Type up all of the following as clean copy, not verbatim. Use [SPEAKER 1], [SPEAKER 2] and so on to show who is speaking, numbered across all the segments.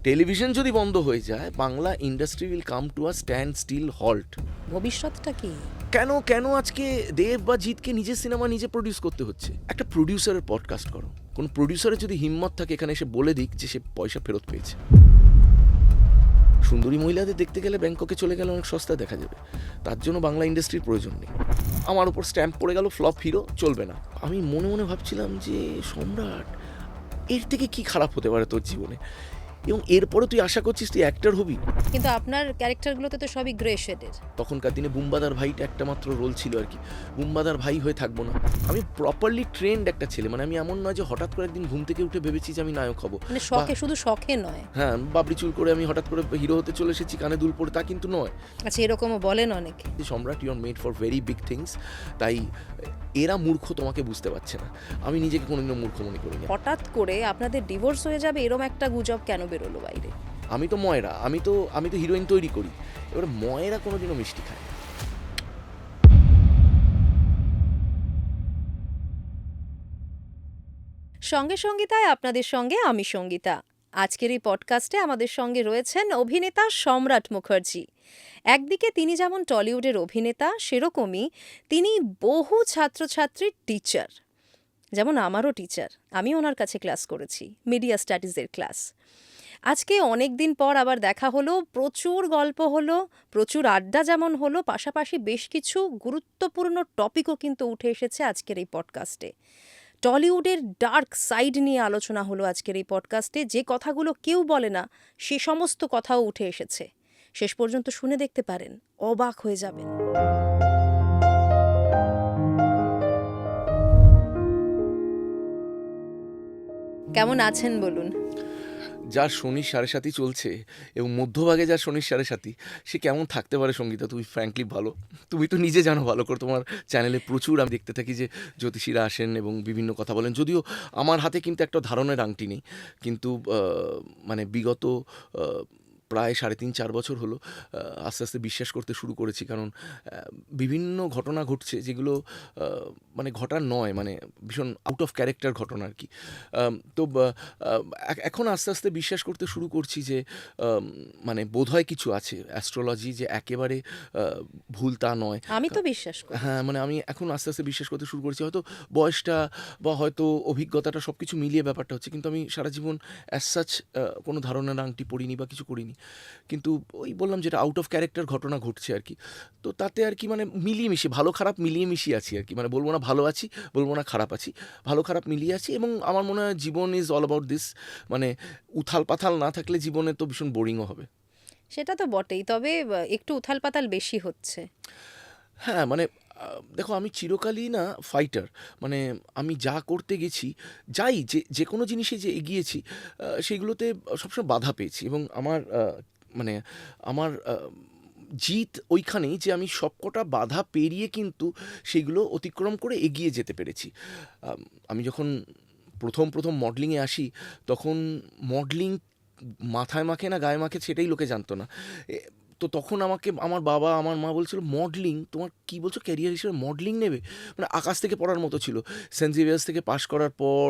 [SPEAKER 1] Television যদি বন্ধ হয়ে যায়, Bangla industry will come to a standstill halt.
[SPEAKER 2] ভবিষ্যৎটা কি?
[SPEAKER 1] কেন আজকে দেব বা জিৎকে নিজের সিনেমা নিজে প্রডিউস করতে হচ্ছে? একটা প্রডিউসারের পডকাস্ট করো, কোন প্রডিউসারের যদি হিম্মত থাকে এখানে এসে বলে দিক যে সে পয়সা ফেরত পেয়েছে। সুন্দরী মহিলাদের দেখতে গেলে ব্যাংককে চলে গেলে অনেক সস্তায় দেখা যাবে, তার জন্য বাংলা ইন্ডাস্ট্রির প্রয়োজন নেই। আমার উপর স্ট্যাম্প পড়ে গেল ফ্লপ হিরো, চলবে না। আমি মনে মনে ভাবছিলাম যে সম্রাট, এর থেকে কি খারাপ হতে পারে তোর জীবনে, এবং এরপরে তুই আশা করছিস তুই অ্যাক্টর হবি।
[SPEAKER 2] কিন্তু আপনার ক্যারেক্টারগুলোতে তো সবই গ্রে শেডের।
[SPEAKER 1] তখনকার দিনে বুম্বাদার ভাইটা একটা মাত্র রোল ছিল আর কি, বুম্বাদার ভাই হয়ে থাকবো না। আমি প্রপারলি ট্রেন্ড একটা ছেলে, মানে আমি এমন নয় যে হঠাৎ করে একদিন ঘুম থেকে উঠে ভেবেছি যে আমি নায়ক হব,
[SPEAKER 2] মানে শখে, শুধু শখে নয়।
[SPEAKER 1] হ্যাঁ বাবরি চুল করে আমি হঠাৎ করে হিরো হতে চলে এসেছি কানে দুল পড়ে, তা কিন্তু নয়।
[SPEAKER 2] আচ্ছা, এরকমও বলেন অনেকে।
[SPEAKER 1] Samrat, you are made for very big things. তাই এরা মূর্খ তোমাকে বুঝতে পারছে না, আমি নিজেকে কোনোদিনও মূর্খ মনে করি না।
[SPEAKER 2] হঠাৎ করে আপনাদের ডিভোর্স হয়ে যাবে এরকম একটা গুজব কেন বেরোলো বাইরে?
[SPEAKER 1] আমি তো ময়রা, আমি তো হিরোইন তৈরি করি, এবার ময়রা কোনোদিনও মিষ্টি খায় না।
[SPEAKER 2] সঙ্গে সঙ্গীতায় আপনাদের সঙ্গে আমি সঙ্গীতা। আজকের এই পডকাস্টে আমাদের সঙ্গে রয়েছেন অভিনেতা সম্রাট মুখার্জি। একদিকে তিনি যেমন টলিউডের অভিনেতা, সেরকমই তিনি বহু ছাত্রছাত্রীর টিচার। যেমন আমারও টিচার, আমি ওনার কাছে ক্লাস করেছি, মিডিয়া স্টাডিজের ক্লাস। আজকে অনেক দিন পর আবার দেখা হলো, প্রচুর গল্প হলো, প্রচুর আড্ডা যেমন হলো, পাশাপাশি বেশ কিছু গুরুত্বপূর্ণ টপিকও কিন্তু উঠে এসেছে আজকের এই পডকাস্টে। টলিউডের ডার্ক সাইড নিয়ে আলোচনা হলো আজকের এই পডকাস্টে, যে কথাগুলো কেউ বলে না সে সমস্ত কথাও উঠে এসেছে। শেষ পর্যন্ত শুনে দেখতে পারেন, অবাক হয়ে যাবেন। কেমন আছেন বলুন?
[SPEAKER 1] যার শনির 7.5 চলছে এবং মধ্যভাগে যার শনির 7.5, সে কেমন থাকতে পারে সঙ্গীতা? তুমি ফ্র্যাঙ্কলি ভালো, তুমি তো নিজে জানো ভালো করে, তোমার চ্যানেলে প্রচুর আমি দেখতে থাকি যে জ্যোতিষীরা আসেন এবং বিভিন্ন কথা বলেন। যদিও আমার হাতে কিন্তু একটা ধারণের আংটি নেই, কিন্তু মানে বিগত প্রায় 3.5-4 বছর হলো আস্তে আস্তে বিশ্বাস করতে শুরু করেছি, কারণ বিভিন্ন ঘটনা ঘটছে যেগুলো মানে ঘটার নয়, মানে ভীষণ আউট অফ ক্যারেক্টার ঘটনা আর কি। তো এখন আস্তে আস্তে বিশ্বাস করতে শুরু করছি যে মানে বোধহয় কিছু আছে অ্যাস্ট্রোলজি, যে একেবারে ভুল তা নয়।
[SPEAKER 2] আমি তো বিশ্বাস করি।
[SPEAKER 1] হ্যাঁ, মানে আমি এখন আস্তে আস্তে বিশ্বাস করতে শুরু করেছি, হয়তো বয়সটা বা হয়তো অভিজ্ঞতাটা সব কিছু মিলিয়ে ব্যাপারটা হচ্ছে, কিন্তু আমি সারা জীবন অ্যাজ সাচ কোনো ধারণার আংটি পড়িনি বা কিছু করিনি। কিন্তু ওই বললাম যেটা আউট অফ ক্যারেক্টার ঘটনা ঘটছে আর কি, তো তাতে আর কি মানে মিলিয়ে মিশিয়ে, ভালো খারাপ মিলিয়ে মিশিয়ে আছি আর কি। মানে বলবো না ভালো আছি, বলবো না খারাপ আছি, ভালো খারাপ মিলিয়ে আছি। এবং আমার মনে হয় জীবন ইজ অল অ্যাবাউট দিস, মানে উথাল পাথাল না থাকলে জীবনে তো ভীষণ বোরিংও হবে।
[SPEAKER 2] সেটা তো বটেই, তবে একটু উথাল পাতাল বেশি হচ্ছে।
[SPEAKER 1] হ্যাঁ, মানে দেখো, আমি চিরকালই না ফাইটার, মানে আমি যা করতে গেছি, যাই যে কোনো জিনিসে যে এগিয়েছি, সেগুলোতে সবসময় বাধা পেয়েছি। এবং আমার মানে আমার জিত ওইখানেই যে আমি সবকটা বাধা পেরিয়ে কিন্তু সেগুলো অতিক্রম করে এগিয়ে যেতে পেরেছি। আমি যখন প্রথম মডেলিংয়ে আসি, তখন মডেলিং মাথায় মাখে না গায়ে মাখে সেটাই লোকে জানতো না। তো তখন আমাকে আমার বাবা আমার মা বলছিল, মডেলিং তোমার কী বলছো, ক্যারিয়ার হিসেবে মডেলিং নেবে? মানে আকাশ থেকে পড়ার মতো ছিল। সেন্ট জেভিয়ার্স থেকে পাশ করার পর,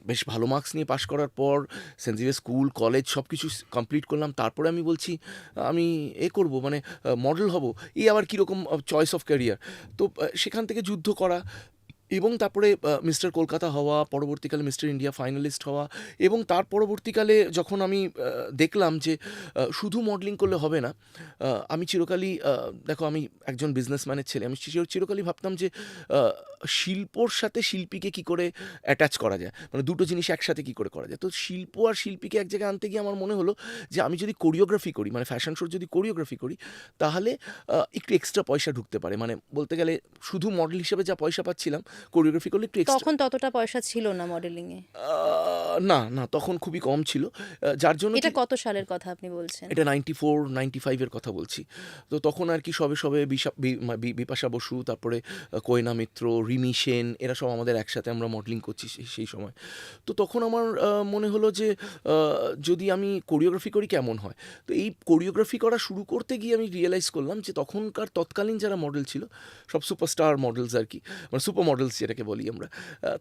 [SPEAKER 1] বেশ ভালো মার্কস নিয়ে পাশ করার পর সেন্ট জেভিয়ার্স স্কুল কলেজ সব কিছু কমপ্লিট করলাম, তারপরে আমি বলছি আমি করব, মানে মডেল হব। এই আবার কীরকম চয়েস অফ ক্যারিয়ার! তো সেখান থেকে যুদ্ধ করা, এবং তারপরে মিস্টার কলকাতা হওয়া, পরবর্তীকালে মিস্টার ইন্ডিয়া ফাইনালিস্ট হওয়া, এবং তার পরবর্তীকালে যখন আমি দেখলাম যে শুধু মডেলিং করলে হবে না। আমি চিরকালই দেখো, আমি একজন বিজনেসম্যানের ছেলে, আমি চিরকালই ভাবতাম যে শিল্পর সাথে শিল্পীকে কী করে অ্যাটাচ করা যায়, মানে দুটো জিনিস একসাথে কী করে করা যায়। তো শিল্প আর শিল্পীকে এক জায়গায় আনতে গিয়ে আমার মনে হলো যে আমি যদি কোরিওগ্রাফি করি, মানে ফ্যাশন শোর যদি কোরিওগ্রাফি করি, তাহলে একটু এক্সট্রা পয়সা ঢুকতে পারে। মানে বলতে গেলে শুধু মডেল হিসেবে যা পয়সা পাচ্ছিলাম, কোরিওগ্রাফি করলে একটু এক্সট্রা।
[SPEAKER 2] তখন ততটা পয়সা ছিল না মডেলিংয়ে?
[SPEAKER 1] না, তখন খুবই কম ছিল, যার জন্য।
[SPEAKER 2] এটা কত সালের কথা আপনি বলছেন?
[SPEAKER 1] এটা 94-95 কথা বলছি। তো তখন আর কি সবে বিপাশা বসু, তারপরে কোয়েনা মিত্র, রিমি সেন, এরা সব আমাদের একসাথে আমরা মডেলিং করছি সেই সময়। তো তখন আমার মনে হলো যে যদি আমি কোরিওগ্রাফি করি কেমন হয়। তো এই কোরিওগ্রাফি করা শুরু করতে গিয়ে আমি রিয়েলাইজ করলাম যে তৎকালীন যারা মডেল ছিল সব সুপারস্টার মডেলস আর কি, মানে সুপার মডেলস প্রফেশনালস যেটাকে বলি আমরা,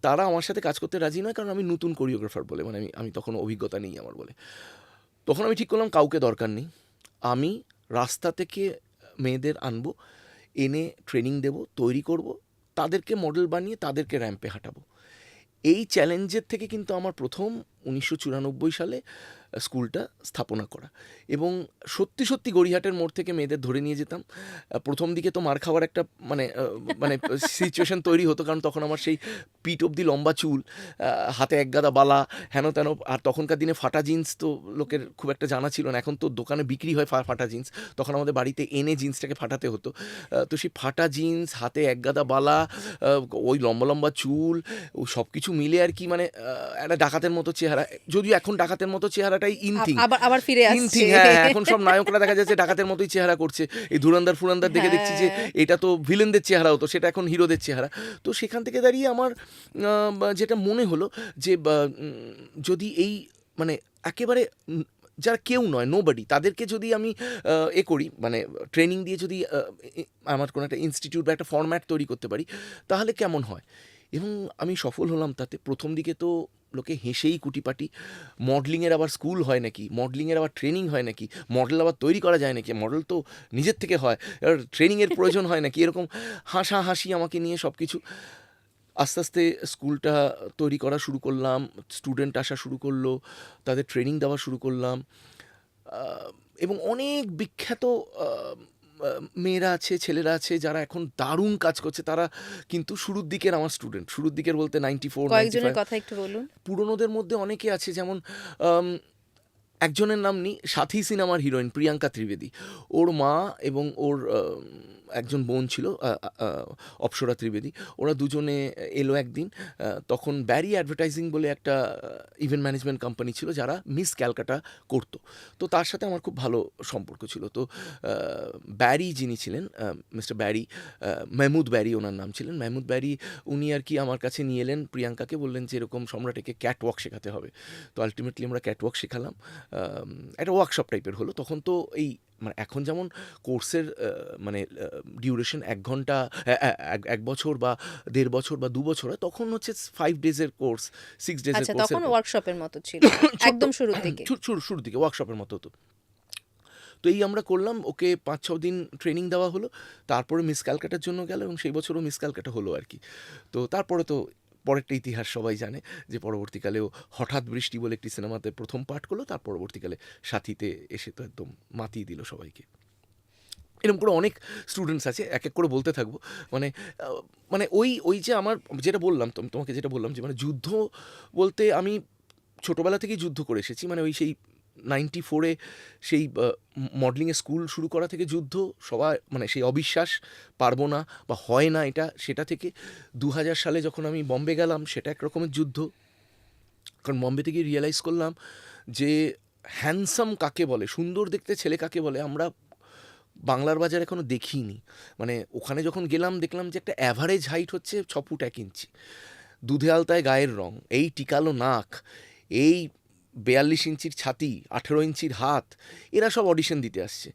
[SPEAKER 1] তারা আমার সাথে কাজ করতে রাজি নয়, কারণ আমি নতুন কোরিওগ্রাফার বলে, মানে আমি তখন অভিজ্ঞতা নেই আমার বলে। তখন আমি ঠিক করলাম কাউকে দরকার নেই, আমি রাস্তা থেকে মেয়েদের আনবো, এনে ট্রেনিং দেব, তৈরি করব, তাদেরকে মডেল বানিয়ে তাদেরকে র্যাম্পে হাঁটাবো। এই চ্যালেঞ্জের থেকে কিন্তু আমার প্রথম 1994 সালে স্কুলটা স্থাপনা করা। এবং সত্যি সত্যি গড়িয়াহাটের মোড় থেকে মেয়েদের ধরে নিয়ে যেতাম। প্রথম দিকে তো মার খাওয়ার একটা মানে মানে সিচুয়েশন তৈরি হতো, কারণ তখন আমার সেই পিঠ অবধি লম্বা চুল, হাতে একগাদা বালা, হেন তেন। আর তখনকার দিনে ফাটা জিন্স তো লোকের খুব একটা জানা ছিল না, এখন তো দোকানে বিক্রি হয় ফাটা জিন্স, তখন আমাদের বাড়িতে এনে জিন্সটাকে ফাটাতে হতো। তো সেই ফাটা জিন্স, হাতে একগাদা বালা, ওই লম্বা লম্বা চুল, ও সব কিছু মিলে আর কি, মানে একটা ডাকাতের মতো চেহারা। যদিও এখন ডাকাতের মতো চেহারাটাই ইনথিং,
[SPEAKER 2] আবার আবার ফিরে আসছে।
[SPEAKER 1] ইনথিং, হ্যাঁ, এখন সব নায়করা দেখা যাচ্ছে ডাকাতের মতোই চেহারা করছে। এই ধুরন্ধর ফুরন্ধর দেখে দেখছি যে এটা তো ভিলেনদের চেহারা হতো, সেটা এখন হিরোদের চেহারা। তো সেখান থেকে দাঁড়িয়ে আমার যেটা মনে হলো যে যদি এই মানে একেবারে যারা কেউ নয়, নোবডি, তাদেরকে যদি আমি করি, মানে ট্রেনিং দিয়ে যদি আমার কোনো একটা ইনস্টিটিউট বা একটা ফরম্যাট তৈরি করতে পারি, তাহলে কেমন হয়। এবং আমি সফল হলাম তাতে। প্রথম দিকে তো লোকে হেসেই কুটিপাটি, মডেলিংয়ের আবার স্কুল হয় নাকি, মডেলিংয়ের আবার ট্রেনিং হয় নাকি, মডেল আবার তৈরি করা যায় নাকি, মডেল তো নিজের থেকে হয়, এবার ট্রেনিংয়ের প্রয়োজন হয় নাকি, এরকম হাসাহাসি আমাকে নিয়ে সব কিছু। আস্তে আস্তে স্কুলটা তৈরি করা শুরু করলাম, স্টুডেন্ট আসা শুরু করলো, তাদের ট্রেনিং দেওয়া শুরু করলাম। এবং অনেক বিখ্যাত মেয়েরা আছে, ছেলেরা আছে যারা এখন দারুণ কাজ করছে। তারা কিন্তু শুরুর দিকের আমার স্টুডেন্ট, শুরুর দিকের বলতে 94,
[SPEAKER 2] কয়েকজনের
[SPEAKER 1] 95।
[SPEAKER 2] কথা একটু বলুন।
[SPEAKER 1] পুরনোদের মধ্যে অনেকে আছে, যেমন একজনের নাম নি, সাথী সিনেমার হিরোইন প্রিয়াঙ্কা ত্রিবেদী। ওর মা এবং ওর একজন বোন ছিল অপ্সরা ত্রিবেদী। ওরা দুজনে এলো একদিন। তখন ব্যারি অ্যাডভার্টাইজিং বলে একটা ইভেন্ট ম্যানেজমেন্ট কোম্পানি ছিল, যারা মিস ক্যালকাটা করতো। তো তার সাথে আমার খুব ভালো সম্পর্ক ছিল। তো ব্যারি যিনি ছিলেন, মিস্টার ব্যারি, মেহমুদ ব্যারি ওনার নাম ছিলেন, মেহমুদ ব্যারি, উনি আর কি আমার কাছে নিয়ে এলেন প্রিয়াঙ্কাকে, বললেন যে এরকম সম্রাটকে ক্যাটওয়াক শেখাতে হবে। তো আলটিমেটলি আমরা ক্যাটওয়াক শেখালাম। একটা ওয়ার্কশপ টাইপের হলো। তখন তো এই মানে এখন যেমন কোর্সের মানে ডিউরেশন 1 ঘন্টা, 1 বছর বা 1.5 বছর বা 2 বছর হয়, তখন হচ্ছে 5 ডেজের কোর্স, 6 ডেজের
[SPEAKER 2] আচ্ছা,
[SPEAKER 1] কোর্সের।
[SPEAKER 2] তখন ওয়ার্কশপের মতো ছিল, একদম শুরুর দিকে।
[SPEAKER 1] শুরুর দিকে ওয়ার্কশপের মতো হতো। তো এই আমরা করলাম, ওকে 5-6 দিন ট্রেনিং দেওয়া হলো। তারপরে মিস ক্যালকাটার জন্য গেল, এবং সেই বছরও মিস ক্যালকাটা হলো আর কি। তো তারপরে তো পরেরটা ইতিহাস সবাই জানে, যে পরবর্তীকালেও হঠাৎ বৃষ্টি বলে একটি সিনেমাতে প্রথম পার্ট করলো, তার পরবর্তীকালে সাথীতে এসে তো একদম মাতিয়ে দিল সবাইকে। এরকম করে অনেক স্টুডেন্টস আছে, এক এক করে বলতে থাকবো। মানে মানে ওই যে আমার যেটা বললাম, তোমাকে যেটা বললাম, যে মানে যুদ্ধ বলতে আমি ছোটোবেলা থেকেই যুদ্ধ করে এসেছি। মানে ওই সেই 94-এ সেই মডেলিংয়ের স্কুল শুরু করা থেকে যুদ্ধ, সবাই মানে সেই অবিশ্বাস, পারবো না বা হয় না এটা, সেটা থেকে 2000 সালে যখন আমি বম্বে গেলাম, সেটা এক রকমের যুদ্ধ। কারণ বম্বেতে গিয়ে রিয়েলাইজ করলাম যে হ্যান্ডসাম কাকে বলে, সুন্দর দেখতে ছেলে কাকে বলে, আমরা বাংলার বাজার এখনও দেখিনি। মানে ওখানে যখন গেলাম, দেখলাম যে একটা অ্যাভারেজ হাইট হচ্ছে 6 ফুট 1 ইঞ্চি, দুধে আলতায় গায়ের রং, এই টিকালো নাক, এই 42 ইঞ্চির ছাতি, 18 ইঞ্চির হাত, এরা সব অডিশন দিতে আসছে।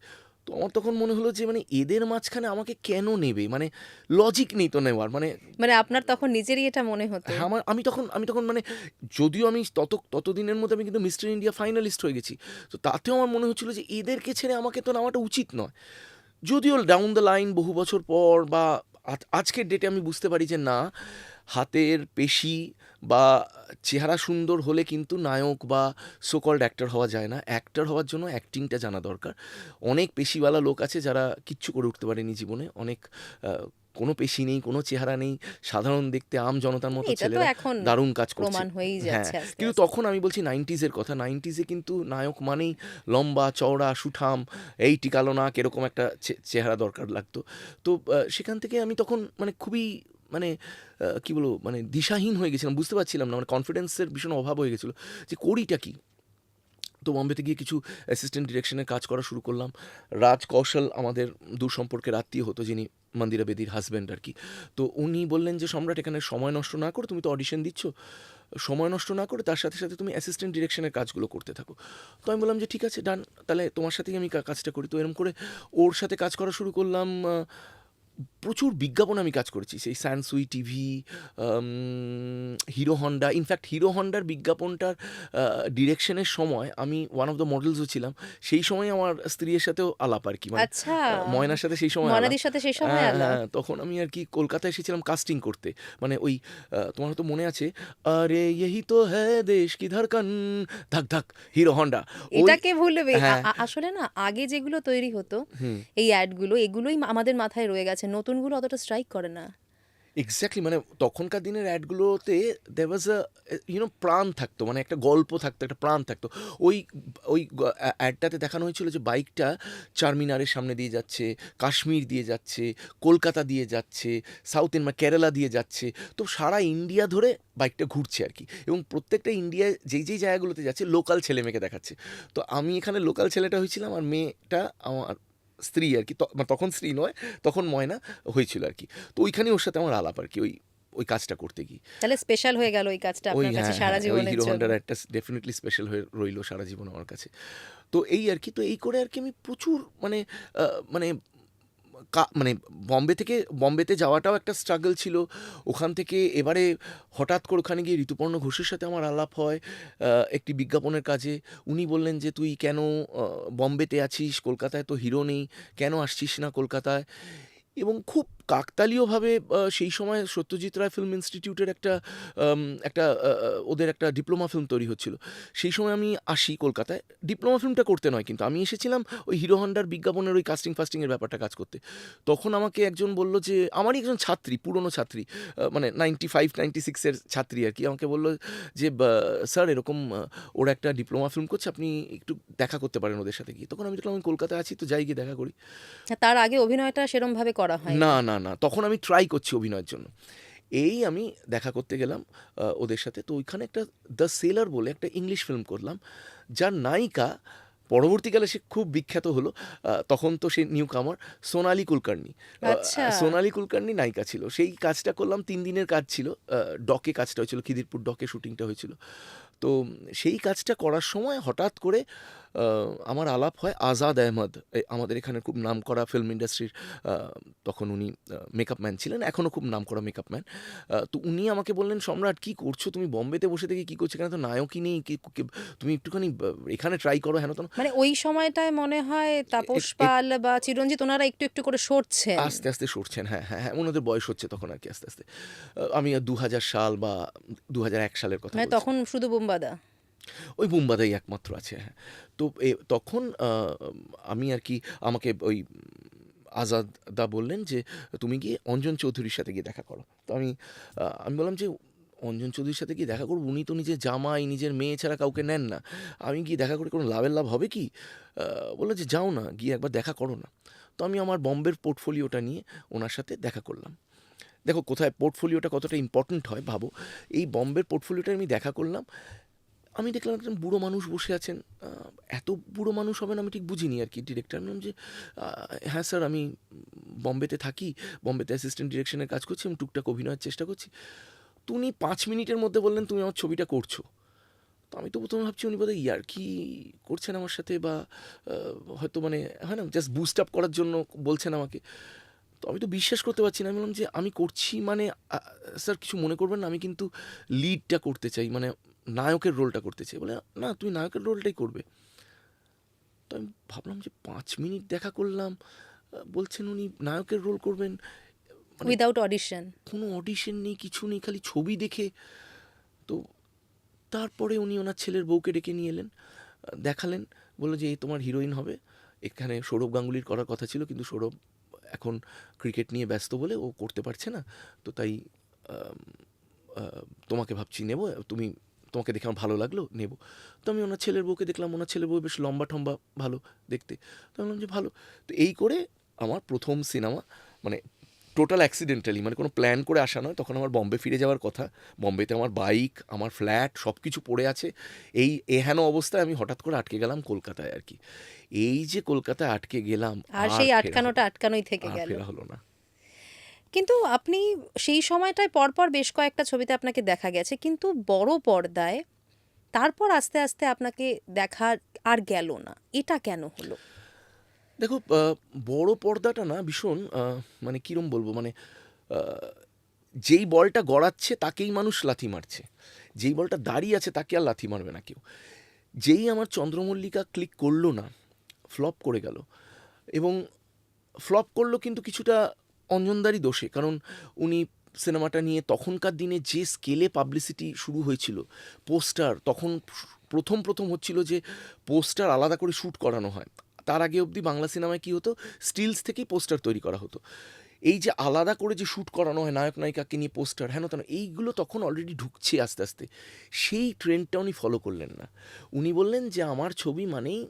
[SPEAKER 1] তো আমার তখন মনে হলো যে মানে এদের মাঝখানে আমাকে কেন নেবে, মানে লজিক নেই তো নেওয়ার। মানে
[SPEAKER 2] মানে আপনার তখন নিজেরই এটা মনে হতো?
[SPEAKER 1] হ্যাঁ, আমি তখন মানে যদিও আমি ততদিনের মধ্যে আমি কিন্তু মিস্টার ইন্ডিয়া ফাইনালিস্ট হয়ে গেছি, তো তাতেও আমার মনে হচ্ছিল যে এদেরকে ছেড়ে আমাকে তো নেওয়াটা উচিত নয়। যদিও ডাউন দ্য লাইন বহু বছর পর বা আজকের ডেটে আমি বুঝতে পারি যে না, হাতের পেশি বা চেহারা সুন্দর হলে কিন্তু নায়ক বা সোকল্ড অ্যাক্টর হওয়া যায় না। অ্যাক্টর হওয়ার জন্য অ্যাক্টিংটা জানা দরকার। অনেক পেশিওয়ালা লোক আছে যারা কিচ্ছু করে উঠতে পারেনি জীবনে, অনেক কোনো পেশি নেই, কোনো চেহারা নেই, সাধারণ দেখতে আম জনতার মতো
[SPEAKER 2] এটা তো
[SPEAKER 1] ছেলেরা
[SPEAKER 2] এখন
[SPEAKER 1] দারুণ কাজ করছে।
[SPEAKER 2] প্রমাণ হয়েই
[SPEAKER 1] হ্যাঁ,
[SPEAKER 2] যাচ্ছে আস্তে
[SPEAKER 1] কিন্তু
[SPEAKER 2] আস্তে।
[SPEAKER 1] তখন আমি বলছি 90s-এর কথা, 90s-এ কিন্তু নায়ক মানেই লম্বা চওড়া সুঠাম, এই টিকালো নাক, এরকম একটা চেহারা দরকার লাগতো। তো সেখান থেকে আমি তখন মানে খুবই মানে কী বলবো, মানে দিশাহীন হয়ে গেছিলাম, বুঝতে পারছিলাম না, মানে কনফিডেন্সের ভীষণ অভাব হয়ে গেছিলো যে করিটা কী। তো বম্বেতে গিয়ে কিছু অ্যাসিস্ট্যান্ট ডিরেকশনের কাজ করা শুরু করলাম। রাজ কৌশল আমাদের দূর সম্পর্কের আত্মীয় হতো, যিনি মন্দিরা বেদির হাজব্যান্ড আর কি। তো উনি বললেন যে সম্রাট, এখানে সময় নষ্ট না করে, তুমি তো অডিশন দিচ্ছ, সময় নষ্ট না করে তার সাথে সাথে তুমি অ্যাসিস্ট্যান্ট ডিরেকশনের কাজগুলো করতে থাকো। তো আমি বললাম যে ঠিক আছে, ডান, তাহলে তোমার সাথেই আমি কাজটা করি। তো এরকম করে ওর সাথে কাজ করা শুরু করলাম। প্রচুর বিজ্ঞাপনে আমি কাজ করেছি, সেই Sansui TV, Hero Honda. In fact Hero হন্ডার বিজ্ঞাপনটার ডিরেকশনের সময় আমি ওয়ান অফ দ্য মডেলসও ছিলাম। সেই সময় আমার স্ত্রীর সাথেও আলাপ আর কি, মানে
[SPEAKER 2] আচ্ছা,
[SPEAKER 1] ময়নার সাথে সেই সময় আলাপ।
[SPEAKER 2] মনাদির সাথে সেই সময়
[SPEAKER 1] হ্যাঁ
[SPEAKER 2] আলাপ।
[SPEAKER 1] হ্যাঁ, তখন আমি আর কি কলকাতায় এসেছিলাম কাস্টিং করতে, মানে ওই তোমার হয়তো মনে আছে, আরে यही तो है देश की धड़कन, ধাক ধাক, হিরো হন্ডা। ওই
[SPEAKER 2] এটাকে ভুলবে।
[SPEAKER 1] হ্যাঁ
[SPEAKER 2] আসলে না, আগে যেগুলো তৈরি হতো
[SPEAKER 1] হুম
[SPEAKER 2] এই অ্যাডগুলো, এগুলোই আমাদের মাথায় রয়ে গেছে, নতুনগুলো অতটা স্ট্রাইক করে না।
[SPEAKER 1] এক্স্যাক্টলি, মানে তখনকার দিনের অ্যাডগুলোতে দেয়ার ওয়াজ আ প্রাণ থাকতো, মানে একটা গল্প থাকতো, একটা প্রাণ থাকতো। ওই ওই অ্যাডটাতে দেখানো হয়েছিল যে বাইকটা চারমিনারের সামনে দিয়ে যাচ্ছে, কাশ্মীর দিয়ে যাচ্ছে, কলকাতা দিয়ে যাচ্ছে, সাউথ ইন্ডিয়া কেরালা দিয়ে যাচ্ছে, তো সারা ইন্ডিয়া ধরে বাইকটা ঘুরছে আর কি, এবং প্রত্যেকটা ইন্ডিয়ায় যেই যেই জায়গাগুলোতে যাচ্ছে লোকাল ছেলে মেয়েকে দেখাচ্ছে। তো আমি এখানে লোকাল ছেলেটা হয়েছিলাম, আর মেয়েটা আমার স্ত্রী আর কি, মানে তখন স্ত্রী নয়, তখন ময়না হয়েছিল আর কি। তো ওইখানে ওর সাথে আমার আলাপ আর কি, ওই ওই কাজটা করতে গিয়ে।
[SPEAKER 2] তাহলে স্পেশাল হয়ে গেল ওই কাজটা
[SPEAKER 1] ওই
[SPEAKER 2] আপনার কাছে
[SPEAKER 1] হ্যাঁ
[SPEAKER 2] সারা
[SPEAKER 1] হ্যাঁ, ওই
[SPEAKER 2] জীবনের
[SPEAKER 1] হিরো
[SPEAKER 2] জন্য।
[SPEAKER 1] হন্ডার একটা ডেফিনেটলি স্পেশাল হয়ে রইলো সারা জীবন আমার কাছে। তো এই আর কি, তো এই করে আর কি আমি প্রচুর মানে মানে মানে বম্বেতে যাওয়াটাও একটা স্ট্রাগল ছিল। ওখান থেকে এবারে হঠাৎ করে ওখানে গিয়ে ঋতুপর্ণ ঘোষের সাথে আমার আলাপ হয় একটি বিজ্ঞাপনের কাজে। উনি বললেন যে তুই কেন বম্বেতে আছিস, কলকাতায় তো হিরো নেই, কেন আসছিস না কলকাতায়। এবং খুব কাকতালীয়ভাবে সেই সময় সত্যজিৎ রায় ফিল্ম ইনস্টিটিউটের একটা ওদের একটা ডিপ্লোমা ফিল্ম তৈরি হচ্ছিল। সেই সময় আমি আসি কলকাতায়, ডিপ্লোমা ফিল্মটা করতে নয়, কিন্তু আমি এসেছিলাম ওই হিরো হন্ডার বিজ্ঞাপনের ওই কাস্টিং ফাস্টিংয়ের ব্যাপারটা কাজ করতে। তখন আমাকে একজন বলল যে, আমারই একজন ছাত্রী, পুরনো ছাত্রী, মানে 95-96-এর ছাত্রী আর কি, আমাকে বলল যে স্যার এরকম ওরা একটা ডিপ্লোমা ফিল্ম করছে, আপনি একটু দেখা করতে পারেন ওদের সাথে গিয়ে। তখন আমি দেখলাম আমি কলকাতায় আছি, তো যাই গিয়ে দেখা করি।
[SPEAKER 2] তার আগে অভিনয়টা সেরম ভাবে করা হয়নি।
[SPEAKER 1] না না না, তখন আমি ট্রাই করছি অভিনয়ের জন্য। এই আমি দেখা করতে গেলাম ওদের সাথে। তো ওইখানে একটা দ্য সেলার বলে একটা ইংলিশ ফিল্ম করলাম, যার নায়িকা পরবর্তীকালে সে খুব বিখ্যাত হলো। তখন তো সে নিউ কামার, সোনালী কুলকার্নি।
[SPEAKER 2] আচ্ছা,
[SPEAKER 1] সোনালী কুলকার্নি নায়িকা ছিল। সেই কাজটা করলাম, 3 দিনের কাজ ছিল। ডকে কাজটা হয়েছিল, খিদিরপুর ডকে শুটিংটা হয়েছিল। তো সেই কাজটা করার সময় হঠাৎ করে আমার আলাপ হয় আজাদ আহমদ, আমাদের এখানে খুব নামকরা ফিল্ম ইন্ডাস্ট্রির, তখন উনি মেকআপ ম্যান ছিলেন, এখনও খুব নামকরা মেকআপ ম্যান। তো উনি আমাকে বললেন, সম্রাট কী করছো তুমি বম্বেতে বসে থেকে, কী করছো, এখানে তো নায়কই নেই, তুমি একটুখানি এখানে ট্রাই করো, হেন তেন।
[SPEAKER 2] মানে ওই সময়টায় মনে হয় তাপস পাল বা চিরঞ্জিত ওনারা একটু একটু করে সরছেন।
[SPEAKER 1] আস্তে আস্তে সরছেন, হ্যাঁ হ্যাঁ হ্যাঁ, ওনাদের বয়স হচ্ছে তখন আর কি, আস্তে আস্তে। আমি 2000 সাল বা 2001 সালের কথা
[SPEAKER 2] মানে
[SPEAKER 1] বলছি।
[SPEAKER 2] তখন শুধু বোম্বাদা।
[SPEAKER 1] ওই বুম্বাদাই একমাত্র আছে, হ্যাঁ। তো তখন আমি আর কি, আমাকে ওই আজাদ দা বললেন যে তুমি গিয়ে অঞ্জন চৌধুরীর সাথে গিয়ে দেখা করো। তো আমি বললাম যে অঞ্জন চৌধুরীর সাথে গিয়ে দেখা করবো, উনি তো নিজের জামাই, নিজের মেয়ে ছাড়া কাউকে নেন না, আমি গিয়ে দেখা করে কোনো লাভের লাভ হবে কি? বললো যে যাও না, গিয়ে একবার দেখা করো না। তো আমি আমার বম্বের পোর্টফোলিওটা নিয়ে ওনার সাথে দেখা করলাম। দেখো কোথায় পোর্টফোলিওটা কতটা ইম্পর্ট্যান্ট হয় ভাবো। এই বম্বের পোর্টফোলিওটা আমি দেখা করলাম। আমি দেখলাম একজন বুড়ো মানুষ বসে আছেন। এত বুড়ো মানুষ হবেন আমি ঠিক বুঝিনি আর কি। ডিরেক্টর বললাম যে হ্যাঁ স্যার, আমি বম্বেতে থাকি, বম্বেতে অ্যাসিস্ট্যান্ট ডিরেকশনের কাজ করছি এবং টুকটাক অভিনয়ের চেষ্টা করছি। তো উনি 5 মিনিটের মধ্যে বললেন তুমি আমার ছবিটা করছো। তো আমি তো প্রথমে ভাবছি উনি বোধহয় ইয়ার্কি করছেন আমার সাথে, বা হয়তো মানে হয় না, জাস্ট বুস্ট আপ করার জন্য বলছেন আমাকে। তো আমি তো বিশ্বাস করতে পারছি না। আমি বললাম যে আমি করছি মানে স্যার কিছু মনে করবেন না, আমি কিন্তু লিডটা করতে চাই, মানে নায়কের রোলটা করতে চাই। বলে না, তুমি নায়কের রোলটাই করবে। তো আমি ভাবলাম যে 5 মিনিট দেখা করলাম, বলছেন উনি নায়কের রোল করবেন, মানে
[SPEAKER 2] উইদাউট অডিশন।
[SPEAKER 1] কোনো অডিশন নেই, কিছু নেই, খালি ছবি দেখে। তো তারপরে উনি ওনার ছেলের বউকে ডেকে নিয়ে এলেন, দেখালেন, বললো যে এই তোমার হিরোইন হবে। এখানে সৌরভ গাঙ্গুলির করার কথা ছিল, কিন্তু সৌরভ এখন ক্রিকেট নিয়ে ব্যস্ত বলে ও করতে পারছে না, তো তাই তোমাকে ভাবছি নেব, তোমাকে দেখে আমার ভালো লাগলো, নেব। তো আমি ওনার ছেলের বউকে দেখলাম, ওনার ছেলের বউ বেশ লম্বা ঠম্বা, ভালো দেখতে। তো বললাম যে ভালো। তো এই করে আমার প্রথম সিনেমা, মানে টোটাল অ্যাক্সিডেন্টালি, মানে কোনো প্ল্যান করে আসা নয়। তখন আমার বম্বে ফিরে যাওয়ার কথা, বম্বেতে আমার বাইক, আমার ফ্ল্যাট সব কিছু পড়ে আছে। এহেন অবস্থায় আমি হঠাৎ করে আটকে গেলাম কলকাতায় আর কি। এই যে কলকাতায় আটকে গেলাম,
[SPEAKER 2] আর সেই আটকানোটা আটকানোই থেকে
[SPEAKER 1] আর
[SPEAKER 2] গেল।
[SPEAKER 1] ফেরা হলো না।
[SPEAKER 2] কিন্তু আপনি সেই সময়টায় পরপর বেশ কয়েকটা ছবিতে আপনাকে দেখা গেছে, কিন্তু বড় পর্দায় তারপর আস্তে আস্তে আপনাকে দেখা আর গেল না, এটা কেন হলো?
[SPEAKER 1] দেখো, বড় পর্দাটা না ভীষণ মানে কীরম বলবো, মানে যেই বলটা গড়াচ্ছে তাকেই মানুষ লাথি মারছে, যেই বলটা দাঁড়িয়ে আছে তাকে আর লাথি মারবে না কেউ। যেই আমার চন্দ্রমল্লিকা ক্লিক করলো না, ফ্লপ করে গেল। এবং ফ্লপ করলো কিন্তু কিছুটা অঞ্জনদারই দোষে, কারণ উনি সিনেমাটা নিয়ে তখনকার দিনে যে স্কেলে পাবলিসিটি শুরু হয়েছিল, পোস্টার তখন প্রথম প্রথম হচ্ছিল যে পোস্টার আলাদা করে শ্যুট করানো হয়। তার আগে অবধি বাংলা সিনেমায় কী হতো, স্টিলস থেকেই পোস্টার তৈরি করা হতো। এই যে আলাদা করে যে শ্যুট করানো হয় নায়ক নায়িকাকে নিয়ে পোস্টার, হেন তেন, এইগুলো তখন অলরেডি ঢুকছে আস্তে আস্তে। সেই ট্রেন্ডটা উনি ফলো করলেন না। উনি বললেন যে আমার ছবি মানেই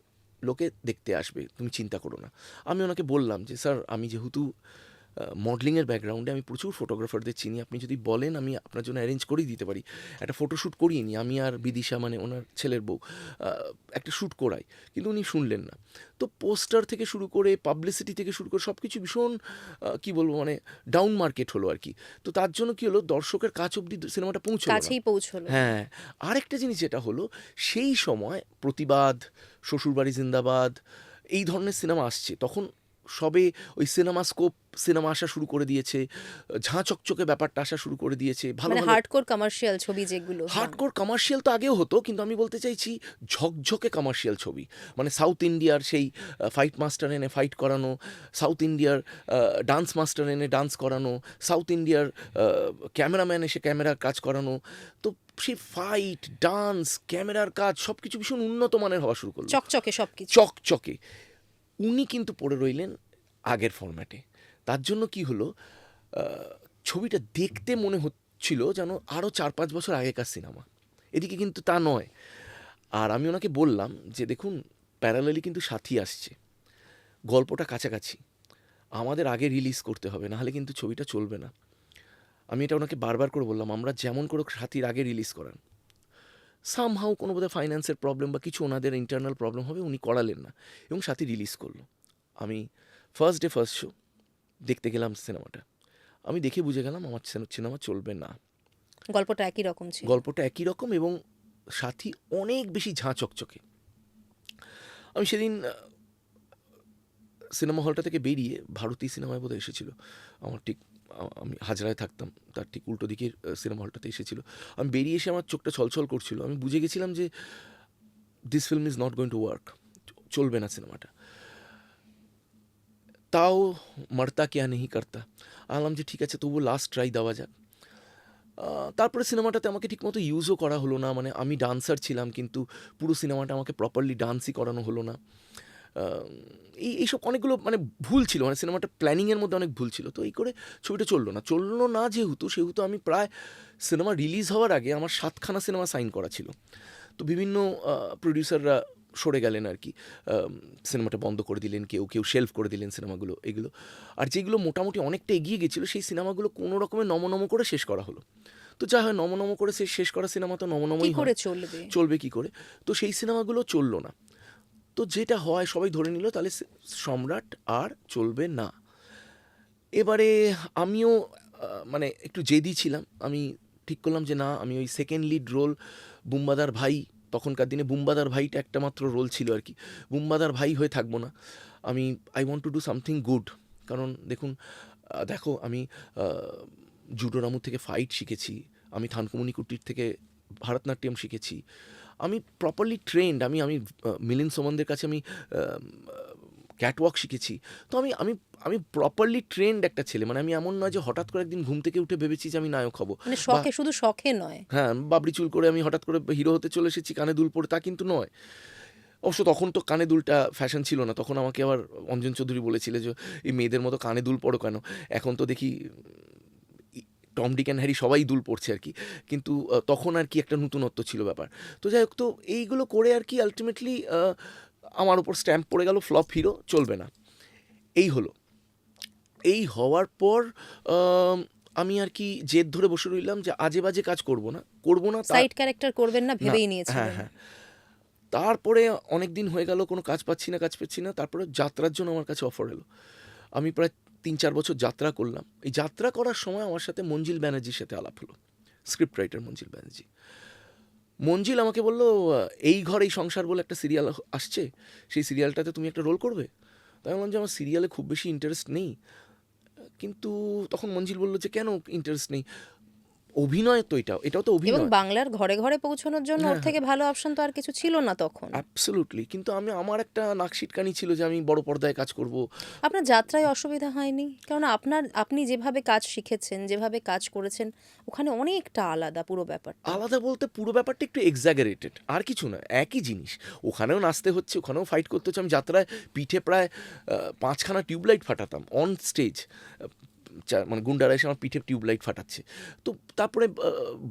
[SPEAKER 1] লোকে দেখতে আসবে, তুমি চিন্তা করো না। আমি ওনাকে বললাম যে স্যার, আমি যেহেতু মডেলিংয়ের ব্যাকগ্রাউন্ডে, আমি প্রচুর ফটোগ্রাফারদের চিনি, আপনি যদি বলেন আমি আপনার জন্য অ্যারেঞ্জ করেই দিতে পারি। একটা ফটোশ্যুট করিয়ে নিই, আমি আর বিদিশা, মানে ওনার ছেলের বউ, একটা শ্যুট করাই। কিন্তু উনি শুনলেন না। তো পোস্টার থেকে শুরু করে পাবলিসিটি থেকে শুরু করে সব কিছু ভীষণ কী বলবো, মানে ডাউন মার্কেট হলো আর কি। তো তার জন্য কী হলো, দর্শকের কাছ অবধি সিনেমাটা পৌঁছলো না।
[SPEAKER 2] কাছেই পৌঁছলো।
[SPEAKER 1] হ্যাঁ, আরেকটা জিনিস যেটা হলো, সেই সময় প্রতিবাদ, শ্বশুরবাড়ি জিন্দাবাদ, এই ধরনের সিনেমা আসছে তখন। সবে ওই সিনেমাস্কোপ সিনেমা আসা শুরু করে দিয়েছে, ঝাঁ চকচকে ব্যাপারটা আসা শুরু করে দিয়েছে, ভালো
[SPEAKER 2] মানে
[SPEAKER 1] ভালো
[SPEAKER 2] হার্ডকোর কমার্শিয়াল ছবি যেগুলো।
[SPEAKER 1] হার্ডকোর কমার্শিয়াল তো আগেও হতো, কিন্তু আমি বলতে চাইছি ঝকঝকে কমার্শিয়াল ছবি। মানে সাউথ ইন্ডিয়ার সেই ফাইট মাস্টার এনে ফাইট করানো, সাউথ ইন্ডিয়ার ডান্স মাস্টার এনে ডান্স করানো, সাউথ ইন্ডিয়ার ক্যামেরাম্যান এসে ক্যামেরার কাজ করানো। তো সেই ফাইট, ডান্স, ক্যামেরার কাজ সব কিছু ভীষণ উন্নত মানের হওয়া শুরু করলো,
[SPEAKER 2] চকচকে সবকিছু।
[SPEAKER 1] চকচকে। উনি কিন্তু পড়ে রইলেন আগের ফরম্যাটে। তার জন্য কি হলো, ছবিটা দেখতে মনে হচ্ছিল যেন আরও 4-5 বছর আগেকার সিনেমা। এদিকে কিন্তু তা নয়। আর আমি ওনাকে বললাম যে দেখুন, প্যারালালি কিন্তু সাথী আসছে, গল্পটা কাছাকাছি, আমাদের আগে রিলিজ করতে হবে, নাহলে কিন্তু ছবিটা চলবে না। আমি এটা ওনাকে বারবার করে বললাম, আমরা যেমন করে সাথীর আগে রিলিজ করান। সামহাউ কোনো বোধহয় ফাইন্যান্সের প্রবলেম বা কিছু ওনাদের ইন্টারনাল প্রবলেম হবে, উনি করালেন না এবং সাথী রিলিজ করলো। আমি ফার্স্ট ডে ফার্স্ট শো দেখতে গেলাম সিনেমাটা। আমি দেখে বুঝে গেলাম আমার সিনেমা চলবে না।
[SPEAKER 2] গল্পটা একই রকম ছিল।
[SPEAKER 1] গল্পটা একই রকম এবং সাথী অনেক বেশি ঝাঁ চকচকে। আমি সেদিন সিনেমা হলটা থেকে বেরিয়ে ভারতী সিনেমায় বোধহয় এসেছিল, আমার ঠিক আমি হাজরায় থাকতাম, তার ঠিক উল্টো দিকের সিনেমা হলটাতে এসেছিল। আমি বেরিয়ে এসে আমার চোখটা ছলছল করছিল। আমি বুঝে গেছিলাম যে this film is not going to work, চলবে না সিনেমাটা। তাও মারতা কেয়া নেহি করতা, আলাম যে ঠিক আছে তবু লাস্ট ট্রাই দেওয়া যাক। তারপরে সিনেমাটাতে আমাকে ঠিকমতো ইউজও করা হলো না, মানে আমি ডান্সার ছিলাম কিন্তু পুরো সিনেমাটা আমাকে প্রপারলি ডান্সই করানো হলো না। এইসব অনেকগুলো মানে ভুল ছিল, মানে সিনেমাটা প্ল্যানিংয়ের মধ্যে অনেক ভুল ছিল। তো এই করে ছবিটা চললো না সেহেতু আমি প্রায় সিনেমা রিলিজ হওয়ার আগে আমার 7খানা সিনেমা সাইন করা ছিল। তো বিভিন্ন প্রডিউসাররা সরে গেলেন আর কি, সিনেমাটা বন্ধ করে দিলেন, কেউ শেলফ করে দিলেন সিনেমাগুলো, এগুলো। আর যেগুলো মোটামুটি অনেকটা এগিয়ে গেছিলো সেই সিনেমাগুলো কোনো রকমের নম করে শেষ করা হলো। তো যা হয়, নম করে শেষ করা সিনেমা তো নমই
[SPEAKER 2] করে
[SPEAKER 1] হয়,
[SPEAKER 2] চলবে
[SPEAKER 1] কী করে। তো সেই সিনেমাগুলো চললো না। তো যেটা হয়, সবাই ধরে নিল তাহলে সম্রাট আর চলবে না। এবারে আমিও মানে একটু জেদি ছিলাম। আমি ঠিক করলাম যে না, আমি ওই সেকেন্ড লিড রোল বুম্বাদার ভাই, তখনকার দিনে বুম্বাদার ভাইটা একটা মাত্র রোল ছিল আর কি, বুম্বাদার ভাই হয়ে থাকবো না। আমি want to do something good. কারণ দেখো আমি জুডো রামু থেকে ফাইট শিখেছি, আমি থানকুমনি কুটির থেকে ভারতনাট্যম শিখেছি, আমি প্রপারলি ট্রেন্ড। আমি মিলিন্দ সোমনদের কাছে আমি ক্যাটওয়াক শিখেছি। তো আমি আমি আমি প্রপারলি ট্রেন্ড একটা ছেলে। মানে আমি এমন নয় যে হঠাৎ করে একদিন ঘুম থেকে উঠে ভেবেছি যে আমি নায়ক হব,
[SPEAKER 2] মানে শখে, শুধু শখে নয়।
[SPEAKER 1] হ্যাঁ, বাবরি চুল করে আমি হঠাৎ করে হিরো হতে চলে এসেছি, কানে দুল পরে, তা কিন্তু নয়। অবশ্য তখন তো কানে দুলটা ফ্যাশন ছিল না, তখন আমাকে আবার অঞ্জন চৌধুরী বলেছিল যে এই মেয়েদের মতো কানে দুল পড়ো কেন। এখন তো দেখি টম ডিক অ্যান্ড হ্যারি সবাই দুল পড়ছে আর কি, কিন্তু তখন আর কি একটা নতুনত্ব ছিল ব্যাপার। তো যাই হোক, তো এইগুলো করে আর কি আলটিমেটলি আমার ওপর স্ট্যাম্প পড়ে গেল, ফ্লপ হিরো, চলবে না। এই হলো। এই হওয়ার পর আমি আর কি জেদ ধরে বসে রইলাম যে আজে বাজে কাজ করব না।
[SPEAKER 2] সাইড ক্যারেক্টার করবেন না ভেবেই
[SPEAKER 1] হ্যাঁ
[SPEAKER 2] নিয়েছিলেন।
[SPEAKER 1] হ্যাঁ। তারপরে অনেক দিন হয়ে গেল, কোনো কাজ পাচ্ছি না। তারপরে যাত্রার জন্য আমার কাছে অফার এলো। আমি প্রায় 3-4 বছর যাত্রা করলাম। এই যাত্রা করার সময় আমার সাথে মঞ্জিল ব্যানার্জির সাথে আলাপ হলো, স্ক্রিপ্ট রাইটার মঞ্জিল ব্যানার্জি। মঞ্জিল আমাকে বলল, এই ঘর এই সংসার বলে একটা সিরিয়াল আসছে, সেই সিরিয়ালটাতে তুমি একটা রোল করবে। তাই বললাম যে আমার সিরিয়ালে খুব বেশি ইন্টারেস্ট নেই। কিন্তু তখন মঞ্জিল বলল যে, "কেন ইন্টারেস্ট নেই? অভিনয় তো এটাও তো
[SPEAKER 2] এবং
[SPEAKER 1] অভিনয়।"
[SPEAKER 2] বাংলার ঘরে ঘরে পৌঁছানোর জন্য ওর
[SPEAKER 1] হ্যাঁ, হ্যাঁ।
[SPEAKER 2] থেকে ভালো অপশন তো আর কিছু ছিল না তখন।
[SPEAKER 1] অ্যাবসোলিউটলি। কিন্তু আমার একটা নাক-সিটকানি ছিল যে আমি বড় পর্দায় কাজ করব।
[SPEAKER 2] আপনার যাত্রায় অসুবিধা হয়নি? কেননা আপনি যেভাবে কাজ শিখেছেন, যেভাবে কাজ করেছেন, ওখানে অনেকটা আলাদা পুরো ব্যাপারটা।
[SPEAKER 1] আলাদা বলতে পুরো ব্যাপারটা একটু এক্সাজারেটেড, আর কিছু না, একই জিনিস। ওখানেও নাচতে হচ্ছে, ওখানেও ফাইট করতে হচ্ছে। আমি যাত্রায় পিঠে প্রায় ৫ খানা টিউবলাইট ফাটাতাম অন স্টেজ। মানে গুন্ডারা এসে আমার পিঠে টিউবলাইট ফাটাচ্ছে। তো তারপরে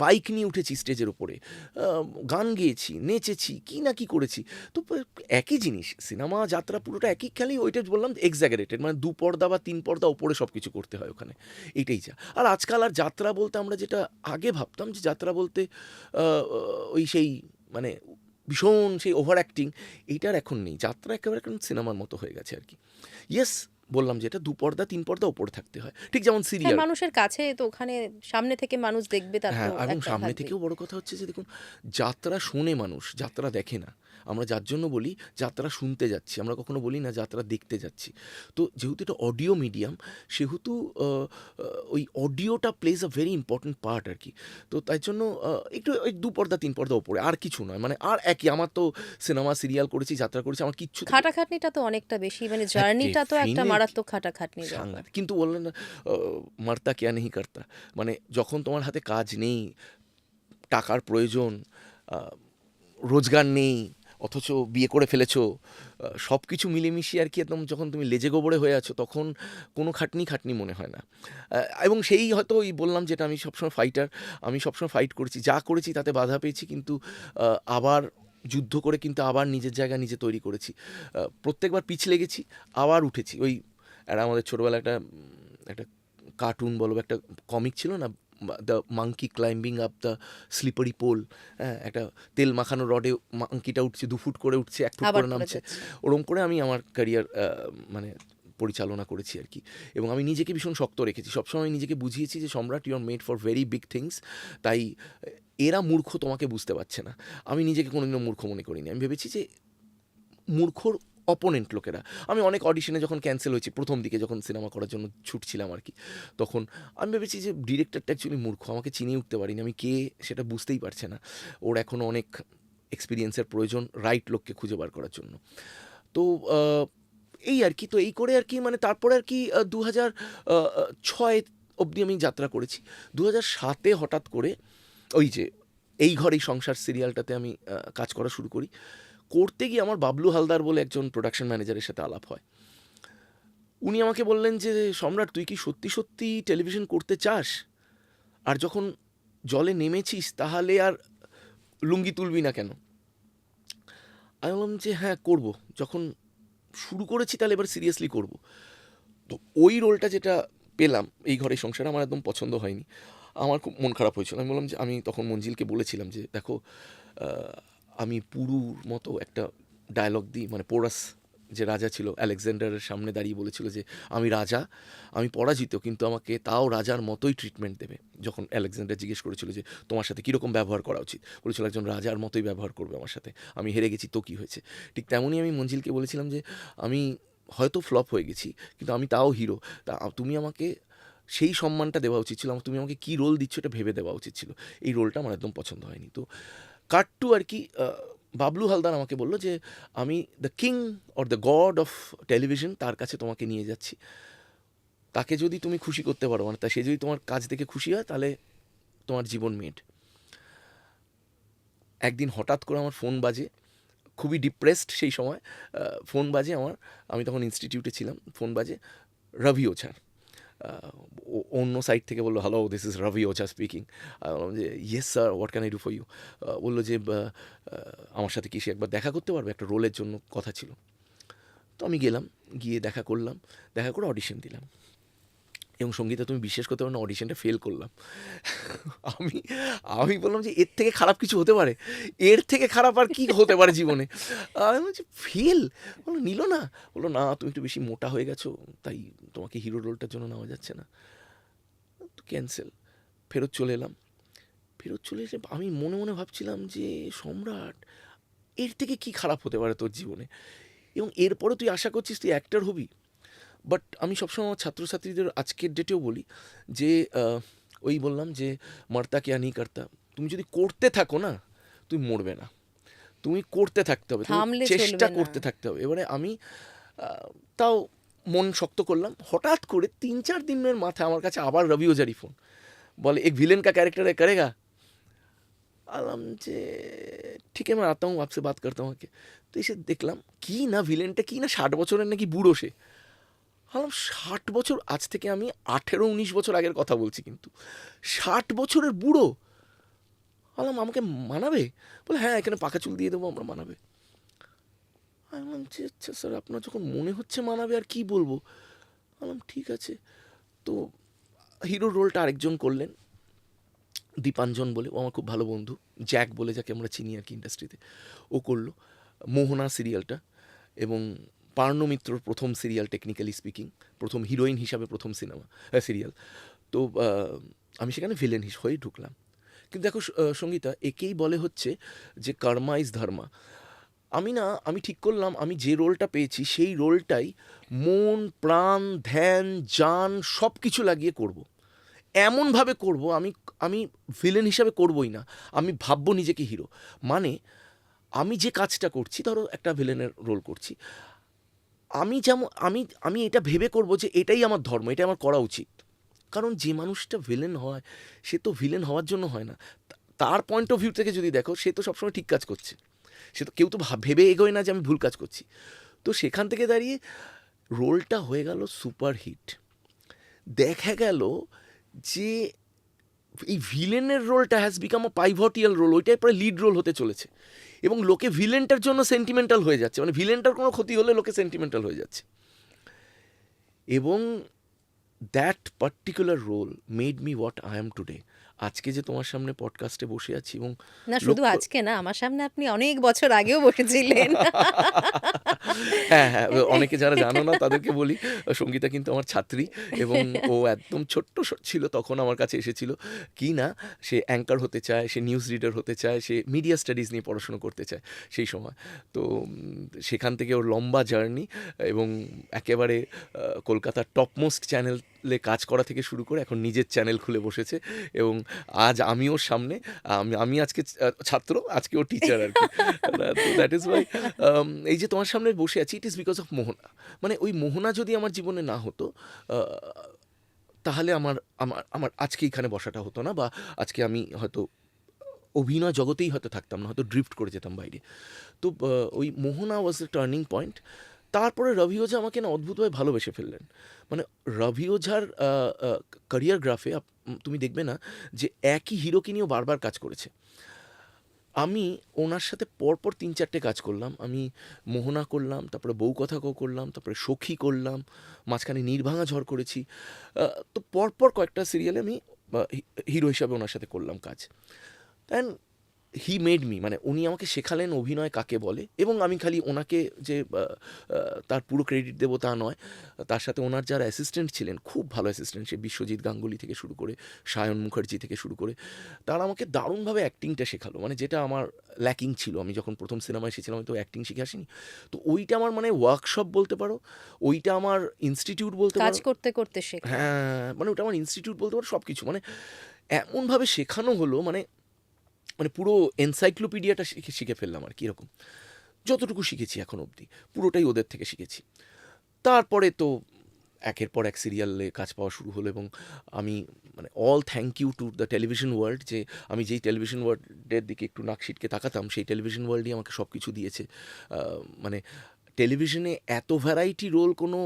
[SPEAKER 1] বাইক নিয়ে উঠেছি স্টেজের উপরে, গান গেয়েছি, নেচেছি, কী না কী করেছি। তো একই জিনিস, সিনেমা যাত্রা পুরোটা একই, খালি ওইটা বললাম এক্সাজারেটেড, মানে ২ পর্দা বা ৩ পর্দা ওপরে সব কিছু করতে হয় ওখানে, এইটাই যা। আর আজকাল আর যাত্রা বলতে আমরা যেটা আগে ভাবতাম যে যাত্রা বলতে ওই সেই মানে ভীষণ সেই ওভার অ্যাক্টিং, এইটার এখন নেই। যাত্রা একেবারে এখন সিনেমার মতো হয়ে গেছে আর কি। ইয়েস, বললাম যেটা ২ পর্দা ৩ পর্দা ওপরে থাকতে হয়, ঠিক যেমন
[SPEAKER 2] হ্যাঁ,
[SPEAKER 1] সিরিয়াল।
[SPEAKER 2] মানুষের কাছে তো ওখানে সামনে থেকে মানুষ দেখবে তার তো
[SPEAKER 1] হ্যাঁ, এবং
[SPEAKER 2] একটা
[SPEAKER 1] সামনে
[SPEAKER 2] থাকবেই।
[SPEAKER 1] থেকেও বড় কথা হচ্ছে যে দেখুন, যাত্রা শোনে মানুষ, যাত্রা দেখে না। আমরা যার জন্য বলি যাত্রা শুনতে যাচ্ছি, আমরা কখনো বলি না যাত্রা দেখতে যাচ্ছি। তো যেহেতু এটা অডিও মিডিয়াম, সেহেতু ওই অডিওটা plays a very important part আর কি। তো তাই জন্য একটু ওই ২ পর্দা ৩ পর্দা ওপরে, আর কিছু নয়। মানে আর একই, আমার তো সিনেমা, সিরিয়াল করেছি, যাত্রা করেছি, আমার কিচ্ছু থেকে
[SPEAKER 2] খাটাখাটনিটা তো অনেকটা বেশি, মানে
[SPEAKER 1] হ্যাঁ,
[SPEAKER 2] জার্নিটা তো একটা
[SPEAKER 1] ডেফিনিট
[SPEAKER 2] মারাত্মক খাটাখাটনির ব্যাপার।
[SPEAKER 1] সাংঘাতিক। কিন্তু বললেন না, মারতা কেয়া নেহি করতা। মানে যখন তোমার হাতে কাজ নেই, টাকার প্রয়োজন, আ রোজগার নেই, অথচ বিয়ে করে ফেলেছো, সব কিছু মিলেমিশিয়ে আর কি একদম যখন তুমি লেজে গোবরে হয়ে আছো, তখন কোনো খাটনি মনে হয় না। এবং সেই হয়তো ওই বললাম যেটা, আমি সবসময় ফাইটার, আমি সবসময় ফাইট করেছি। যা করেছি তাতে বাধা পেয়েছি, কিন্তু আবার যুদ্ধ করে কিন্তু আবার নিজের জায়গা নিজে তৈরি করেছি। প্রত্যেকবার পিছলে গেছি, আবার উঠেছি। ওই একটা আমাদের ছোটবেলায় একটা কার্টুন বলো বা একটা কমিক ছিল না, the monkey climbing up the slippery pole. হ্যাঁ, একটা তেল মাখানো রডে মাঙ্কিটা উঠছে, ২ ফুট করে উঠছে, ১ ফুট
[SPEAKER 2] আবার
[SPEAKER 1] করে
[SPEAKER 2] পড়ে
[SPEAKER 1] নামছে।
[SPEAKER 2] যাচ্ছে।
[SPEAKER 1] ওরম করে আমি আমার ক্যারিয়ার মানে পরিচালনা করেছি আর কি। এবং আমি নিজেকে ভীষণ শক্ত রেখেছি। সবসময় আমি নিজেকে বুঝিয়েছি যে, Samrat, you are made for very big things. তাই এরা মূর্খ, তোমাকে বুঝতে পারছে না। আমি নিজেকে কোনোদিনও মূর্খ মনে করিনি। আমি ভেবেছি যে মূর্খর অপোনেন্ট লোকেরা। আমি অনেক অডিশনে যখন ক্যান্সেল হয়েছি, প্রথম দিকে যখন সিনেমা করার জন্য ছুটছিলাম আর কি, তখন আমি ভেবেছি যে ডিরেক্টরটা অ্যাকচুয়ালি মূর্খ, আমাকে চিনিয়ে উঠতে পারিনি, আমি কে সেটা বুঝতেই পারছে না। ওর এখনও অনেক এক্সপিরিয়েন্সের প্রয়োজন রাইট লোককে খুঁজে বার করার জন্য। তো এই আর কি। তো এই করে আর কি, মানে তারপরে আর কি ২০০৬ অবধি আমি যাত্রা করেছি। ২০০৭-এ হঠাৎ করে ওই যে এই ঘর এই সংসার সিরিয়ালটাতে আমি কাজ করা শুরু করি। করতে গিয়ে আমার বাবলু হালদার বলে একজন প্রোডাকশন ম্যানেজারের সাথে আলাপ হয়। উনি আমাকে বললেন যে, সম্রাট, তুই কি সত্যি সত্যি টেলিভিশন করতে চাস? আর যখন জলে নেমেছিস তাহলে আর লুঙ্গি তুলবি না কেন? আমি বললাম যে হ্যাঁ, করব। যখন শুরু করেছি তাহলে এবার সিরিয়াসলি করব। তো ওই রোলটা যেটা পেলাম এই ঘরে সংসারে, আমার একদম পছন্দ হয়নি। আমার খুব মন খারাপ হয়েছিল। আমি বললাম যে, আমি তখন মঞ্জিলকে বলেছিলাম যে, দেখো, আমি পুরুর মতো একটা ডায়লগ দিই, মানে পোরাস যে রাজা ছিল আলেকজান্ডারের সামনে দাঁড়িয়ে বলেছিল যে, আমি রাজা, আমি পরাজিত, কিন্তু আমাকে তাও রাজার মতোই ট্রিটমেন্ট দেবে। যখন আলেকজান্ডার জিজ্ঞেস করেছিল যে, তোমার সাথে কীরকম ব্যবহার করা উচিত, বলেছিল একজন রাজার মতোই ব্যবহার করবে আমার সাথে, আমি হেরে গেছি তো কী হয়েছে। ঠিক তেমনই আমি মঞ্জিলকে বলেছিলাম যে, আমি হয়তো ফ্লপ হয়ে গেছি, কিন্তু আমি তাও হিরো। তা তুমি আমাকে সেই সম্মানটা দেওয়া উচিত ছিল, তুমি আমাকে কী রোল দিচ্ছ এটা ভেবে দেওয়া উচিত ছিল। এই রোলটা আমার একদম পছন্দ হয়নি। তো কাট টু আর কি, বাবলু হালদার আমাকে বলল যে, আমি the king or the god of television, তার কাছে তোমাকে নিয়ে যাচ্ছি। তাকে যদি তুমি খুশি করতে পারো, মানে তা সে যদি তোমার কাজ দেখে খুশি হয়, তাহলে তোমার জীবন মেড। একদিন হঠাৎ করে আমার ফোন বাজে, খুবই ডিপ্রেসড সেই সময়। ফোন বাজে আমার, আমি তখন ইনস্টিটিউটে ছিলাম। ফোন বাজে, রবি ওঝার। অন্য সাইড থেকে বললো, hello, this is Ravi Ojha speaking. আমি বললাম যে, yes sir, what can I do for you? বললো যে, আমার সাথে কি সে একবার দেখা করতে পারবে, একটা রোলের জন্য কথা ছিল। তো আমি গেলাম, গিয়ে দেখা করলাম, দেখা করে অডিশন দিলাম। এবং সঙ্গীতা, তুমি বিশ্বাস করতে পারো না, অডিশনটা ফেল করলাম। আমি আমি বললাম যে, এর থেকে খারাপ কিছু হতে পারে? এর থেকে খারাপ আর কি হতে পারে জীবনে? আমি বলছি, ফেল? বললো, নিল না? বললো, না, তুমি একটু বেশি মোটা হয়ে গেছো, তাই তোমাকে হিরো রোলটার জন্য নেওয়া যাচ্ছে না। ক্যান্সেল। ফেরত চলে এলাম। ফেরত চলে এসে আমি মনে মনে ভাবছিলাম যে, সম্রাট, এর থেকে কি খারাপ হতে পারে তোর জীবনে? এবং এরপরে তুই আশা করছিস তুই অ্যাক্টর হবি। বাট আমি সবসময় আমার ছাত্রছাত্রীদের আজকের ডেটেও বলি যে ওই বললাম যে মারতা কেয়া নেই করতা, তুমি যদি করতে থাকো না তুমি মরবে না, তুমি করতে থাকতে হবে, তুমি
[SPEAKER 2] থামলে
[SPEAKER 1] চেষ্টা
[SPEAKER 2] চলবে না।
[SPEAKER 1] করতে থাকতে হবে। এবারে আমি তাও মন শক্ত করলাম। হঠাৎ করে 3-4 দিনের মাথায় আমার কাছে আবার রবি ওজারি ফোন, বলে এক ভিলেন কা ক্যারেক্টার है करेगा। আলাম যে ঠিক है मैं आता हूँ आपसे बात करता हूँ आके। তো এসে দেখলাম কি না ভিলেনটা কি না 60 বছরের নাকি বুড়ো সে। আলাম 60 বছর, আজ থেকে আমি 18-19 বছর আগের কথা বলছি, কিন্তু 60 বছরের বুড়ো। আলাম আমাকে মানাবে? বলে হ্যাঁ এখানে পাকা চুল দিয়ে দেবো আমরা, মানাবে। আমি বলছি আচ্ছা স্যার আপনার যখন মনে হচ্ছে মানাবে আর কি বলবো। বললাম ঠিক আছে। তো হিরোর রোলটা আরেকজন করলেন, দীপাঞ্জন বলে, ও আমার খুব ভালো বন্ধু, জ্যাক বলে যাকে আমরা চিনি আর কি ইন্ডাস্ট্রিতে, ও করলো মোহনা সিরিয়ালটা। এবং পার্ণ মিত্রর প্রথম সিরিয়াল, টেকনিক্যালি স্পিকিং প্রথম হিরোইন হিসাবে প্রথম সিরিয়াল। তো আমি সেখানে ভিলেন হয়ে ঢুকলাম। কিন্তু দেখো সঙ্গীতা, একেই বলে হচ্ছে যে কর্মা ইজ ধর্মা। আমি ঠিক করলাম আমি যে রোলটা পেয়েছি সেই রোলটাই মন প্রাণ ধ্যান জান সব কিছু লাগিয়ে করব। এমনভাবে করব, আমি আমি ভিলেন হিসাবে করবই না, আমি ভাববো নিজেকে হিরো। মানে আমি যে কাজটা করছি, ধরো একটা ভিলেনের রোল করছি, আমি যেমন আমি আমি এটা ভেবে করব যে এটাই আমার ধর্ম, এটা আমার করা উচিত। কারণ যে মানুষটা ভিলেন হয় সে তো ভিলেন হওয়ার জন্য হয় না, তার পয়েন্ট অফ ভিউ থেকে যদি দেখো সে তো সবসময় ঠিক কাজ করছে, সে তো কেউ তো ভেবে এগোয় না যে আমি ভুল কাজ করছি। তো সেখান থেকে দাঁড়িয়ে রোলটা হয়ে গেল সুপার হিট। দেখা গেল যে এই ভিলেনের রোলটা হ্যাজ বিকাম আ পাইভটিয়াল রোল, ওইটাই পরে লিড রোল হতে চলেছে। এবং লোকে ভিলেনটার জন্য সেন্টিমেন্টাল হয়ে যাচ্ছে, মানে ভিলেনটার কোনো ক্ষতি হলে লোকে সেন্টিমেন্টাল হয়ে যাচ্ছে। এবং that particular role made me what I am today. আজকে যে তোমার সামনে পডকাস্টে বসে আছি এবং
[SPEAKER 2] না, শুধু
[SPEAKER 1] লক্ষ্য
[SPEAKER 2] আজকে না, আমার সামনে আপনি অনেক বছর আগেও বসেছিলেন।
[SPEAKER 1] হ্যাঁ হ্যাঁ, অনেকে যারা জানো না তাদেরকে বলি, সঙ্গীতা কিন্তু আমার ছাত্রী এবং ও একদম ছোট্ট ছিল তখন আমার কাছে এসেছিল। কি না সে অ্যাঙ্কার হতে চায়, সে নিউজ রিডার হতে চায়, সে মিডিয়া স্টাডিজ নিয়ে পড়াশুনো করতে চায় সেই সময়। তো সেখান থেকে ওর লম্বা জার্নি এবং একেবারে কলকাতার টপমোস্ট চ্যানেলে কাজ করা থেকে শুরু করে এখন নিজের চ্যানেল খুলে বসেছে। এবং আজ আমি ওর সামনে, আমি আজকে ছাত্র, আজকে ও টিচার আর কি। তো দ্যাট ইজ ওয়াই এই যে তোমার সামনে বসে আছি, ইট ইজ বিকজ অফ মোহনা। মানে ওই মোহনা যদি আমার জীবনে না হতো তাহলে আমার আমার আমার আজকে এখানে বসাটা হতো না, বা আজকে আমি হয়তো অভিনয় জগতেই হয়তো থাকতাম না, হয়তো ড্রিফট করে যেতাম বাইরে। তো ওই মোহনা ওয়াজ দ্য টার্নিং পয়েন্ট। তারপরে রবি ওঝা আমাকে না অদ্ভুতভাবে ভালোবেসে ফেললেন। মানে রবি ওঝার ক্যারিয়ার গ্রাফে তুমি দেখবে না যে একই হিরোকে নিয়েও বারবার কাজ করেছে। আমি ওনার সাথে পরপর 3-4টে কাজ করলাম। আমি মোহনা করলাম, তারপরে বউ কথা কও করলাম, তারপরে সখী করলাম, মাঝখানে নির্ভাঙা ঝড় করেছি। তো পরপর কয়েকটা সিরিয়ালে আমি হিরো হিসাবে ওনার সাথে করলাম কাজ। অ্যান্ড হি মেড মি, মানে উনি আমাকে শেখালেন অভিনয় কাকে বলে। এবং আমি খালি ওনাকে যে তার পুরো ক্রেডিট দেবো তা নয়, তার সাথে ওনার যারা অ্যাসিস্ট্যান্ট ছিলেন, খুব ভালো অ্যাসিস্ট্যান্ট, সে বিশ্বজিৎ গাঙ্গুলি থেকে শুরু করে সায়ন মুখার্জি থেকে শুরু করে, তারা আমাকে দারুণভাবে অ্যাক্টিংটা শেখালো, মানে যেটা আমার ল্যাকিং ছিল। আমি যখন প্রথম সিনেমায় এসেছিলাম আমি তো অ্যাক্টিং শিখে আসিনি। তো ওইটা আমার মানে ওয়ার্কশপ বলতে পারো, ওইটা আমার ইনস্টিটিউট বলতে
[SPEAKER 2] কাজ
[SPEAKER 1] পারো।
[SPEAKER 2] করতে করতে শেখা।
[SPEAKER 1] হ্যাঁ, মানে ওটা আমার ইনস্টিটিউট বলতে পারো, সব কিছু মানে এমনভাবে শেখানো হলো, মানে মানে পুরো এনসাইক্লোপিডিয়াটা শিখে ফেললাম আর কি। এরকম যতটুকু শিখেছি এখন অবধি পুরোটাই ওদের থেকে শিখেছি। তারপরে তো একের পর এক সিরিয়ালে কাজ পাওয়া শুরু হলো। এবং আমি মানে all thank you to the television world, যে আমি যেই টেলিভিশন ওয়ার্ল্ডের দিকে একটু নাক সিটকে তাকাতাম, সেই টেলিভিশন ওয়ার্ল্ডই আমাকে সব কিছু দিয়েছে। মানে টেলিভিশনে এত ভ্যারাইটি রোল কোনো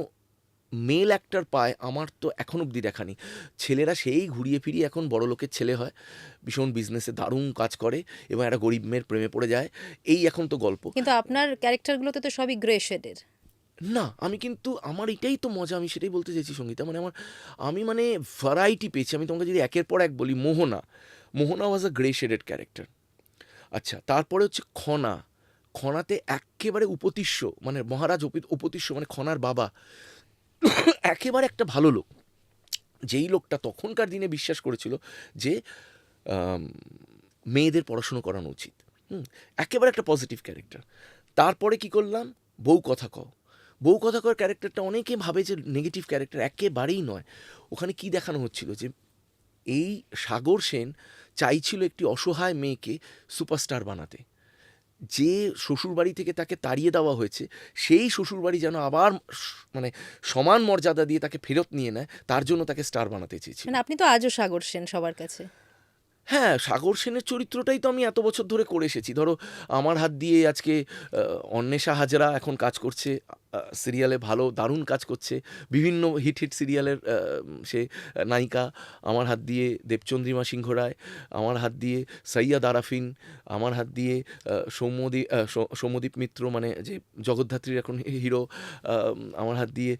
[SPEAKER 1] মেল অ্যাক্টর পায় আমার তো এখন অবধি দেখানি। ছেলেরা সেই ঘুরিয়ে ফিরিয়ে এখন বড় লোকের ছেলে হয়, ভীষণ বিজনেসে দারুণ কাজ করে এবং একটা গরিব মেয়ের প্রেমে পড়ে যায়, এই এখন তো গল্প।
[SPEAKER 2] কিন্তু আপনার ক্যারেক্টারগুলোতে তো সবই গ্রে শেডের।
[SPEAKER 1] না আমি কিন্তু আমার এটাই তো মজা, আমি সেটাই বলতে চাইছি সঙ্গীতা। মানে আমি মানে ভ্যারাইটি পেয়েছি। আমি তোমাকে যদি একের পর এক বলি, মোহনা ওয়াজ আ গ্রে শেডেড ক্যারেক্টার। আচ্ছা, তারপরে হচ্ছে খনাতে একেবারে উপতিষ্য, মানে মহারাজ উপতিষ্য, মানে খনার বাবা একেবারে একটা ভালো লোক, যেই লোকটা তখনকার দিনে বিশ্বাস করেছিল যে মেয়েদের পড়াশুনো করানো উচিত। একেবারে একটা পজিটিভ ক্যারেক্টার। তারপরে কি করলাম, বউ কথা কও। বউ কথা কওয়ার ক্যারেক্টারটা অনেকে ভাবে যে নেগেটিভ ক্যারেক্টার, একেবারেই নয়। ওখানে কি দেখানো হচ্ছিল যে এই সাগর সেন চাইছিল একটি অসহায় মেয়েকে সুপারস্টার বানাতে। যে শ্বশুরবাড়ি থেকে তাকে তাড়িয়ে দেওয়া হয়েছে, সেই শ্বশুরবাড়ি যেন আবার মানে সমান মর্যাদা দিয়ে তাকে ফেরত নিয়ে নেয়, তার জন্য তাকে স্টার বানাতে চেয়েছিল।
[SPEAKER 2] মানে আপনি তো আজও সাগর সেন সবার কাছে।
[SPEAKER 1] হ্যাঁ, সাগর সেনের চরিত্রটাই তো আমি এত বছর ধরে করে এসেছি। ধরো আমার হাত দিয়ে আজকে অন্বেষা হাজরা এখন কাজ করছে সিরিয়ালে, ভালো দারুণ কাজ করছে, বিভিন্ন হিট হিট সিরিয়ালের সে নায়িকা। আমার হাত দিয়ে দেবচন্দ্রিমা সিংহ রায়, আমার হাত দিয়ে সৈয়দ আরাফিন, আমার হাত দিয়ে সৌম্যদীপ মিত্র, মানে যে জগদ্ধাত্রীর এখন হিরো, আমার হাত দিয়ে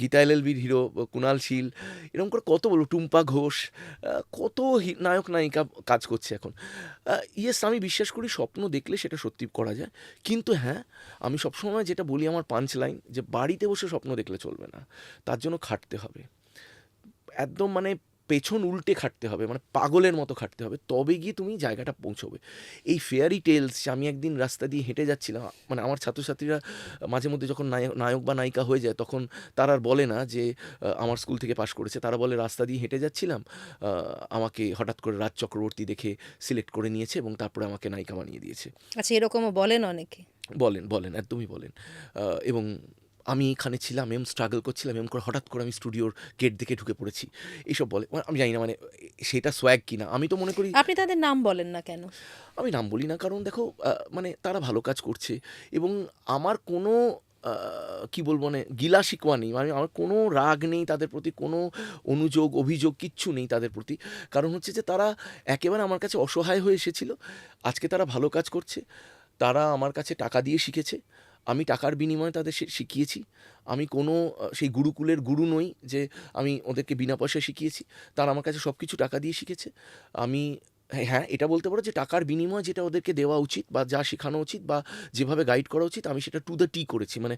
[SPEAKER 1] গীতা এলএলবির হিরো কুণাল শীল, এরকম করে কত বলবো, টুম্পা ঘোষ, কত নায়ক নায়িকা কাজ করছে এখন। ইয়েস, আমি বিশ্বাস করি স্বপ্ন দেখলে সেটা সত্যি করা যায়। কিন্তু হ্যাঁ, আমি সবসময় যেটা বলি, আমার পাঞ্চ লাইন, যে বাড়িতে বসে স্বপ্ন দেখলে চলবে না, তার জন্য খাটতে হবে, একদম মানে পেছন উল্টে খাটতে হবে, মানে পাগলের মতো খাটতে হবে, তবে গিয়ে তুমি জায়গাটা পৌঁছবে। এই ফেয়ারি টেলস, আমি একদিন রাস্তা দিয়ে হেঁটে যাচ্ছিলাম, মানে আমার ছাত্রছাত্রীরা মাঝে মধ্যে যখন নায়ক বা নায়িকা হয়ে যায়, তখন তারা আর বলে না যে আমার স্কুল থেকে পাশ করেছে, তারা বলে রাস্তা দিয়ে হেঁটে যাচ্ছিলাম, আমাকে হঠাৎ করে রাজ চক্রবর্তী দেখে সিলেক্ট করে নিয়েছে এবং তারপরে আমাকে নায়িকা বানিয়ে দিয়েছে।
[SPEAKER 2] আচ্ছা, এরকমও বলেন অনেকে।
[SPEAKER 1] বলেন, বলেন, একদমই বলেন। এবং আমি এখানে ছিলাম, এম স্ট্রাগল করছিলাম, এম করে হঠাৎ করে আমি স্টুডিওর গেট দিকে ঢুকে পড়েছি, এইসব বলে। আমি জানি না মানে সেটা সোয়াগ কিনা, আমি তো মনে করি।
[SPEAKER 2] আপনি তাদের নাম বলেন না কেন?
[SPEAKER 1] আমি নাম বলি না কারণ দেখো, মানে তারা ভালো কাজ করছে এবং আমার কোনো কি বলবো, মানে গিলা শিকওয়া নেই, মানে আমার কোনো রাগ নেই তাদের প্রতি, কোনো অনুযোগ অভিযোগ কিচ্ছু নেই তাদের প্রতি। কারণ হচ্ছে যে তারা একেবারে আমার কাছে অসহায় হয়ে এসেছিল, আজকে তারা ভালো কাজ করছে। তারা আমার কাছে টাকা দিয়ে শিখেছে, আমি টাকার বিনিময়ে তাদের শিখিয়েছি। আমি কোনো সেই গুরুকুলের গুরু নই যে আমি ওদেরকে বিনা পয়সায় শিখিয়েছি। তারা আমার কাছে সব কিছু টাকা দিয়ে শিখেছে। আমি হ্যাঁ, এটা বলতে পারো যে টাকার বিনিময়ে যেটা ওদেরকে দেওয়া উচিত বা যা শেখানো উচিত বা যেভাবে গাইড করা উচিত, আমি সেটা টু দ্য টি করেছি। মানে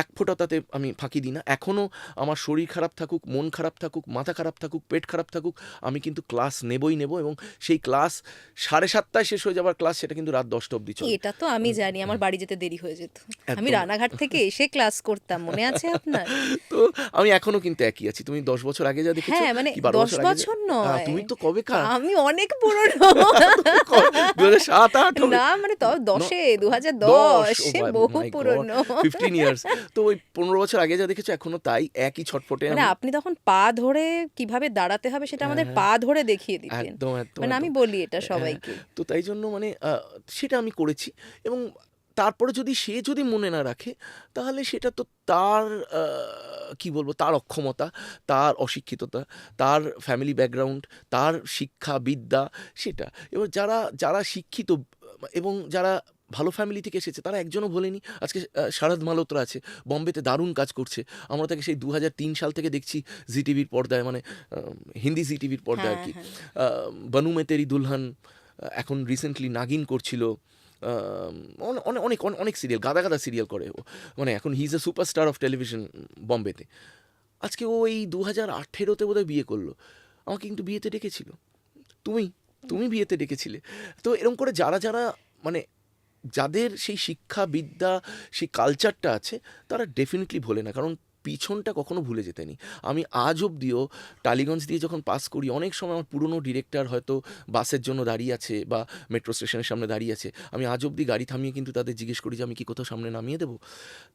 [SPEAKER 1] এক ফোঁটা তাতে আমি ফাঁকি দিই না। এখনও আমার শরীর খারাপ থাকুক, মন খারাপ থাকুক, মাথা খারাপ থাকুক, পেট খারাপ থাকুক, আমি কিন্তু ক্লাস নেবই নেব, এবং সেই ক্লাস 7:30 শেষ হয়ে যাবার ক্লাস, সেটা কিন্তু রাত 10টা অবধি চলে।
[SPEAKER 2] এটা তো আমি জানি, আমার বাড়ি যেতে দেরি হয়ে যেত। আমি
[SPEAKER 1] একদম।
[SPEAKER 2] রানাঘাট থেকে এসে ক্লাস করতাম, মনে আছে আপনার?
[SPEAKER 1] তো আমি এখনো কিন্তু একই আছি। তুমি 10 বছর আগে যা দেখেছো,
[SPEAKER 2] হ্যাঁ, মানে
[SPEAKER 1] কি 12
[SPEAKER 2] 10
[SPEAKER 1] বছর আগে
[SPEAKER 2] বছর নয়,
[SPEAKER 1] তুমি তো কবেকার,
[SPEAKER 2] আমি অনেক পুরনো।
[SPEAKER 1] 2007-8 হবে।
[SPEAKER 2] না মানে 10-এ
[SPEAKER 1] 10,
[SPEAKER 2] 2010
[SPEAKER 1] ও
[SPEAKER 2] সে
[SPEAKER 1] মাই
[SPEAKER 2] বহু
[SPEAKER 1] গড,
[SPEAKER 2] পুরনো।
[SPEAKER 1] 15 ইয়ার্স। তো ওই 15 বছর আগে যা দেখেছো এখনো তাই, একই ছটফটে
[SPEAKER 2] মানে
[SPEAKER 1] আমি।
[SPEAKER 2] আপনি তখন পা ধরে কিভাবে দাঁড়াতে হবে সেটা আমাদের
[SPEAKER 1] হ্যাঁ,
[SPEAKER 2] পা ধরে দেখিয়ে দিতেন।
[SPEAKER 1] একদম, একদম,
[SPEAKER 2] মানে আমি
[SPEAKER 1] একদম।
[SPEAKER 2] বলি এটা
[SPEAKER 1] হ্যাঁ,
[SPEAKER 2] সবাইকে।
[SPEAKER 1] তো তাই জন্য মানে সেটা আমি করেছি। এবং তারপরে যদি সে যদি মনে না রাখে, তাহলে সেটা তো তার কি বলবো, তার অক্ষমতা, তার অশিক্ষিততা, তার ফ্যামিলি ব্যাকগ্রাউন্ড, তার শিক্ষা বিদ্যা, সেটা। এবার যারা যারা শিক্ষিত এবং যারা ভালো ফ্যামিলি থেকে এসেছে, তারা একজনও বলেনি। আজকে শারদ মালহোত্রা আছে, বম্বেতে দারুণ কাজ করছে। আমরা তাকে সেই 2003 সাল থেকে দেখছি জি টিভির পর্দায়, মানে হিন্দি জি টিভির পর্দায় আর
[SPEAKER 2] হ্যাঁ,
[SPEAKER 1] কি।
[SPEAKER 2] হ্যাঁ।
[SPEAKER 1] বনু মে তেরি দুলহান, এখন রিসেন্টলি নাগিন করছিল, অনেক অনেক অনেক সিরিয়াল, গাদা গাদা সিরিয়াল করে ও। মানে এখন he is a superstar of television বম্বেতে। আজকে ও এই 2018-তে বোধহয় বিয়ে করলো, আমাকে কিন্তু বিয়েতে ডেকেছিল। তুমি তুমি বিয়েতে ডেকেছিলে। তো এরকম করে যারা যারা মানে যাদের সেই শিক্ষা বিদ্যা, সেই কালচারটা আছে, তারা ডেফিনেটলি ভোলে না, কারণ পিছনটা কখনো ভুলে যেতে নেই। আমি আজ অবধিও টালিগঞ্জ দিয়ে যখন পাস করি, অনেক সময় আমার পুরনো ডিরেক্টর হয়তো বাসের জন্য দাঁড়িয়ে আছে বা মেট্রো স্টেশনের সামনে দাঁড়িয়ে আছে, আমি আজ অবধি গাড়ি থামিয়ে কিন্তু তাদের জিজ্ঞেস করি যে আমি কি কোথাও সামনে নামিয়ে দেবো।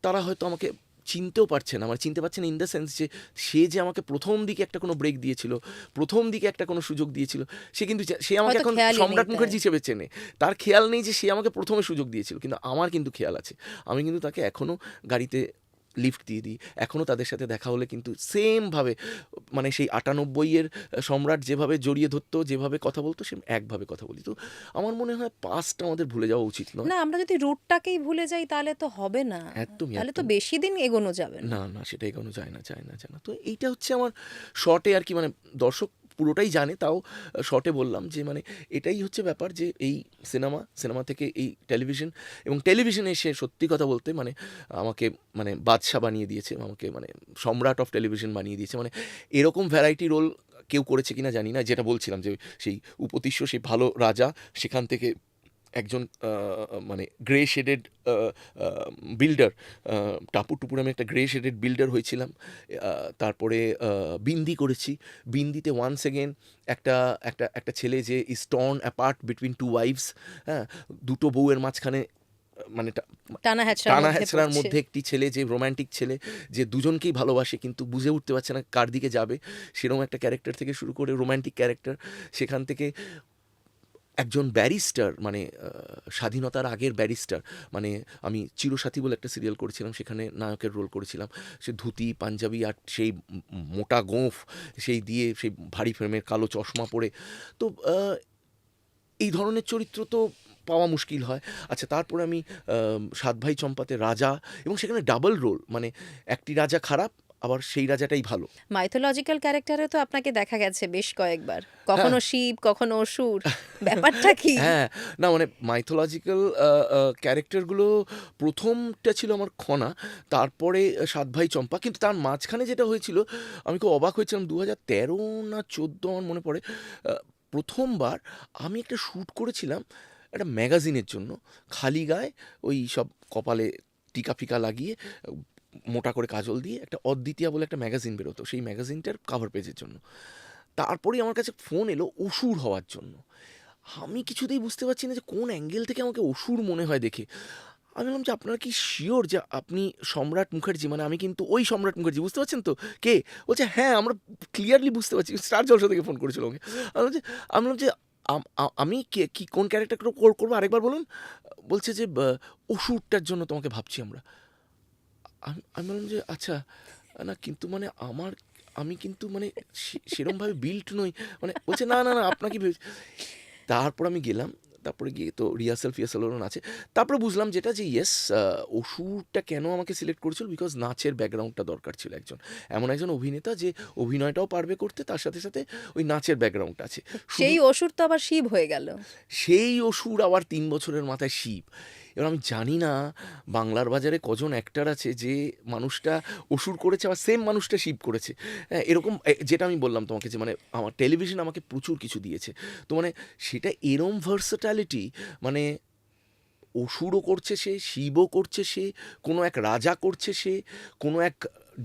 [SPEAKER 1] তারা হয়তো আমাকে চিনতেও পারছে না, মানে চিনতে পারছে না ইন দ্য সেন্স যে সে যে আমাকে প্রথম দিকে একটা কোনো ব্রেক দিয়েছিল, প্রথম দিকে একটা কোনো সুযোগ দিয়েছিল, সে কিন্তু সে আমাকে
[SPEAKER 2] হয়তো
[SPEAKER 1] এখন
[SPEAKER 2] খেয়ালই নেই
[SPEAKER 1] সম্রাট
[SPEAKER 2] তার।
[SPEAKER 1] মুখার্জি হিসেবে চেনে। তার খেয়াল নেই যে সে আমাকে প্রথমে সুযোগ দিয়েছিল, কিন্তু আমার কিন্তু খেয়াল আছে। আমি কিন্তু তাকে এখনও গাড়িতে লিফট দিয়ে দিই, এখনও তাদের সাথে দেখা হলে কিন্তু সেমভাবে, মানে সেই 98-এর সম্রাট যেভাবে জড়িয়ে ধরতো, যেভাবে কথা বলতো, সে একভাবে কথা বলি। তো আমার মনে হয় পাস্টটা আমাদের ভুলে যাওয়া উচিত নয়।
[SPEAKER 2] না, আমরা যদি রুটটাকেই ভুলে যাই তাহলে তো হবে না।
[SPEAKER 1] একদমই,
[SPEAKER 2] তাহলে তো
[SPEAKER 1] একদমই।
[SPEAKER 2] বেশি দিন এগোনো যাবে না।
[SPEAKER 1] না, না, সেটা এগোনো যায় না, যায় না, যায় না। তো এইটা হচ্ছে আমার শর্টে আর কি, মানে দর্শক পুরোটাই জানে, তাও শর্টে বললাম যে মানে এটাই হচ্ছে ব্যাপার, যে এই সিনেমা থেকে এই টেলিভিশন, এবং টেলিভিশনে এসে সত্যি কথা বলতে মানে আমাকে মানে বাদশা বানিয়ে দিয়েছে, আমাকে মানে সম্রাট অফ টেলিভিশন বানিয়ে দিয়েছে। মানে এরকম ভ্যারাইটি রোল কেউ করেছে কিনা জানি না, যেটা বলছিলাম যে সেই উপতিষ্য, সেই ভালো রাজা, সেখান থেকে একজন মানে গ্রে শেডেড বিল্ডার, টাপুর টুপুর আমি একটা গ্রে শেডেড বিল্ডার হয়েছিলাম। তারপরে বিন্দি করেছি। বিন্দিতে ওয়ান্স এগেন একটা একটা একটা ছেলে যে is torn apart between two wives, হ্যাঁ, দুটো বউয়ের মাঝখানে, মানে
[SPEAKER 2] টানা হ্যাচড়ার
[SPEAKER 1] টানা
[SPEAKER 2] মধ্যে
[SPEAKER 1] হ্যাচড়ার
[SPEAKER 2] পড়ছে।
[SPEAKER 1] মধ্যে একটি ছেলে যে রোম্যান্টিক ছেলে, যে দুজনকেই ভালোবাসে কিন্তু বুঝে উঠতে পারছে না কার দিকে যাবে, সেরকম একটা ক্যারেক্টার থেকে শুরু করে রোম্যান্টিক ক্যারেক্টার, সেখান থেকে একজন ব্যারিস্টার, মানে স্বাধীনতার আগের ব্যারিস্টার, মানে আমি চিরসাথী বলে একটা সিরিয়াল করেছিলাম, সেখানে নায়কের রোল করেছিলাম। সে ধুতি পাঞ্জাবি আর সেই মোটা গোঁফ সেই দিয়ে, সেই ভারী ফ্রেমের কালো চশমা পরে। তো এই ধরনের চরিত্র তো পাওয়া মুশকিল হয়। আচ্ছা, তারপরে আমি সাত ভাই চম্পাতে রাজা, এবং সেখানে ডাবল রোল, মানে একটি রাজা খারাপ, আবার সেই রাজাটাই ভালো।
[SPEAKER 2] মাইথোলজিক্যাল ক্যারেক্টারে তো আপনাকে দেখা গেছে বেশ কয়েকবার,
[SPEAKER 1] হ্যাঁ,
[SPEAKER 2] কখনো শিব কখনো অসুর, ব্যাপারটা কি?
[SPEAKER 1] হ্যাঁ, না মানে মাইথোলজিক্যাল ক্যারেক্টারগুলো, প্রথমটা ছিল আমার খনা, তারপরে সাত ভাই চম্পা। কিন্তু তার মাঝখানে যেটা হয়েছিল, আমি খুব অবাক হয়েছিলাম, 2013 না 14 আমার মনে পড়ে, প্রথমবার আমি একটা শ্যুট করেছিলাম একটা ম্যাগাজিনের জন্য, খালি গায়ে, ওই সব কপালে টিকা ফিকা লাগিয়ে, মোটা করে কাজল দিয়ে, একটা অদ্বিতীয়া বলে একটা ম্যাগাজিন বেরোতো, সেই ম্যাগাজিনটার কভার পেজের জন্য। তারপরেই আমার কাছে ফোন এলো অসুর হওয়ার জন্য। আমি কিছুতেই বুঝতে পারছি না যে কোন অ্যাঙ্গেল থেকে আমাকে অসুর মনে হয় দেখে। আমি বললাম যে, আপনারা কি শিওর যে আপনি সম্রাট মুখার্জি? মানে আমি কিন্তু ওই সম্রাট মুখার্জি, বুঝতে পারছেন তো কে? বলছে হ্যাঁ, আমরা ক্লিয়ারলি বুঝতে পারছি। স্টার জলসা থেকে ফোন করেছিল আমাকে। আমি বললাম যে আমি কে, কি কোন ক্যারেক্টার করবো আরেকবার বলুন। বলছে যে অসুরটার জন্য তোমাকে ভাবছি আমরা। আমি বললাম যে আচ্ছা, না কিন্তু মানে আমি কিন্তু মানে সেরমভাবে বিল্ট নই। মানে বলছে না না না, আপনাকে তারপর আমি গেলাম, তারপরে গিয়ে তো রিহার্সাল ফিহার্সাল আছে। তারপরে বুঝলাম যেটা, যে ইয়েস, অসুরটা কেন আমাকে সিলেক্ট করেছিল, বিকজ নাচের ব্যাকগ্রাউন্ডটা দরকার ছিল একজন, এমন একজন অভিনেতা যে অভিনয়টাও পারবে করতে, তার সাথে সাথে ওই নাচের ব্যাকগ্রাউন্ডটা আছে। শুধু
[SPEAKER 2] সেই অসুর তো আবার শিব হয়ে গেল।
[SPEAKER 1] সেই অসুর আবার ৩ বছরের মাথায় শিব। এবার আমি জানি না বাংলার বাজারে কজন অ্যাক্টার আছে যে মানুষটা অসুর করেছে আবার সেম মানুষটা শিব করেছে। হ্যাঁ, এরকম যেটা আমি বললাম তোমাকে, যে মানে আমার টেলিভিশন আমাকে প্রচুর কিছু দিয়েছে। তো মানে সেটা এরম ভার্সেটালিটি, মানে অসুরও করছে সে, শিবও করছে সে, কোনো এক রাজা করছে সে, কোনো এক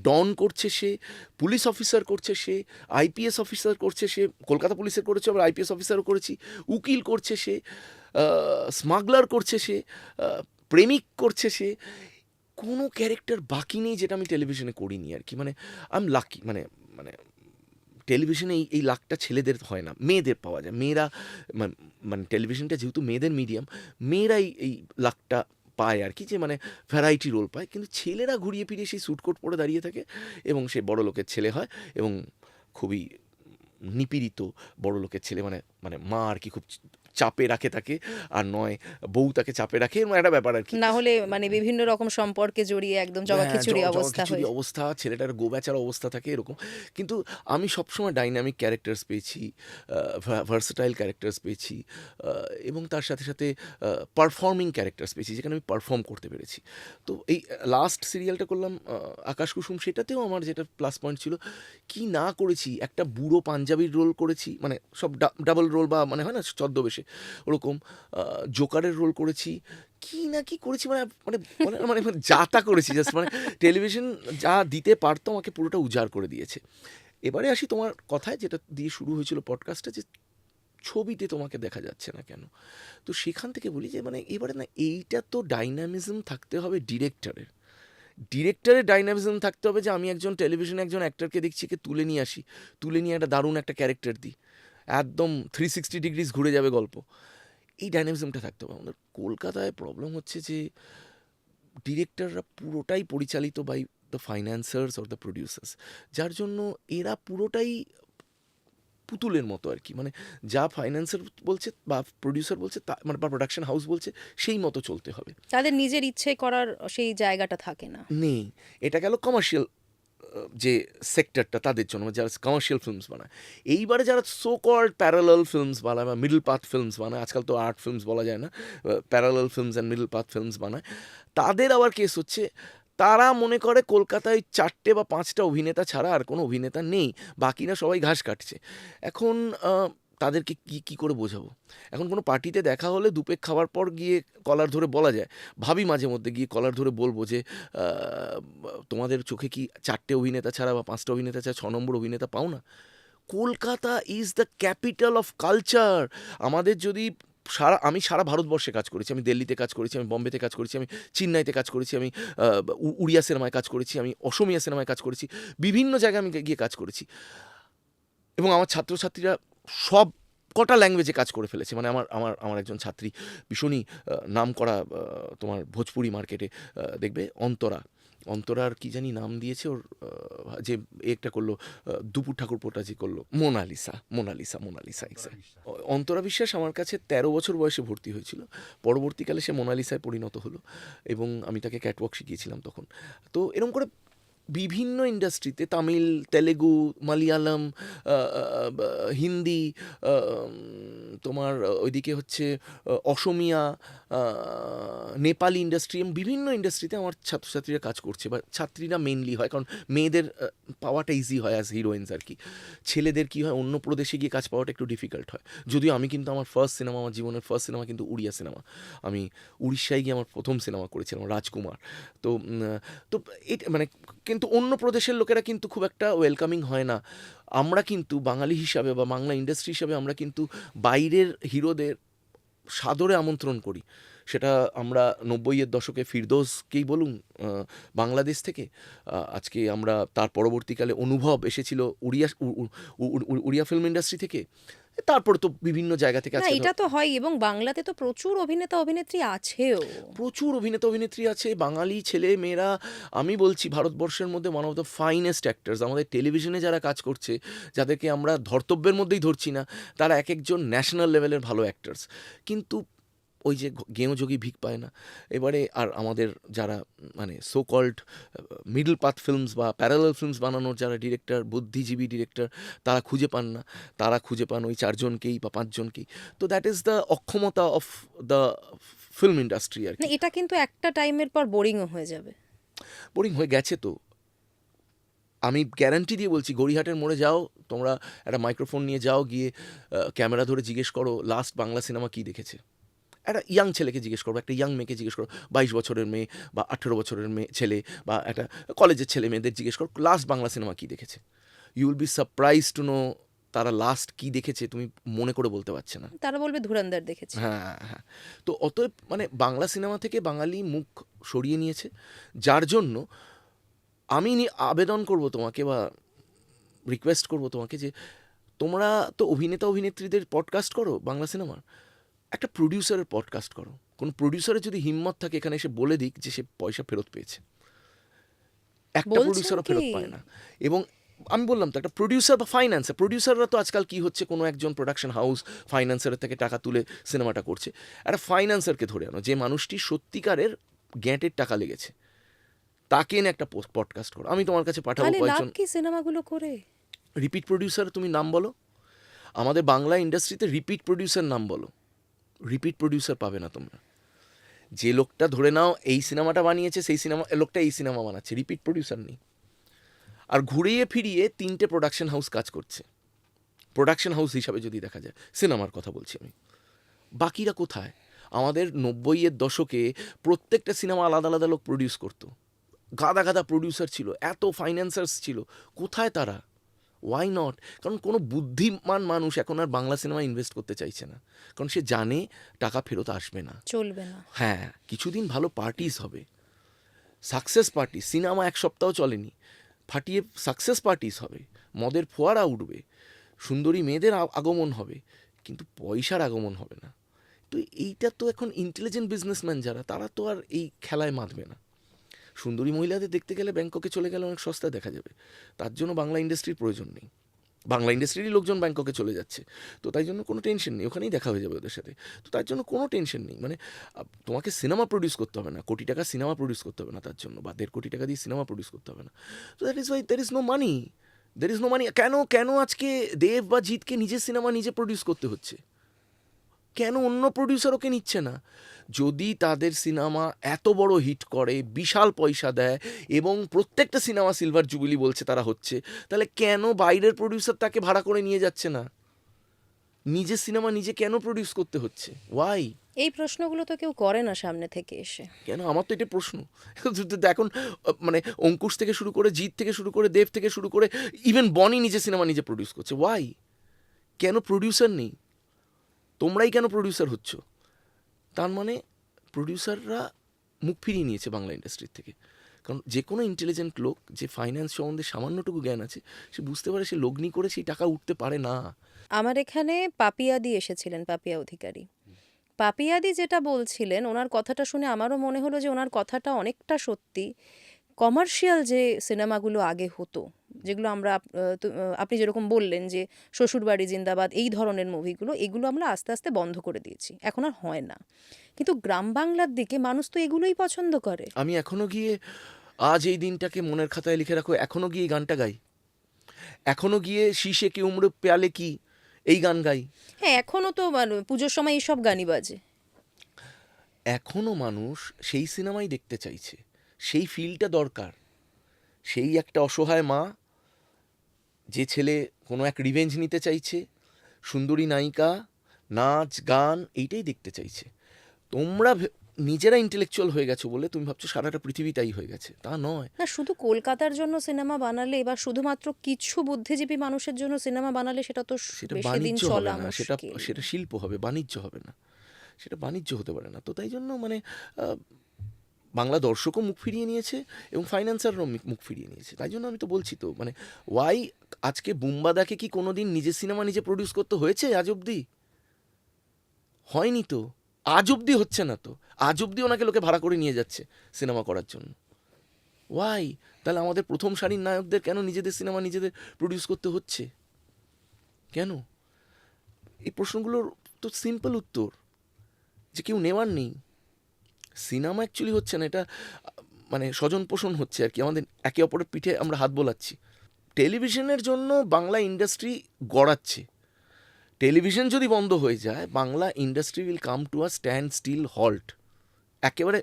[SPEAKER 1] ডন করছে সে, পুলিশ অফিসার করছে সে, আইপিএস অফিসার করছে সে, কলকাতা পুলিশের করেছে, আবার আইপিএস অফিসারও করেছি, উকিল করছে সে, স্মাগলার করছে সে, প্রেমিক করছে সে। কোনো ক্যারেক্টার বাকি নেই যেটা আমি টেলিভিশনে করিনি আর কি। মানে আই এম লাকি, মানে মানে টেলিভিশনে এই লাকটা ছেলেদের হয় না, মেয়েদের পাওয়া যায়। মেয়েরা মানে টেলিভিশনটা যেহেতু মেয়েদের মিডিয়াম, মেয়েরাই এই লাকটা পায় আর কি, যে মানে ভ্যারাইটি রোল পায়। কিন্তু ছেলেরা ঘুরিয়ে ফিরিয়ে সেই স্যুটকোট পরে দাঁড়িয়ে থাকে, এবং সে বড় লোকের ছেলে হয়, এবং খুবই নিপীড়িত বড় লোকের ছেলে, মানে মানে মা আর কি খুব চাপে রাখে তাকে, আর নয় বউ তাকে চাপে রাখে, এরকম একটা ব্যাপার আর কি।
[SPEAKER 2] না হলে মানে বিভিন্ন রকম সম্পর্কে জড়িয়ে একদম জগা
[SPEAKER 1] হ্যাঁ,
[SPEAKER 2] খিচুড়ি অবস্থা
[SPEAKER 1] খিচুড়ি
[SPEAKER 2] হয়ে।
[SPEAKER 1] অবস্থা, ছেলেটার গোবেচারা অবস্থা থাকে এরকম। কিন্তু আমি সবসময় ডাইনামিক ক্যারেক্টার্স পেয়েছি, ভার্সেটাইল ক্যারেক্টার্স পেয়েছি, এবং তার সাথে সাথে পারফর্মিং ক্যারেক্টার্স পেয়েছি, যেখানে আমি পারফর্ম করতে পেরেছি। তো এই লাস্ট সিরিয়ালটা করলাম আকাশ কুসুম, সেটাতেও আমার যেটা প্লাস পয়েন্ট ছিল, কি না করেছি, একটা বুড়ো পাঞ্জাবির রোল করেছি, মানে সব ডাবল রোল, বা মানে হয় না ছদ্মবেশে ওরকম, জোকারের রোল করেছি, কি না কি করেছি, মানে মানে মানে মানে মানে যা তা করেছি, জাস্ট মানে টেলিভিশন যা দিতে পারতো আমাকে পুরোটা উজাড় করে দিয়েছে। এবারে আসি তোমার কথায়, যেটা দিয়ে শুরু হয়েছিল পডকাস্টটা, যে ছবিতে তোমাকে দেখা যাচ্ছে না কেন। তো সেখান থেকে বলি যে মানে এবারে না, এইটা তো ডাইনামিজম থাকতে হবে ডিরেক্টরের, ডাইনামিজম থাকতে হবে, যে আমি একজন টেলিভিশনে একজন অ্যাক্টরকে দেখছি, কে তুলে নিয়ে আসি, তুলে নিয়ে একটা দারুণ একটা ক্যারেক্টার দিই, একদম 360 ডিগ্রিজ ঘুরে যাবে গল্প। এই ডাইনামিজমটা থাকতে হবে। আমাদের কলকাতায় প্রবলেম হচ্ছে যে ডিরেক্টররা পুরোটাই পরিচালিত by the financiers or the producers, যার জন্য এরা পুরোটাই পুতুলের মতো আর কি। মানে যা ফাইন্যান্সার বলছে বা প্রডিউসার বলছে, তা মানে বা প্রোডাকশন হাউস বলছে, সেই মতো চলতে হবে।
[SPEAKER 2] তাদের নিজের ইচ্ছে করার সেই জায়গাটা থাকে না।
[SPEAKER 1] নেই। এটা গেল কমার্শিয়াল যে সেক্টরটা, তাদের জন্য, যারা কমার্শিয়াল ফিল্মস বানায়। এইবারে যারা সো কল্ড প্যারালাল ফিল্মস বানায় বা মিডল পাথ ফিল্মস বানায়, আজকাল তো আর্ট ফিল্মস বলা যায় না, parallel films and middle path films বানায়, তাদের আবার কেস হচ্ছে, তারা মনে করে কলকাতায় 4টে বা 5টা অভিনেতা ছাড়া আর কোনো অভিনেতা নেই, বাকিরা সবাই ঘাস কাটছে। এখন তাদেরকে কি করে বোঝাবো? এখন কোনো পার্টিতে দেখা হলে দুপেক খাওয়ার পর গিয়ে কলার ধরে বলা যায়। ভাবি মাঝে মধ্যে গিয়ে কলার ধরে বলবো যে তোমাদের চোখে কি 4টে অভিনেতা ছাড়া বা 5টা অভিনেতা ছাড়া 6 নম্বর অভিনেতা পাও না? Kolkata is the capital of culture. আমাদের যদি আমি সারা ভারতবর্ষে কাজ করেছি। আমি দিল্লিতে কাজ করেছি, আমি বম্বেতে কাজ করেছি, আমি চেন্নাইতে কাজ করেছি, আমি উড়িয়া সিনেমায় কাজ করেছি, আমি অসমীয়া সিনেমায় কাজ করেছি, বিভিন্ন জায়গায় আমি গিয়ে কাজ করেছি এবং আমার ছাত্রছাত্রীরা সব কটা ল্যাঙ্গুয়েজে কাজ করে ফেলেছে। মানে আমার আমার আমার একজন ছাত্রী ভীষণই নাম করা তোমার ভোজপুরি মার্কেটে দেখবে অন্তরার কি জানি নাম দিয়েছে ওর, যে একটা করলো দুপুর ঠাকুরপোটা যে করলো, মোনালিসা এক্স্যাক্ট। অন্তরা বিশ্বাস আমার কাছে 13 বছর বয়সে ভর্তি হয়েছিল। পরবর্তীকালে সে মোনালিসায় পরিণত হলো এবং আমি তাকে ক্যাটওয়াক শিখিয়েছিলাম তখন। তো এরকম করে বিভিন্ন ইন্ডাস্ট্রিতে, তামিল, তেলেগু, মালয়ালম, হিন্দি, তোমার ওইদিকে হচ্ছে অসমিয়া, নেপালি ইন্ডাস্ট্রি, বিভিন্ন ইন্ডাস্ট্রিতে আমার ছাত্রছাত্রীরা কাজ করছে, বা ছাত্রীরা মেনলি হয়, কারণ মেয়েদের পাওয়াটা ইজি হয় অ্যাজ হিরোইন্স আর কি। ছেলেদের কি হয়, অন্য প্রদেশে গিয়ে কাজ পাওয়াটা একটু ডিফিকাল্ট হয়। যদিও আমি কিন্তু আমার আমার জীবনের ফার্স্ট সিনেমা কিন্তু উড়িয়া সিনেমা। আমি উড়িষ্যায় গিয়ে আমার প্রথম সিনেমা করেছিলাম, রাজকুমার। তো তো এটা মানে, কিন্তু অন্য প্রদেশের লোকেরা কিন্তু খুব একটা ওয়েলকামিং হয় না। আমরা কিন্তু বাঙালি হিসাবে বা বাংলা ইন্ডাস্ট্রি হিসাবে আমরা কিন্তু বাইরের হিরোদের সাদরে আমন্ত্রণ করি। সেটা আমরা 90-এর দশকে ফিরদৌসকেই বলুন বাংলাদেশ থেকে, আজকে আমরা তার পরবর্তীকালে অনুভব এসেছিল উড়িয়া ফিল্ম ইন্ডাস্ট্রি থেকে, তারপরে তো বিভিন্ন জায়গা থেকে
[SPEAKER 2] না,
[SPEAKER 1] আজকে
[SPEAKER 2] এটা তো হয়, এবং বাংলাতে তো প্রচুর অভিনেতা অভিনেত্রী আছেও।
[SPEAKER 1] প্রচুর অভিনেতা অভিনেত্রী আছে, বাঙালি ছেলে মেয়েরা। আমি বলছি ভারতবর্ষের মধ্যে one of the finest actors. আমাদের টেলিভিশনে যারা কাজ করছে, যাদেরকে আমরা ধর্তব্যের মধ্যেই ধরছি না, তারা এক একজন ন্যাশনাল লেভেলের ভালো অ্যাক্টার্স। কিন্তু ওই যে গেঁয়ো যোগী ভিক পায় না। এবারে আর আমাদের যারা মানে so called middle path films বা প্যারালাল ফিল্মস বানানোর যারা ডিরেক্টর, বুদ্ধিজীবী ডিরেক্টর, তারা খুঁজে পান না। তারা খুঁজে পান ওই 4জনকেই বা 5জনকেই। তো দ্যাট ইজ দ্য অক্ষমতা অফ দ্য ফিল্ম ইন্ডাস্ট্রি আর
[SPEAKER 2] না,
[SPEAKER 1] কি।
[SPEAKER 2] এটা কিন্তু একটা টাইমের পর বোরিংও হয়ে যাবে।
[SPEAKER 1] বোরিং হয়ে গেছে তো। আমি গ্যারান্টি দিয়ে বলছি, গড়িহাটের মোড়ে যাও তোমরা, একটা মাইক্রোফোন নিয়ে যাও, গিয়ে ক্যামেরা ধরে জিজ্ঞেস করো লাস্ট বাংলা সিনেমা কী দেখেছে। একটা ইয়াং ছেলেকে জিজ্ঞেস করবো, একটা ইয়াং মেয়েকে জিজ্ঞেস করো, 22 বছরের মেয়ে বা 18 বছরের মেয়ে ছেলে, বা একটা কলেজের ছেলে মেয়েদের জিজ্ঞেস করো লাস্ট বাংলা সিনেমা কী দেখেছে। You will be surprise to know তারা লাস্ট কী দেখেছে তুমি মনে করে বলতে পারছে না।
[SPEAKER 2] তারা বলবে ধুরন্ধর দেখেছি।
[SPEAKER 1] হ্যাঁ হ্যাঁ। তো অতএব মানে বাংলা সিনেমা থেকে বাঙালি মুখ সরিয়ে নিয়েছে, যার জন্য আমি আবেদন করব তোমাকে, বা রিকোয়েস্ট করব তোমাকে, যে তোমরা তো অভিনেতা অভিনেত্রীদের পডকাস্ট করো বাংলা সিনেমার, একটা প্রডিউসারের পডকাস্ট করো। কোন প্রডিউসারের যদি হিম্মত থাকে এখানে এসে বলে দিক যে সে পয়সা ফেরত পেয়েছে। একটা
[SPEAKER 2] বলছেন
[SPEAKER 1] প্রডিউসারও
[SPEAKER 2] কি?
[SPEAKER 1] ফেরত পায় না। এবং আমি বললাম তো, একটা প্রডিউসার বা ফাইন্যান্সার, প্রডিউসাররা তো আজকাল কি হচ্ছে, কোনো একজন প্রোডাকশন হাউস ফাইন্যান্সারের থেকে টাকা তুলে সিনেমাটা করছে। একটা ফাইন্যান্সারকে ধরে আনো, যে মানুষটি সত্যিকারের গ্যাঁটের টাকা লেগেছে, তাকে এনে একটা পডকাস্ট করো। আমি তোমার কাছে পাঠাবো
[SPEAKER 2] তাহলে লাভ
[SPEAKER 1] কয়েকজন
[SPEAKER 2] কি সিনেমাগুলো করে?
[SPEAKER 1] Repeat producer. তুমি নাম বলো আমাদের বাংলা ইন্ডাস্ট্রিতে, রিপিট প্রডিউসার নাম বলো। রিপিট প্রডিউসার পাবে না তোমরা। যে লোকটা ধরে নাও এই সিনেমাটা বানিয়েছে, সেই লোকটা এই সিনেমা বানাচ্ছে, রিপিট প্রডিউসার নেই। আর ঘুরিয়ে ফিরিয়ে 3টে প্রোডাকশন হাউস কাজ করছে, প্রোডাকশন হাউস হিসাবে যদি দেখা যায়, সিনেমার কথা বলছি আমি। বাকিরা কোথায়? আমাদের 90-এর দশকে প্রত্যেকটা সিনেমা আলাদা আলাদা লোক প্রডিউস করতো, গাদা গাদা প্রডিউসার ছিল, এত ফাইন্যান্সার্স ছিল। কোথায় তারা? Why not? কারণ কোনো বুদ্ধিমান মানুষ এখন আর বাংলা সিনেমায় ইনভেস্ট করতে চাইছে না, কারণ সে জানে টাকা ফেরত আসবে না,
[SPEAKER 2] চলবে না।
[SPEAKER 1] হ্যাঁ কিছুদিন ভালো পার্টিস হবে, সাকসেস পার্টি, সিনেমা 1 সপ্তাহ চলেনি, ফাটিয়ে সাকসেস পার্টিস হবে, মদের ফোয়ারা উঠবে, সুন্দরী মেয়েদের আগমন হবে, কিন্তু পয়সার আগমন হবে না। তো এইটা তো এখন ইন্টেলিজেন্ট বিজনেসম্যান যারা, তারা তো আর এই খেলায় মাতবে না। সুন্দরী মহিলাদের দেখতে গেলে ব্যাংককে চলে গেলে অনেক সস্তা দেখা যাবে, তার জন্য বাংলা ইন্ডাস্ট্রির প্রয়োজন নেই। বাংলা ইন্ডাস্ট্রিরই লোকজন ব্যাংককে চলে যাচ্ছে, তো তাই জন্য কোনো টেনশন নেই, ওখানেই দেখা হয়ে যাবে ওদের সাথে। তো তার জন্য কোনো টেনশন নেই। মানে তোমাকে সিনেমা প্রডিউস করতে হবে না, কোটি টাকা সিনেমা প্রডিউস করতে হবে না তার জন্য, বা 1.5 কোটি টাকা দিয়ে সিনেমা প্রডিউস করতে হবে না। তো that is why there is no money, there is no money. কেন আজকে দেব বা জিৎকে নিজের সিনেমা নিজে প্রডিউস করতে হচ্ছে? কেন অন্য প্রডিউসার ওকে নিচ্ছে না? যদি তাদের সিনেমা এত বড় হিট করে, বিশাল পয়সা দেয়, এবং প্রত্যেকটা সিনেমা সিলভার জুবিলি বলছে তারা হচ্ছে, তাহলে কেন বাইরের প্রডিউসার তাকে ভাড়া করে নিয়ে যাচ্ছে না? নিজের সিনেমা নিজে কেন প্রডিউস করতে হচ্ছে? ওয়াই?
[SPEAKER 2] এই প্রশ্নগুলো তো কেউ করে না সামনে থেকে এসে।
[SPEAKER 1] কেন? আমার তো এটা প্রশ্ন। এখন মানে অঙ্কুশ থেকে শুরু করে, জিৎ থেকে শুরু করে, দেব থেকে শুরু করে, ইভেন বনি নিজে সিনেমা নিজে প্রডিউস করছে। ওয়াই? কেন প্রডিউসার নেই? তোমরাই কেন প্রডিউসার হচ্ছ? তার মানে প্রডিউসাররা মুখ ফিরিয়ে নিয়েছে বাংলা ইন্ডাস্ট্রির থেকে। কারণ যে কোনো ইন্টেলিজেন্ট লোক, যে ফাইন্যান্স সম্বন্ধে সামান্যটুকু জ্ঞান আছে, সে বুঝতে পারে সে লগ্নি করে সেই টাকা উঠতে পারে না।
[SPEAKER 2] আমার এখানে পাপিয়াদি এসেছিলেন, পাপিয়া অধিকারী। পাপিয়াদি যেটা বলছিলেন, ওনার কথাটা শুনে আমারও মনে হলো যে ওনার কথাটা অনেকটা সত্যি। কমার্শিয়াল যে সিনেমাগুলো আগে হতো, যেগুলো আমরা আপনি যেরকম বললেন যে শ্বশুরবাড়ি জিন্দাবাদ, এই ধরনের মুভিগুলো, এগুলো আমরা আস্তে আস্তে বন্ধ করে দিয়েছি, এখন আর হয় না। কিন্তু গ্রাম বাংলার দিকে মানুষ তো এগুলোই পছন্দ করে।
[SPEAKER 1] আমি এখনো গিয়ে, আজ এই দিনটাকে মনের খাতায় লিখে রাখো, এখনো গিয়ে এই গানটা গাই। এখনো গিয়ে শীষে কি উমড়ে পেয়ালে কি, এই গান গাই।
[SPEAKER 2] হ্যাঁ, এখনও তো পুজোর সময় এইসব গানই বাজে।
[SPEAKER 1] এখনো মানুষ সেই সিনেমাই দেখতে চাইছে, সেই ফিলটা দরকার। সেই একটা অসহায় মা, যে ছেলে কোনো এক রিভেঞ্জ নিতে চাইছে, সুন্দরী নায়িকা, নাচ গান, এইটাই দেখতে চাইছে। তোমরা নিজেরা ইন্টেলেকচুয়াল হয়ে গেছো বলে তুমি ভাবছো সারাটা পৃথিবী তাই হয়ে গেছে, তা নয়।
[SPEAKER 2] না, শুধু কলকাতার জন্য সিনেমা বানালে বা শুধুমাত্র কিছু বুদ্ধিজীবী মানুষের জন্য সিনেমা বানালে সেটা তো
[SPEAKER 1] সেটা
[SPEAKER 2] বেশি দিন
[SPEAKER 1] বাণিজ্য হবে
[SPEAKER 2] চলা
[SPEAKER 1] না, সেটা
[SPEAKER 2] মুশকিল।
[SPEAKER 1] সেটা শিল্প হবে, বাণিজ্য হবে না। সেটা বাণিজ্য হতে পারে না। তো তাই জন্য মানে বাংলা দর্শকও মুখ ফিরিয়ে নিয়েছে এবং ফাইন্যান্সাররাও মুখ ফিরিয়ে নিয়েছে। তাই জন্য আমি তো বলছি তো, মানে ওয়াই আজকে বুম্বাদাকে কি কোনোদিন নিজের সিনেমা নিজে প্রডিউস করতে হয়েছে আজ অব্দি? হয়নি তো, আজ অব্দি হচ্ছে না তো। আজ অব্দি ওনাকে লোকে ভাড়া করে নিয়ে যাচ্ছে সিনেমা করার জন্য। ওয়াই? তাহলে আমাদের প্রথম সারির নায়কদের কেন নিজেদের সিনেমা নিজেদের প্রডিউস করতে হচ্ছে? কেন? এই প্রশ্নগুলোর তো সিম্পল উত্তর, যে কেউ নেওয়ার নেই। সিনেমা অ্যাকচুয়ালি হচ্ছে না, এটা মানে স্বজন পোষণ হচ্ছে আর কি, আমাদের একে অপরের পিঠে আমরা হাত বোলাচ্ছি। টেলিভিশনের জন্য বাংলা ইন্ডাস্ট্রি গড়াচ্ছে। টেলিভিশন যদি বন্ধ হয়ে যায়, Bangla industry will come to a standstill halt. একেবারে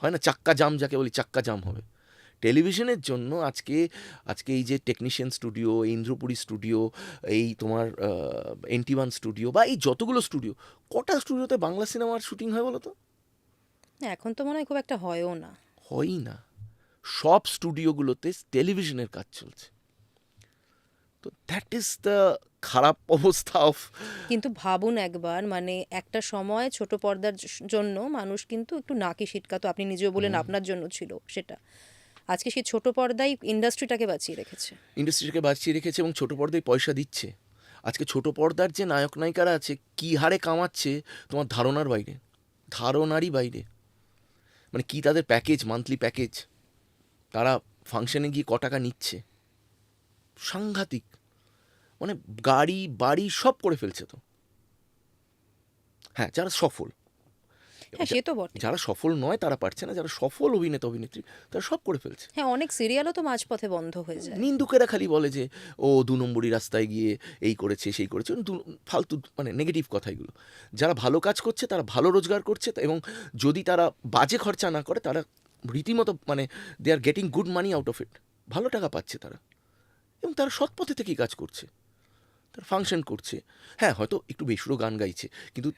[SPEAKER 1] হয় না চাক্কা জাম, যাকে বলি চাক্কা জাম হবে। টেলিভিশনের জন্য আজকে আজকে এই যে টেকনিশিয়ান স্টুডিও, ইন্দ্রপুরী স্টুডিও, এই তোমার NT1 স্টুডিও, বা এই যতগুলো স্টুডিও, কটা স্টুডিওতে বাংলা সিনেমার শুটিং হয় বলো তো?
[SPEAKER 2] না, এখন তো মনে হয় খুব একটা হয়ও না।
[SPEAKER 1] হয়ই না। সব স্টুডিওগুলোতে টেলিভিশনের কাজ চলছে। তো দ্যাট ইজ দ্য খারাপ অবস্থা অফ।
[SPEAKER 2] কিন্তু ভাবুন একবার, মানে একটা সময় ছোট পর্দার জন্য মানুষ কিন্তু একটু নাকি সিটকাতো, আপনি নিজেও বলেন আপনার জন্য ছিল সেটা। আজকে সেই ছোট পর্দাই ইন্ডাস্ট্রিটাকে বাঁচিয়ে রেখেছে।
[SPEAKER 1] ইন্ডাস্ট্রিটাকে বাঁচিয়ে রেখেছে এবং ছোট পর্দায় পয়সা দিচ্ছে। আজকে ছোট পর্দার যে নায়ক নায়িকারা আছে, কী হারে কামাচ্ছে তোমার ধারণার বাইরে, ধারণারই বাইরে। মানে কি তাদের প্যাকেজ, মান্থলি প্যাকেজ, তারা ফাংশনে গিয়ে ক টাকা নিচ্ছে, সাংঘাতিক। মানে গাড়ি বাড়ি সব করে ফেলছে তো। হ্যাঁ, যারা সফল,
[SPEAKER 2] হ্যাঁ, সে তো বটে।
[SPEAKER 1] যারা সফল নয় তারা পারছে না, যারা সফল অভিনেতা অভিনেত্রী তারা সব করে ফেলছে।
[SPEAKER 2] হ্যাঁ, অনেক সিরিয়ালও তো মাঝপথে বন্ধ হয়ে যায়।
[SPEAKER 1] নিন্দুকেরা খালি বলে যে ও 2 নম্বরই রাস্তায় গিয়ে এই করেছে সেই করেছে, ফালতু মানে নেগেটিভ কথা এগুলো। যারা ভালো কাজ করছে তারা ভালো রোজগার করছে, এবং যদি তারা বাজে খরচা না করে, তারা রীতিমতো মানে they are getting good money out of it, ভালো টাকা পাচ্ছে তারা, এবং তারা সৎ পথে থেকেই কাজ করছে, তারা ফাংশন করছে। হ্যাঁ, হয়তো একটু বেসুরো গান গাইছে, কিন্তু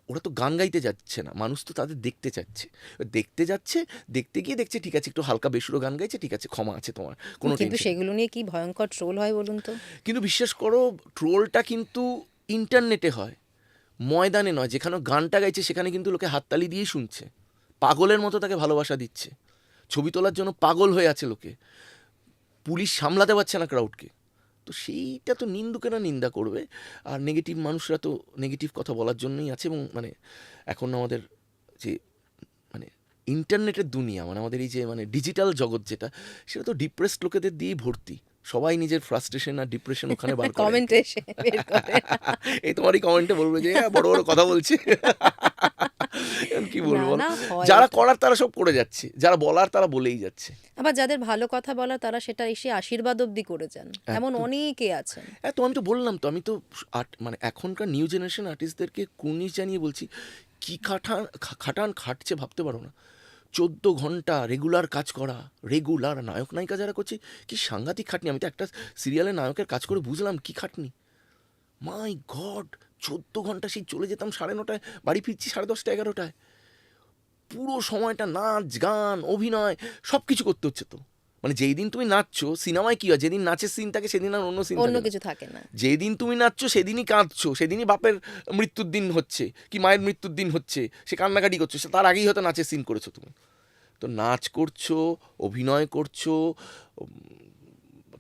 [SPEAKER 1] ওরা তো গান গাইতে যাচ্ছে না, মানুষ তো তাদের দেখতে চাচ্ছে। দেখতে যাচ্ছে, দেখতে গিয়ে দেখছে ঠিক আছে একটু হালকা বেসুরো গান গাইছে, ঠিক আছে ক্ষমা আছে তোমার, কোনো
[SPEAKER 2] কিন্তু
[SPEAKER 1] টেনশন।
[SPEAKER 2] সেগুলো নিয়ে কি ভয়ঙ্কর ট্রোল হয় বলুন তো।
[SPEAKER 1] কিন্তু বিশ্বাস করো, ট্রোলটা কিন্তু ইন্টারনেটে হয়, ময়দানে নয়। যেখানে গানটা গাইছে সেখানে কিন্তু লোকে হাততালি দিয়েই শুনছে, পাগলের মতো তাকে ভালোবাসা দিচ্ছে, ছবি তোলার জন্য পাগল হয়ে আছে লোকে, পুলিশ সামলাতে পারছে না ক্রাউডকে। তো সেইটা তো নিন্দুকেরা নিন্দা করবে, আর নেগেটিভ মানুষরা তো নেগেটিভ কথা বলার জন্যই আছে। এবং মানে এখন আমাদের যে মানে ইন্টারনেটের দুনিয়া, মানে আমাদের এই যে মানে ডিজিটাল জগৎ যেটা, সেটা তো ডিপ্রেসড লোকেদের দিয়েই ভর্তি। সবাই নিজের ফ্রাস্ট্রেশন আর ডিপ্রেশন ওখানে বার করে।
[SPEAKER 2] কমেন্টে এসে বের করে।
[SPEAKER 1] এই তোমারই কমেন্টে বলবে যে বড় বড় কথা বলছে। এখন কি
[SPEAKER 2] না
[SPEAKER 1] বলবো,
[SPEAKER 2] না, হয়
[SPEAKER 1] যারা
[SPEAKER 2] এটা।
[SPEAKER 1] করার তারা সব করে যাচ্ছে, যারা বলার তারা বলেই যাচ্ছে।
[SPEAKER 2] আবার যাদের ভালো কথা বলা, তারা সেটা এসে আশীর্বাদ অব্দি করে যান, এমন
[SPEAKER 1] একদম।
[SPEAKER 2] অনেকে আছেন।
[SPEAKER 1] হ্যাঁ, তো আমি তো বললাম তো, আমি তো মানে এখনকার নিউ জেনারেশন আর্টিস্টদেরকে কুর্নিশ জানিয়ে বলছি, কি খাটান খাটছে ভাবতে পারো না। 14 ঘন্টা রেগুলার কাজ করা, রেগুলার নায়ক নায়িকা যারা করছে, কি সাংঘাতিক খাটনি। আমি তো একটা সিরিয়ালের নায়কের কাজ করে বুঝলাম কি খাটনি। মাই গড, 14 ঘন্টা সেই চলে যেতাম 9:30, বাড়ি ফিরছি 10:30, 11টায়। পুরো সময়টা নাচ গান অভিনয় সব কিছু করতে হচ্ছে তো। মানে যেই দিন তুমি নাচছো, সিনেমায় কি হয়, যেদিন নাচের সিন থাকে সেদিন আর অন্য সিন
[SPEAKER 2] অন্য
[SPEAKER 1] থাকে না।
[SPEAKER 2] কিছু থাকে না।
[SPEAKER 1] যেদিন তুমি নাচছো সেদিনই কাঁদছো, সেদিনই বাপের মৃত্যুর দিন হচ্ছে কি মায়ের মৃত্যুর দিন হচ্ছে, সে কান্নাকাটি করছো, সে তার আগেই হয়তো নাচের সিন করেছো তুমি। তো নাচ করছো, অভিনয় করছো, উম,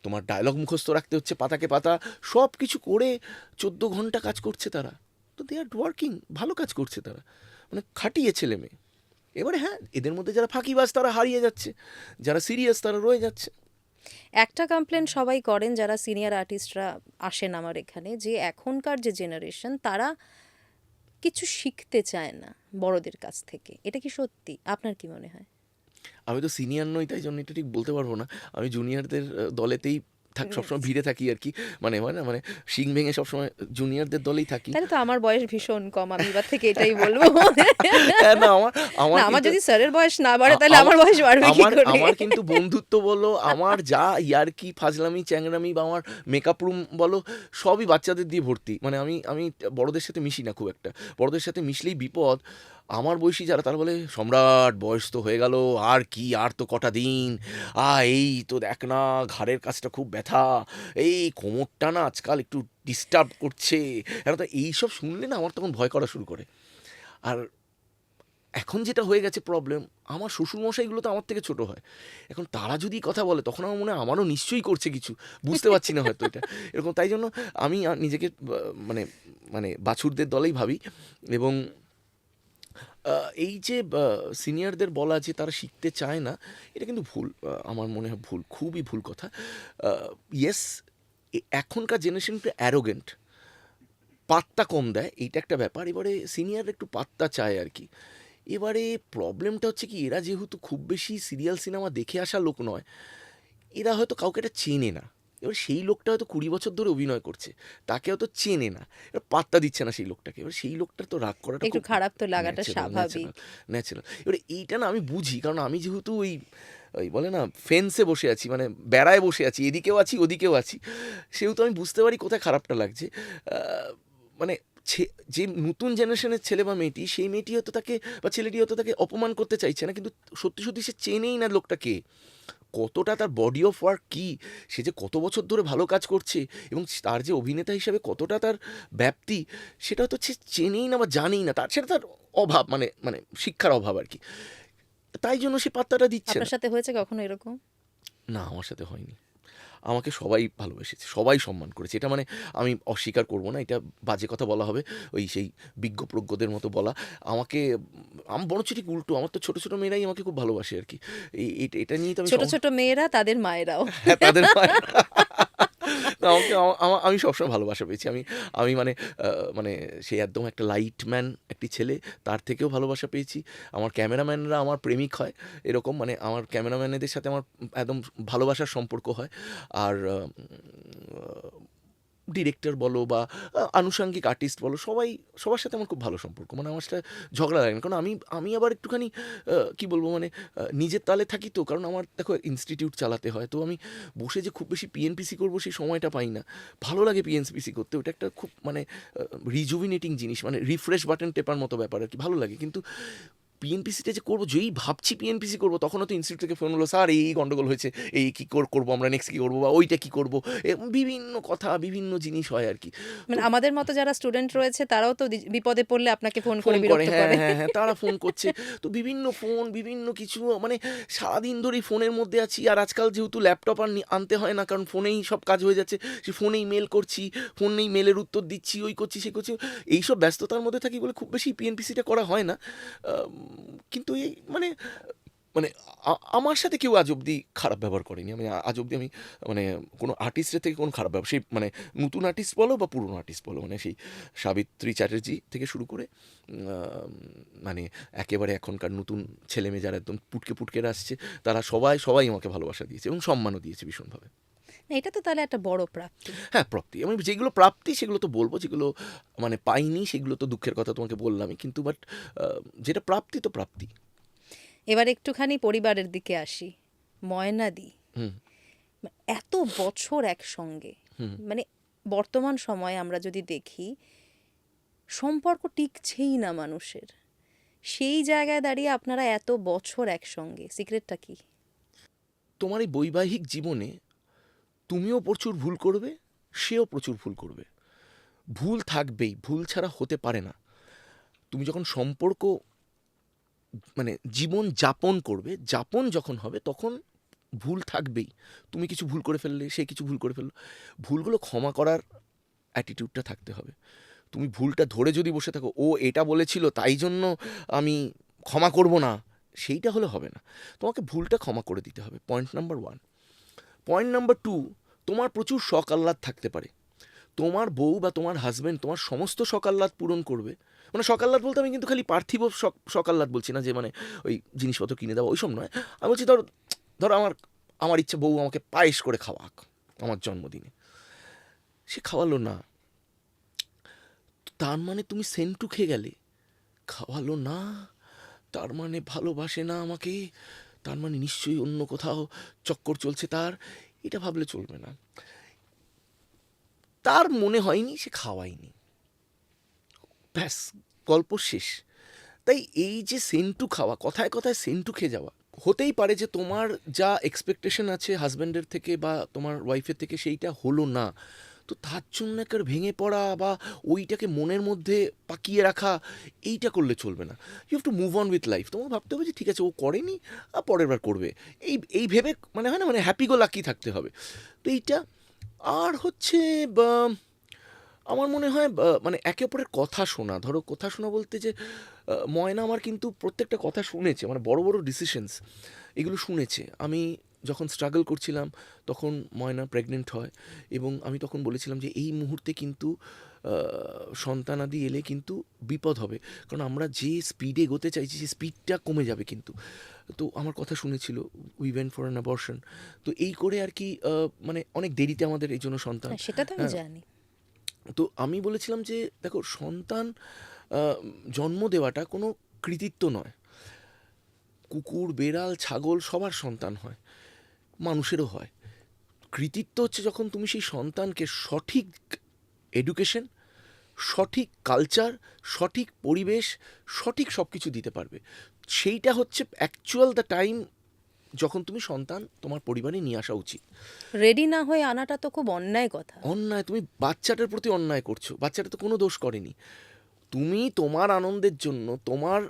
[SPEAKER 1] তোমার ডায়লগ মুখস্থ রাখতে হচ্ছে পাতাকে পাতা, সব কিছু করে 14 ঘন্টা কাজ করছে তারা। তো দে আর ওয়ার্কিং, ভালো কাজ করছে তারা, মানে খাটিয়ে ছেলে মেয়ে। এবারে হ্যাঁ, এদের মধ্যে যারা ফাঁকিবাজ তারা হারিয়ে যাচ্ছে, যারা সিরিয়াস তারা রয়ে যাচ্ছে।
[SPEAKER 2] একটা কমপ্লেন সবাই করেন যারা সিনিয়র আর্টিস্টরা আসেন আমার এখানে, যে এখনকার যে জেনারেশন তারা কিছু শিখতে চায় না বড়দের কাছ থেকে। এটা কি সত্যি? আপনার কি মনে হয়?
[SPEAKER 1] আমি তো সিনিয়র নই, তাই জন্য এটা ঠিক বলতে পারবো না। আমি জুনিয়রদের দলেতেই সবসময় ভিড়ে থাকি আর কি। মানে হয় না, মানে শিং ভেঙে সবসময় জুনিয়রদের দলেই থাকি।
[SPEAKER 2] তাহলে তো আমার বয়স ভীষণ কম, আমি এবার থেকে এটাই বলবো।
[SPEAKER 1] হ্যাঁ, না আমার আমার
[SPEAKER 2] না, আমার
[SPEAKER 1] কিন্তু
[SPEAKER 2] যদি স্যারের বয়স না বাড়ে
[SPEAKER 1] আ-
[SPEAKER 2] তাহলে
[SPEAKER 1] আম-
[SPEAKER 2] আমার বয়স বাড়বে কি
[SPEAKER 1] আমার
[SPEAKER 2] করে?
[SPEAKER 1] আমার কিন্তু বন্ধুত্ব বলো, আমার যা ইয়ার্কি ফাজলামি চ্যাংরামি বা আমার মেকআপ রুম বলো, সবই বাচ্চাদের দিয়ে ভর্তি। মানে আমি আমি বড়দের সাথে মিশি না খুব একটা। বড়দের সাথে মিশলেই বিপদ। আমার বয়সী যারা তারা বলে, সম্রাট বয়স তো হয়ে গেল, আর কি, আর তো কটা দিন, এই তো দেখ না ঘাড়ের কাছটা খুব ব্যথা, এই কোমরটা না আজকাল একটু ডিস্টার্ব করছে। কেন তো এইসব শুনলে না আমার তখন ভয় করা শুরু করে। আর এখন যেটা হয়ে গেছে প্রবলেম, আমার শ্বশুরমশাইগুলো তো আমার থেকে ছোট হয়। এখন তারা যদি কথা বলে তখন আমার মনে হয় আমারও নিশ্চয়ই করছে কিছু, বুঝতে পারছি না হয়তো এটা এরকম। তাই জন্য আমি নিজেকে মানে মানে বাছুরদের দলেই ভাবি। এবং এই যে সিনিয়রদের বলা যে তারা শিখতে চায় না, এটা কিন্তু ভুল। আমার মনে হয় ভুল, খুবই ভুল কথা। ইয়েস, এখনকার জেনারেশন একটু অ্যারোগেন্ট, পাত্তা কম দেয়, এইটা একটা ব্যাপার। এবারে সিনিয়র একটু পাত্তা চায় আর কি। এবারে প্রবলেমটা হচ্ছে কি, এরা যেহেতু খুব বেশি সিরিয়াল সিনেমা দেখে আসা লোক নয়, এরা হয়তো কাউকে এটা চেনে না। এবার সেই লোকটা হয়তো 20 বছর ধরে অভিনয় করছে, তাকে হয়তো চেনে না, এবার পাত্তা দিচ্ছে না সেই লোকটাকে। এবার সেই লোকটার তো রাগ করাটা
[SPEAKER 2] একটু
[SPEAKER 1] খুব
[SPEAKER 2] খারাপ তো লাগাটা
[SPEAKER 1] ন্যাচারাল
[SPEAKER 2] স্বাভাবিক।
[SPEAKER 1] Natural natural. এবারে এইটা না আমি বুঝি, কারণ আমি যেহেতু ওই ওই বলে না ফেন্সে বসে আছি, মানে বেড়ায় বসে আছি, এদিকেও আছি ওদিকেও আছি, সেহেতু আমি বুঝতে পারি কোথায় খারাপটা লাগছে। মানে যে নতুন জেনারেশনের ছেলে বা মেয়েটি, সেই মেয়েটি হয়তো তাকে বা ছেলেটি হয়তো তাকে অপমান করতে চাইছে না, কিন্তু সত্যি সত্যি সে চেনেই না লোকটাকে, কতটা তার বডি অফ ওয়ার্ক কী, সে যে কত বছর ধরে ভালো কাজ করছে, এবং তার যে অভিনেতা হিসাবে কতটা তার ব্যাপ্তি, সেটা হয়তো সে চেনেই না বা জানেই না, তার সেটা তার অভাব, মানে মানে শিক্ষার অভাব আর কি। তাই জন্য সে পাত্তাটা দিচ্ছে
[SPEAKER 2] আপনার
[SPEAKER 1] না।
[SPEAKER 2] সাথে হয়েছে কখনো এরকম?
[SPEAKER 1] না, আমার সাথে হয়নি। আমাকে সবাই ভালোবেসেছে, সবাই সম্মান করেছে। এটা মানে আমি অস্বীকার করব না, এটা বাজে কথা বলা হবে, ওই সেই বিজ্ঞ প্রজ্ঞদের মতো বলা। আমাকে আমি বরঞ্চ ঠিক উল্টো, আমার তো ছোট ছোট মেয়েরাই আমাকে খুব ভালোবাসে আর কি। এটা নিয়েই তো আমি
[SPEAKER 2] ছোট ছোট মেয়েরা তাদের মায়েরাও।
[SPEAKER 1] হ্যাঁ, তাদের না, আমাকে আমি সবসময় ভালোবাসা পেয়েছি। আমি আমি মানে মানে সেই একদম একটা লাইট ম্যান একটি ছেলে, তার থেকেও ভালোবাসা পেয়েছি। আমার ক্যামেরাম্যানরা আমার প্রেমিক হয়, এরকম মানে আমার ক্যামেরাম্যানেদের সাথে আমার একদম ভালোবাসার সম্পর্ক হয়। আর ডিরেক্টর বলো বা আনুষঙ্গিক আর্টিস্ট বলো, সবার সাথে আমার খুব ভালো সম্পর্ক। মানে আমার সাথে ঝগড়া লাগে না, কারণ আমি আমি আবার একটুখানি কি বলবো, মানে নিজের তালে থাকি তো। কারণ আমার দেখো ইনস্টিটিউট চালাতে হয়, তো আমি বসে যে খুব বেশি পিএনপিসি করবো সেই সময়টা পাই না। ভালো লাগে পিএনপিসি করতে, ওটা একটা খুব মানে রিজুভিনেটিং জিনিস, মানে রিফ্রেশ বাটন টেপার মতো ব্যাপার আর কি, ভালো লাগে। কিন্তু পিএনপিসিটা যে করবো, যেই ভাবছি পিএনপিসি করবো, তখনও তো ইনস্টিটিউট থেকে ফোন হলো, স্যার এই গন্ডগোল হয়েছে, এই কী করবো আমরা, নেক্সট কী করবো, বা ওইটা কী করবো, বিভিন্ন কথা বিভিন্ন জিনিস হয় আর কি। তো
[SPEAKER 2] মানে আমাদের মতো যারা স্টুডেন্ট রয়েছে তারাও তো বিপদে পড়লে আপনাকে ফোন করে
[SPEAKER 1] ফোন করে,
[SPEAKER 2] বিরক্ত
[SPEAKER 1] হ্যাঁ
[SPEAKER 2] করে।
[SPEAKER 1] হ্যাঁ হ্যাঁ, তারা ফোন করছে। তো বিভিন্ন ফোন বিভিন্ন কিছু, মানে সারাদিন ধরেই ফোনের মধ্যে আছি। আর আজকাল যেহেতু ল্যাপটপ আর আনতে হয় না, কারণ ফোনেই সব কাজ হয়ে যাচ্ছে, সে ফোনেই মেল করছি, ফোনেই মেলের উত্তর দিচ্ছি, ওই করছি সে করছি, এইসব ব্যস্ততার মধ্যে থাকি বলে খুব বেশি পিএনপিসিটা করা হয় না। কিন্তু এই মানে মানে আমার সাথে কেউ আজ অব্দি খারাপ ব্যবহার করেনি। আমি আজ অব্দি আমি মানে কোনো আর্টিস্টের থেকে কোনো খারাপ ব্যবহার, সেই মানে নতুন আর্টিস্ট বলো বা পুরনো আর্টিস্ট বলো, মানে সেই সাবিত্রী চ্যাটার্জি থেকে শুরু করে মানে একেবারে এখনকার নতুন ছেলেমেয়ে যারা একদম পুটকে পুটকেরা আসছে, তারা সবাই আমাকে ভালোবাসা দিয়েছে এবং সম্মানও দিয়েছে ভীষণভাবে।
[SPEAKER 2] না, এটা তো তাহলে একটা বড় প্রাপ্তি।
[SPEAKER 1] হ্যাঁ, প্রাপ্তি, আমি যেগুলো প্রাপ্তি সেগুলো তো বলবো, যেগুলো মানে পাইনি সেগুলো তো দুঃখের কথা তোমাকে বললামই, কিন্তু বাট যেটা প্রাপ্তি তো প্রাপ্তি।
[SPEAKER 2] এবার একটুখানি পরিবারের দিকে আসি। ময়নাদি
[SPEAKER 1] হুম
[SPEAKER 2] এত বছর একসঙ্গে,
[SPEAKER 1] হুম
[SPEAKER 2] মানে বর্তমান সময়ে আমরা যদি দেখি সম্পর্ক টিকছেই না মানুষের, সেই জায়গায় দাঁড়িয়ে আপনারা এত বছর একসঙ্গে, সিক্রেটটা কি?
[SPEAKER 1] তোমার এই বৈবাহিক জীবনে তুমিও প্রচুর ভুল করবে, সেও প্রচুর ভুল করবে। ভুল থাকবেই, ভুল ছাড়া হতে পারে না। তুমি যখন সম্পর্ক মানে জীবন যাপন করবে, যাপন যখন হবে তখন ভুল থাকবেই। তুমি কিছু ভুল করে ফেললে, সে কিছু ভুল করে ফেললো, ভুলগুলো ক্ষমা করার অ্যাটিটিউডটা থাকতে হবে। তুমি ভুলটা ধরে যদি বসে থাকো, ও এটা বলেছিল তাই জন্য আমি ক্ষমা করব না, সেইটা হলে হবে না। তোমাকে ভুলটা ক্ষমা করে দিতে হবে, পয়েন্ট নাম্বার 1। পয়েন্ট নাম্বার 2, তোমার প্রচুর শখ আহ্লাদ থাকতে পারে। তোমার বউ বা তোমার হাজব্যান্ড তোমার সমস্ত শখ আহ্লাদ পূরণ করবে। মানে শখ আহ্লাদ বলতে আমি কিন্তু খালি পার্থিব শখ আহ্লাদ বলছি না, যে মানে ওই জিনিসপত্র কিনে দেওয়া ওইসব নয়। আমি বলছি ধরো ধরো আমার আমার ইচ্ছা বউ আমাকে পায়েস করে খাওয়াক আমার জন্মদিনে, সে খাওয়ালো না, তার মানে তুমি সেন্টু খেয়ে গেলে। খাওয়ালো না তার মানে ভালোবাসে না আমাকে, তার মানে নিশ্চয়ই অন্য কোথাও চক্কর চলছে তার, এটা ভাবলে চলবে না। তার মনে হয়নি, সে খাওয়ায়নি, ব্যাস, গল্প শেষ। তাই এই যে সেন্টু খাওয়া, কথায় কথায় সেন্টু খেয়ে যাওয়া, হতেই পারে যে তোমার যা এক্সপেকটেশন আছে হাজব্যান্ডের থেকে বা তোমার ওয়াইফের থেকে সেইটা হলো না, তো তার জন্য একটা ভেঙে পড়া বা ওইটাকে মনের মধ্যে পাকিয়ে রাখা, এইটা করলে চলবে না। You have to move on with life. তোমাকে ভাবতে হবে যে ঠিক আছে ও করেনি, পরের বার করবে, এই ভেবে মানে হয় না, মানে হ্যাপি গো লাকি থাকতে হবে। তো এইটা। আর হচ্ছে আমার মনে হয় মানে একে অপরের কথা শোনা। ধরো কথা শোনা বলতে যে ময়না আমার কিন্তু প্রত্যেকটা কথা শুনেছে, মানে বড় বড় ডিসিশনস এগুলো শুনেছে। আমি যখন স্ট্রাগল করছিলাম তখন ময়না প্রেগনেন্ট হয়, এবং আমি তখন বলেছিলাম যে এই মুহূর্তে কিন্তু সন্তানাদি এলে কিন্তু বিপদ হবে, কারণ আমরা যে স্পিডে এগোতে চাইছি সেই স্পিডটা কমে যাবে কিন্তু। তো আমার কথা শুনেছিল, we went for an abortion. তো এই করে আর কি মানে অনেক দেরিতে আমাদের এই জন্য সন্তান।
[SPEAKER 2] হ্যাঁ, সেটা তো আমি
[SPEAKER 1] হ্যাঁ,
[SPEAKER 2] জানি।
[SPEAKER 1] তো আমি বলেছিলাম যে দেখো সন্তান জন্ম দেওয়াটা কোনো কৃতিত্ব নয়। কুকুর, বেড়াল, ছাগল সবার সন্তান হয়, মানুষেরও হয়। কৃতিত্ব হচ্ছে যখন তুমি সেই সন্তানকে সঠিক এডুকেশন, সঠিক কালচার, সঠিক পরিবেশ, সঠিক সব কিছু দিতে পারবে। সেইটা হচ্ছে অ্যাকচুয়াল দ্য টাইম যখন তুমি সন্তান তোমার পরিবারে নিয়ে আসা উচিত।
[SPEAKER 2] রেডি না হয়ে আনাটা তো খুব অন্যায় কথা।
[SPEAKER 1] অন্যায়, তুমি বাচ্চাটার প্রতি অন্যায় করছো। বাচ্চাটা তো কোনো দোষ করেনি। তুমি তোমার আনন্দের জন্য, তোমার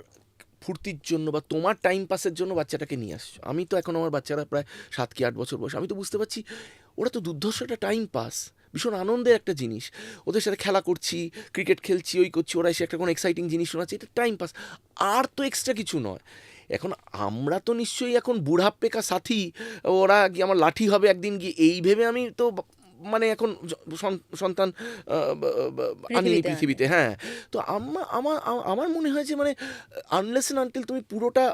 [SPEAKER 1] ফুর্তির জন্য বা তোমার টাইম পাসের জন্য বাচ্চাটাকে নিয়ে আসছো। আমি তো এখন আমার বাচ্চারা প্রায় 7 কি 8 বছর বয়স, আমি তো বুঝতে পারছি ওরা তো দুর্ধর্ষ একটা টাইম পাস, ভীষণ আনন্দের একটা জিনিস। ওদের সাথে খেলা করছি, ক্রিকেট খেলছি, ওই করছি, ওরা এসে একটা কোনো এক্সাইটিং জিনিস শোনাচ্ছে, এটা টাইম পাস, আর তো এক্সট্রা কিছু নয়। এখন আমরা তো নিশ্চয়ই এখন বুড়াপ্পে কা সাথী, ওরা গিয়ে আমার লাঠি হবে একদিন গিয়ে, এই ভেবে আমি তো মানে এখন সন্তান আনিনি
[SPEAKER 2] পৃথিবীতে আনে।
[SPEAKER 1] পৃথিবীতে। হ্যাঁ, তো আমার আমার মনে হয় যে মানে আনলেস অ্যান্ড আনটিল তুমি পুরোটা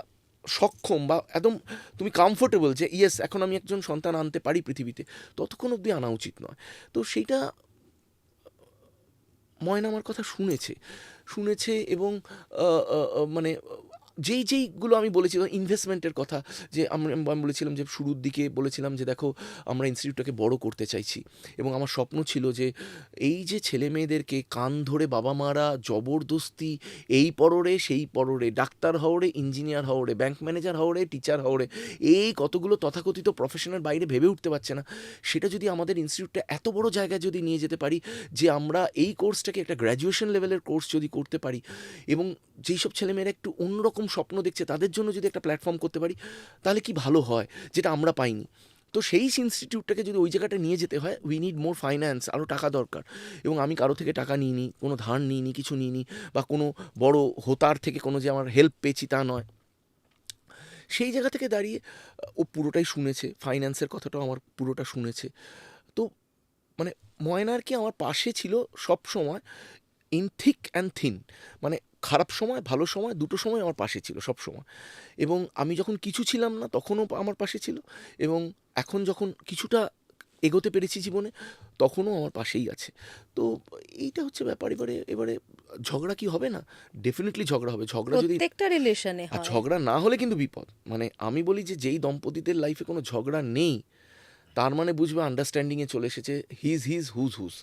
[SPEAKER 1] সক্ষম বা একদম তুমি কমফোর্টেবল যে ইয়েস এখন আমি একজন সন্তান আনতে পারি পৃথিবীতে, ততক্ষণ অবধি আনা উচিত নয়। তো সেইটা ময়না আমার কথা শুনেছে, শুনেছে এবং মানে যেইগুলো আমি বলেছি ইনভেস্টমেন্টের কথা, যে আমি বলেছিলাম যে শুরুর দিকে বলেছিলাম যে দেখো আমরা ইনস্টিটিউটটাকে বড় করতে চাইছি, এবং আমার স্বপ্ন ছিল যে এই যে ছেলে মেয়েদেরকে কান ধরে বাবা মারা জবরদস্তি এই পড়রে সেই পড়রে, ডাক্তার হওয়ারে, ইঞ্জিনিয়ার হওয়ারে, ব্যাংক ম্যানেজার হওয়ারে, টিচার হওয়ারে, এই কতগুলো তথাকথিত প্রফেশনের বাইরে ভেবে উঠতে পারছে না, সেটা যদি আমাদের ইনস্টিটিউটটা এত বড় জায়গায় যদি নিয়ে যেতে পারি যে আমরা এই কোর্সটাকে একটা গ্র্যাজুয়েশন লেভেলের কোর্স যদি করতে পারি, এবং যেই সব ছেলেমেয়েরা একটু অন্যরকম স্বপ্ন দেখছে তাদের জন্য যদি একটা প্ল্যাটফর্ম করতে পারি, তাহলে কি ভালো হয়, যেটা আমরা পাইনি। তো সেই ইনস্টিটিউটটাকে যদি ওই জায়গাটা নিয়ে যেতে হয়, উই নিড মোর ফাইন্যান্স, আরও টাকা দরকার। এবং আমি কারো থেকে টাকা নিইনি, কোনো ধার নিইনি, কিছু নিইনি, বা কোনো বড় হোতার থেকে কোনো যে আমার হেল্প পেয়েছি তা নয়। সেই জায়গা থেকে দাঁড়িয়ে ও পুরোটাই শুনেছে, ফাইন্যান্সের কথাটাও আমার পুরোটা শুনেছে। তো মানে ময়নার কি আমার পাশে ছিল সব সময়, ইন থিক অ্যান্ড থিন, মানে খারাপ সময় ভালো সময় দুটো সময় আমার পাশে ছিল সব সময়। এবং আমি যখন কিছু ছিলাম না তখনও আমার পাশে ছিল, এবং এখন যখন কিছুটা এগোতে পেরেছি জীবনে তখনও আমার পাশেই আছে। তো এইটা হচ্ছে ব্যাপার। এবারে এবারে ঝগড়া কি হবে না? ডেফিনেটলি ঝগড়া হবে। ঝগড়া যদি,
[SPEAKER 2] প্রত্যেকটা রিলেশনে
[SPEAKER 1] আর
[SPEAKER 2] হয়।
[SPEAKER 1] ঝগড়া না হলে কিন্তু বিপদ। মানে আমি বলি যে যেই দম্পতিদের লাইফে কোনো ঝগড়া নেই, তার মানে বুঝবে আন্ডারস্ট্যান্ডিংয়ে চলে এসেছে, হিজ হুজ হুজ।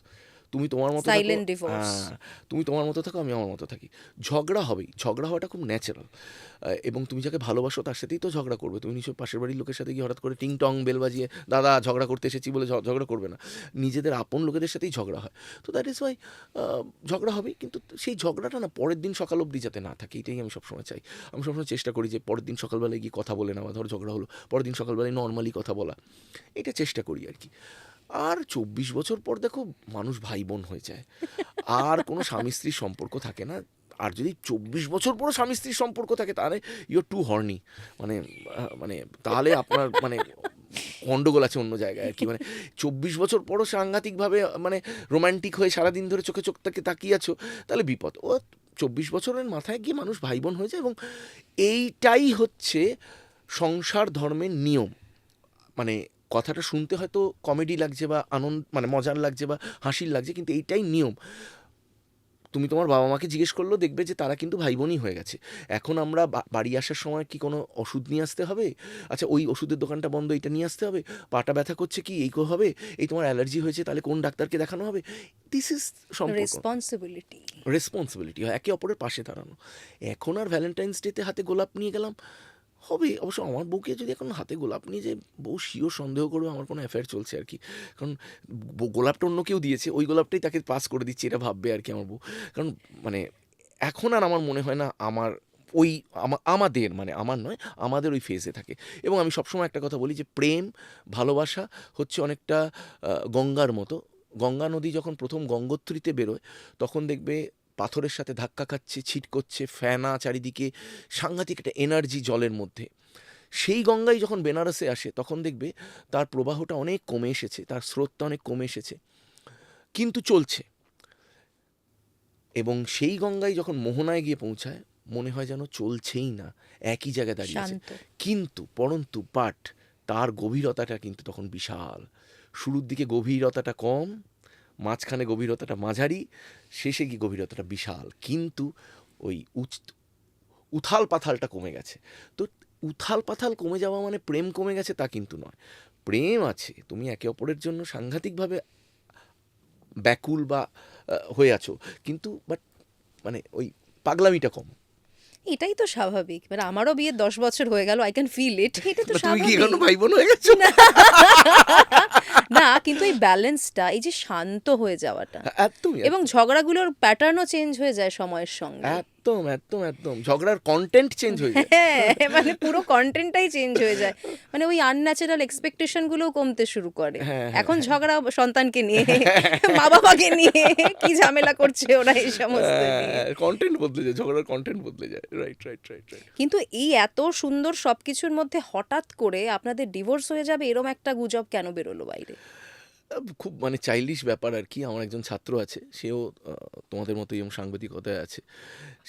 [SPEAKER 1] তুমি তোমার মতো থাকো,
[SPEAKER 2] সাইলেন্ট ডিভোর্স।
[SPEAKER 1] হ্যাঁ, তুমি তোমার মতো থাকো, আমি আমার মতো থাকি। ঝগড়া হবেই, ঝগড়া হওয়াটা খুব ন্যাচারাল। এবং তুমি যাকে ভালোবাসো তার সাথেই তো ঝগড়া করবে। তুমি নিশ্চয়ই পাশের বাড়ির লোকের সাথে গিয়ে হঠাৎ করে টিং টং বেল বাজিয়ে দাদা ঝগড়া করতে এসেছি বলে ঝগড়া করবে না। নিজেদের আপন লোকেদের সাথেই ঝগড়া হয়। তো দ্যাট ইজ ওয়াই ঝগড়া হবেই, কিন্তু সেই ঝগড়াটা না পরের দিন সকাল অবধি যাতে না থাকে, এটাই আমি সবসময় চাই। আমি সবসময় চেষ্টা করি যে পরের দিন সকালবেলায় গিয়ে কথা বলে নেওয়া, ধরো ঝগড়া হলো, পরের দিন সকালবেলায় নর্মালি কথা বলা, এটা চেষ্টা করি আর কি। আর 24 বছর পর দেখো মানুষ ভাই বোন হয়ে যায়, আর কোনো স্বামী স্ত্রীর সম্পর্ক থাকে না। আর যদি 24 বছর পরও স্বামী স্ত্রীর সম্পর্ক থাকে তাহলে ইউর টু হর্নি, মানে মানে তাহলে আপনার মানে গন্ডগোল আছে অন্য জায়গায় আর কি। মানে 24 বছর পরও সাংঘাতিকভাবে মানে রোমান্টিক হয়ে সারাদিন ধরে চোখে চোখ তাকিয়ে আছো, তাহলে বিপদ। ও 24 বছরের মাথায় গিয়ে মানুষ ভাই বোন হয়ে যায়, এবং এইটাই হচ্ছে সংসার ধর্মের নিয়ম। মানে কথাটা শুনতে হয়তো কমেডি লাগছে বা আনন্দ মানে মজার লাগছে বা হাসির লাগছে, কিন্তু এইটাই নিয়ম। তুমি তোমার বাবা মাকে জিজ্ঞেস করলেও দেখবে যে তারা কিন্তু ভাই বোনই হয়ে গেছে। এখন আমরা বাড়ি আসার সময় কি কোনো ওষুধ নিয়ে আসতে হবে? আচ্ছা ওই ওষুধের দোকানটা বন্ধ, এটা নিয়ে আসতে হবে। পাটা ব্যথা করছে কি এই হবে? এই তোমার অ্যালার্জি হয়েছে তাহলে কোন ডাক্তারকে দেখানো হবে? দিস ইজ সম্পর্ক।
[SPEAKER 2] রেসপন্সিবিলিটি।
[SPEAKER 1] রেসপন্সিবিলিটি হয় একে অপরের পাশে দাঁড়ানো। এখন আর ভ্যালেন্টাইন্স ডেতে হাতে গোলাপ নিয়ে গেলাম হবে, অবশ্য আমার বউকে যদি এখন হাতে গোলাপ নিয়ে যে বউ শিওর সন্দেহ করবে আমার কোনো অ্যাফেয়ার চলছে আর কি। কারণ গোলাপটা অন্য কেউ দিয়েছে, ওই গোলাপটাই তাকে পাস করে দিচ্ছে, এটা ভাববে আর কি আমার বউ। কারণ মানে এখন আর আমার মনে হয় না আমার ওই আমাদের মানে আমার নয়, আমাদের ওই ফেজে থাকে। এবং আমি সবসময় একটা কথা বলি যে প্রেম ভালোবাসা হচ্ছে অনেকটা গঙ্গার মতো। গঙ্গা নদী যখন প্রথম গঙ্গোত্রীতে বেরোয় তখন দেখবে পাথরের সাথে ধাক্কা খাচ্ছে, ছিট করছে, ফ্যানা চারিদিকে, সাংঘাতিক একটা এনার্জি জলের মধ্যে। সেই গঙ্গাই যখন বেনারসে আসে তখন দেখবে তার প্রবাহটা অনেক কমে এসেছে, তার স্রোতটা অনেক কমে এসেছে, কিন্তু চলছে। এবং সেই গঙ্গাই যখন মোহনায় গিয়ে পৌঁছায় মনে হয় যেন চলছেই না, একই জায়গায় দাঁড়িয়েছে।
[SPEAKER 2] শান্ত।
[SPEAKER 1] কিন্তু পরন্তু বাট তার গভীরতাটা কিন্তু তখন বিশাল। শুরুর দিকে গভীরতাটা কম, মাঝখানে গভীরতাটা মাঝারি, শেষে গিয়ে গভীরতাটা বিশাল। কিন্তু ওই উথাল পাথালটা কমে গেছে। তো উথাল পাথাল কমে যাওয়া মানে প্রেম কমে গেছে তা কিন্তু নয়। প্রেম আছে, তুমি একে অপরের জন্য সাংঘাতিকভাবে ব্যাকুল বা হয়ে আছো, কিন্তু বাট মানে ওই পাগলামিটা কম।
[SPEAKER 2] এটাই তো স্বাভাবিক, মানে আমারও বিয়ে 10 বছর হয়ে গেল, আই ক্যান ফিল ইট, এটা তো
[SPEAKER 1] তুমি কি
[SPEAKER 2] স্বাভাবিক।
[SPEAKER 1] এখনো ভাই বোন হয়ে গেছো?
[SPEAKER 2] না, কিন্তু এই ব্যালেন্সটা, এই যে শান্ত হয়ে যাওয়াটা,
[SPEAKER 1] একদমই
[SPEAKER 2] এবং ঝগড়াগুলোর প্যাটার্নও চেঞ্জ হয়ে যায় সময়ের সঙ্গে।
[SPEAKER 1] একদম একদম একদম ঝগড়ার কন্টেন্ট চেঞ্জ হয়ে যায়।
[SPEAKER 2] হ্যাঁ, মানে পুরো কন্টেন্টটাই চেঞ্জ হয়ে যায়। মানে ওই আনন্যাচারাল এক্সপেকটেশন গুলোও কমতে শুরু করে।
[SPEAKER 1] হ্যাঁ,
[SPEAKER 2] এখন ঝগড়া সন্তানকে নিয়ে, মা বাবাকে নিয়ে, কি ঝামেলা করছে ওরা এই সমস্ত নিয়ে।
[SPEAKER 1] কন্টেন্ট বদলে যায়, ঝগড়ার কন্টেন্ট বদলে যায়। Right right right right.
[SPEAKER 2] কিন্তু এই এত সুন্দর সবকিছুর মধ্যে হঠাৎ করে আপনাদের ডিভোর্স হয়ে যাবে, এরম একটা গুজব কেন বেরোলো বাইরে?
[SPEAKER 1] খুব মানে চাইল্ডিশ ব্যাপার আর কি। আমার একজন ছাত্র আছে, সেও তোমাদের মতোই এবং সাংবাদিকতায় আছে।